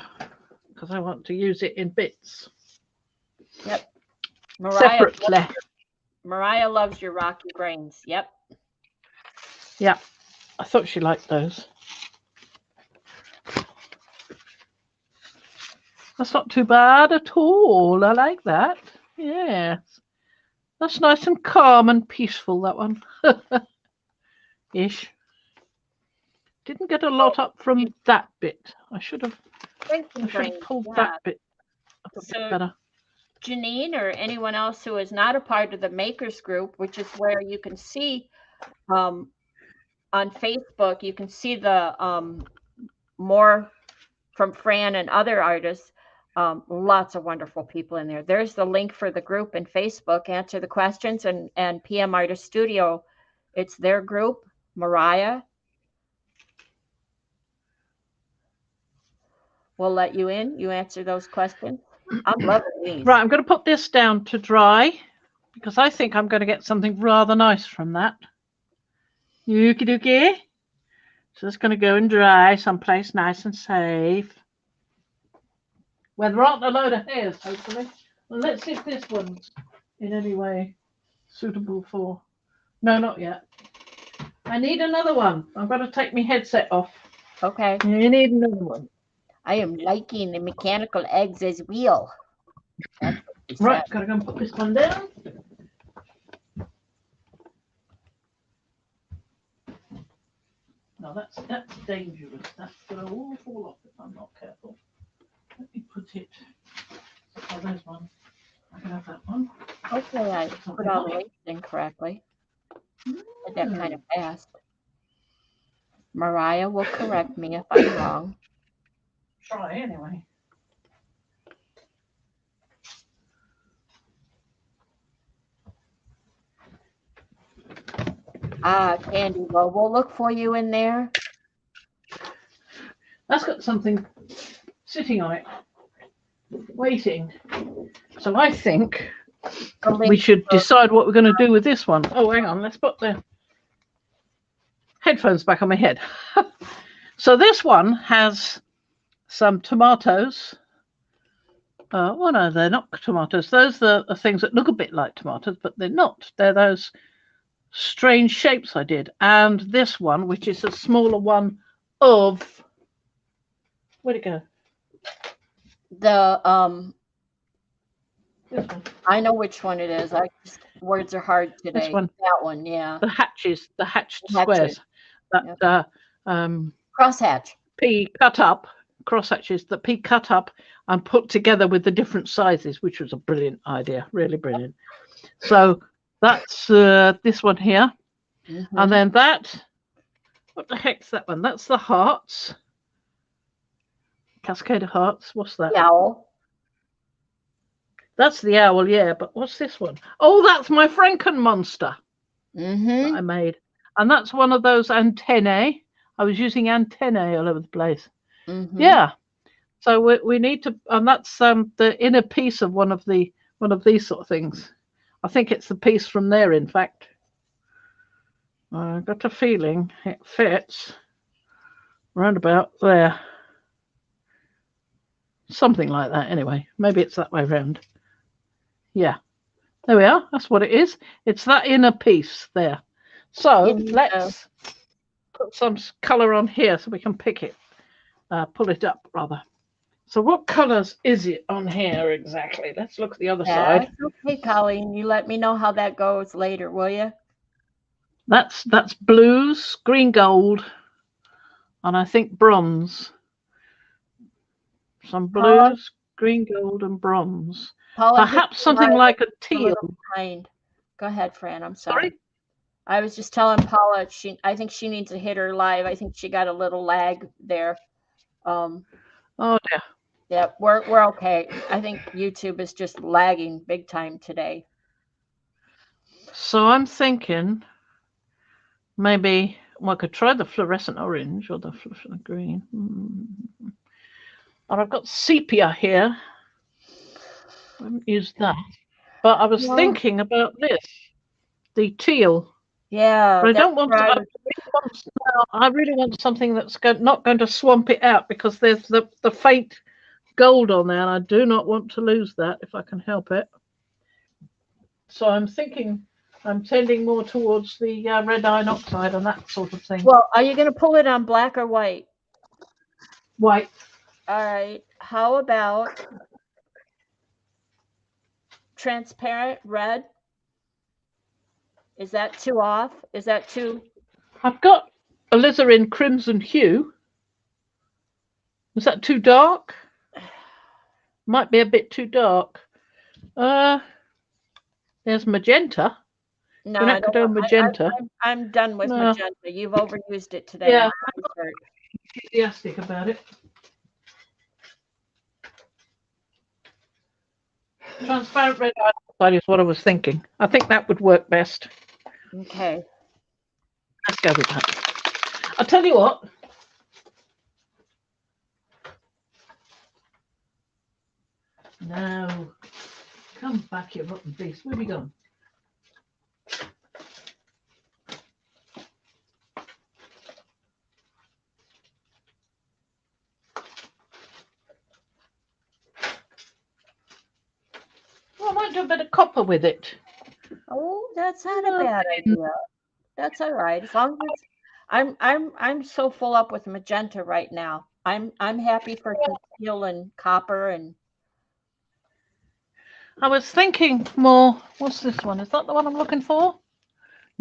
Speaker 1: because I want to use it in bits.
Speaker 2: Yep.
Speaker 1: Separately.
Speaker 2: Mariah loves your rocky brains. Yep.
Speaker 1: Yeah, I thought she liked those. That's not too bad at all. I like that. Yes. That's nice and calm and peaceful, that one. Ish. Didn't get a lot up from that bit. I should have pulled that bit up a bit better.
Speaker 2: Janine or anyone else who is not a part of the makers group, which is where you can see on Facebook, you can see the more from Fran and other artists. Lots of wonderful people in there. There's the link for the group in Facebook. Answer the questions and PM Artist Studio. It's their group. Mariah will let you in. You answer those questions. I'm loving these.
Speaker 1: Right, I'm going to put this down to dry because I think I'm going to get something rather nice from that. Okie dokie. So it's going to go and dry someplace nice and safe. Where there aren't a load of hairs, hopefully. Well, let's see if this one's in any way suitable for... No, not yet. I need another one. I'm going to take my headset off.
Speaker 2: Okay.
Speaker 1: You need another one.
Speaker 2: I am liking the mechanical eggs as well.
Speaker 1: Right, gotta go and put this one down. No, that's dangerous. That's gonna all fall off if I'm not careful. Let me put it. Oh, there's one. I can have that one.
Speaker 2: Okay, I put all the links in correctly. Did that kind of fast. Mariah will correct me if I'm wrong.
Speaker 1: Try anyway.
Speaker 2: Ah, Candy. Well, we'll look for you in there.
Speaker 1: That's got something sitting on it, waiting. So I think we should decide what we're going to do with this one. Oh, hang on. Let's put the headphones back on my head. So this one has some tomatoes. Oh no, they're not tomatoes. Those are things that look a bit like tomatoes, but they're not. They're those strange shapes I did. And this one, which is a smaller one of, where'd it go?
Speaker 2: The
Speaker 1: This one.
Speaker 2: I know which one it is. Words are hard today.
Speaker 1: This one.
Speaker 2: That one, yeah.
Speaker 1: The hatched squares. That
Speaker 2: Yep. Crosshatch.
Speaker 1: pea cut up, cross hatches that pea cut up and put together with the different sizes, which was a brilliant idea, really brilliant. So that's this one here.
Speaker 2: Mm-hmm.
Speaker 1: And then that, what the heck's that one? That's the hearts. Cascade of hearts. What's that?
Speaker 2: The owl.
Speaker 1: That's the owl, yeah. But what's this one? Oh, that's my Franken monster that I made. And that's one of those antennae. I was using antennae all over the place.
Speaker 2: Mm-hmm.
Speaker 1: Yeah. So we need to, and that's the inner piece of one of these sort of things. I think it's the piece from there, in fact. I got a feeling it fits round about there. Something like that, anyway. Maybe it's that way round. Yeah. There we are. That's what it is. It's that inner piece there. So let's put some colour on here so we can pick it. Pull it up, rather. So what colours is it on here exactly? Let's look at the other side.
Speaker 2: Okay, Colleen. You let me know how that goes later, will you?
Speaker 1: That's blues, green, gold, and I think bronze. Some blues, green, gold, and bronze.
Speaker 2: Paula,
Speaker 1: perhaps something like a teal.
Speaker 2: Go ahead, Fran. I'm sorry. I was just telling Paula I think she needs to hit her live. I think she got a little lag there.
Speaker 1: Oh dear.
Speaker 2: Yeah, we're okay. I think YouTube is just lagging big time today.
Speaker 1: So I'm thinking maybe I could try the fluorescent orange or the fluorescent green. And I've got sepia here. I haven't used that. But I was thinking about this, the teal.
Speaker 2: Yeah.
Speaker 1: But I don't want to, I really want something that's not going to swamp it out, because there's the faint gold on there, and I do not want to lose that if I can help it. So I'm thinking I'm tending more towards the red iron oxide and that sort of thing.
Speaker 2: Well, are you going to pull it on black or white?
Speaker 1: White.
Speaker 2: All right. How about transparent red? Is that too off? Is that too?
Speaker 1: I've got alizarin crimson hue. Is that too dark? Might be a bit too dark. There's magenta.
Speaker 2: No, I don't want
Speaker 1: magenta.
Speaker 2: I'm done with magenta. You've overused it today.
Speaker 1: Yeah, I'm not enthusiastic about it. Transparent red iron is what I was thinking. I think that would work best.
Speaker 2: Okay.
Speaker 1: Let's go with that. I'll tell you what. No. Come back, you rotten beast. Where have you gone? Well, I might do a bit of copper with it.
Speaker 2: Oh, that's not a bad idea. That's all right. As long as I'm so full up with magenta right now. I'm happy for teal and copper. And
Speaker 1: I was thinking more. What's this one? Is that the one I'm looking for?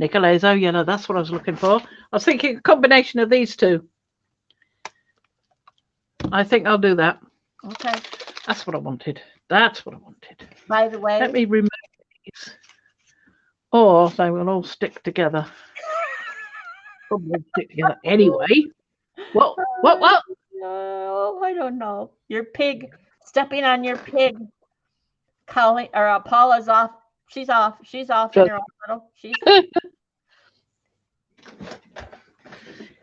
Speaker 1: Nicolazo yellow. That's what I was looking for. I was thinking a combination of these two. I think I'll do that.
Speaker 2: Okay.
Speaker 1: That's what I wanted. That's what I wanted.
Speaker 2: By the way,
Speaker 1: let me remove these, or they will all stick together. Probably stick together anyway. What?
Speaker 2: Oh, I don't know. Your pig, stepping on your pig. Colleen or, uh, Paula's off. She's off. She's off in her own little. She's.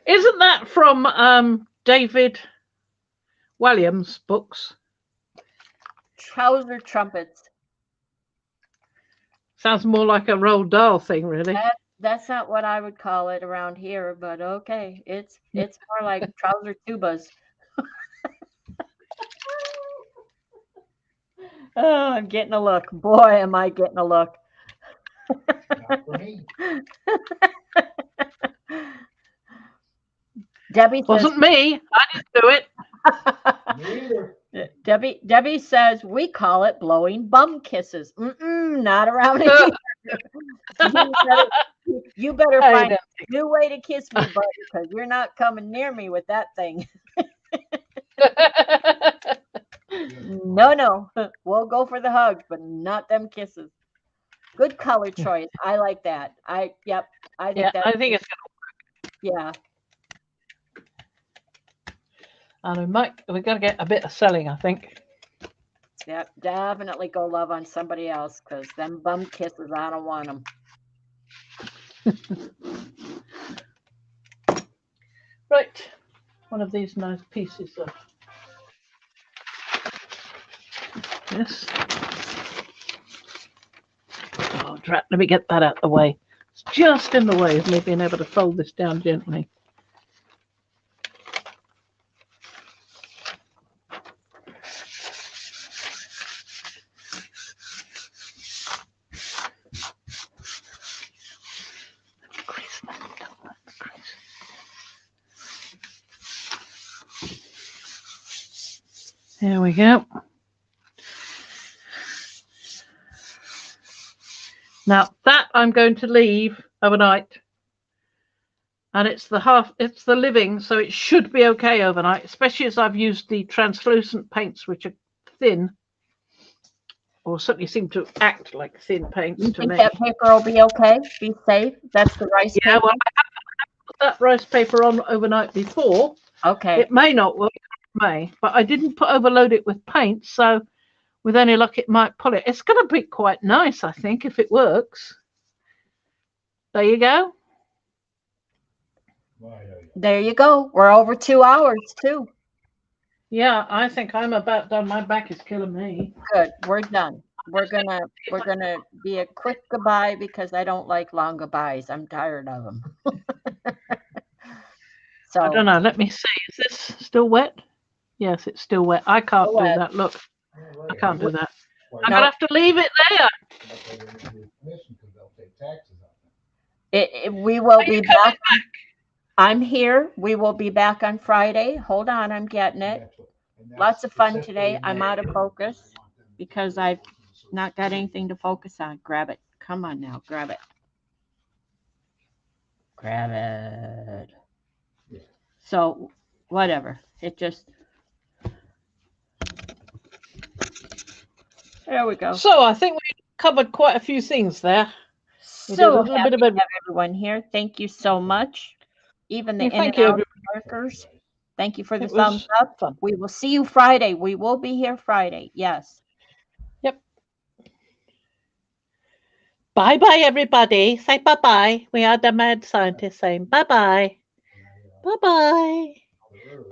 Speaker 1: Isn't that from David Walliams' books?
Speaker 2: Trouser trumpets.
Speaker 1: Sounds more like a Roald Dahl thing, really.
Speaker 2: That's not what I would call it around here, but okay. It's more like trouser tubas. Oh, I'm getting a look. Boy, am I getting a look.
Speaker 3: Not for me.
Speaker 2: Debbie says,
Speaker 1: Wasn't me. I didn't do it.
Speaker 3: Me either.
Speaker 2: Debbie says we call it blowing bum kisses. Not around here. You better find a new way to kiss me, buddy, because you're not coming near me with that thing. No. We'll go for the hugs, but not them kisses. Good color choice. I like that. I think
Speaker 1: I think it's
Speaker 2: yeah.
Speaker 1: and we're gonna get a bit of selling, I think.
Speaker 2: Yep, definitely go love on somebody else, because them bum kisses, I don't want them.
Speaker 1: Right. One of these nice pieces of this. Oh, drat, let me get that out of the way. It's just in the way of me being able to fold this down gently. There we go. Now that I'm going to leave overnight, and it's the living, so it should be okay overnight, especially as I've used the translucent paints, which are thin, or certainly seem to act like thin paints to me.
Speaker 2: That paper will be okay? Be safe? That's the rice paper?
Speaker 1: Well, I haven't put that rice paper on overnight before.
Speaker 2: Okay.
Speaker 1: It may not work, but I didn't overload it with paint, so with any luck it might pull it. It's going to be quite nice, I think, if it works. There you go.
Speaker 2: There you go. We're over 2 hours too.
Speaker 1: Yeah, I think I'm about done. My back is killing me.
Speaker 2: Good. We're done. We're gonna be a quick goodbye, because I don't like long goodbyes. I'm tired of them. So
Speaker 1: I don't know. Let me see. Is this still wet? Yes, it's still wet. I can't do that. Look, I can't do that. I'm gonna have to leave it there.
Speaker 2: We will be back. I'm here. We will be back on Friday. Hold on, I'm getting it. Lots of fun today. I'm out of focus because I've not got anything to focus on. Grab it. Come on now, grab it. Grab it. So, whatever. It just... There we go.
Speaker 1: So I think we covered quite a few things there.
Speaker 2: So happy to have everyone here. Thank you so much. Even the in and out workers. Thank you for the thumbs up.
Speaker 1: Fun.
Speaker 2: We will see you Friday. We will be here Friday. Yes.
Speaker 1: Yep. Bye-bye, everybody. Say bye-bye. We are the mad scientists saying bye-bye. Bye-bye.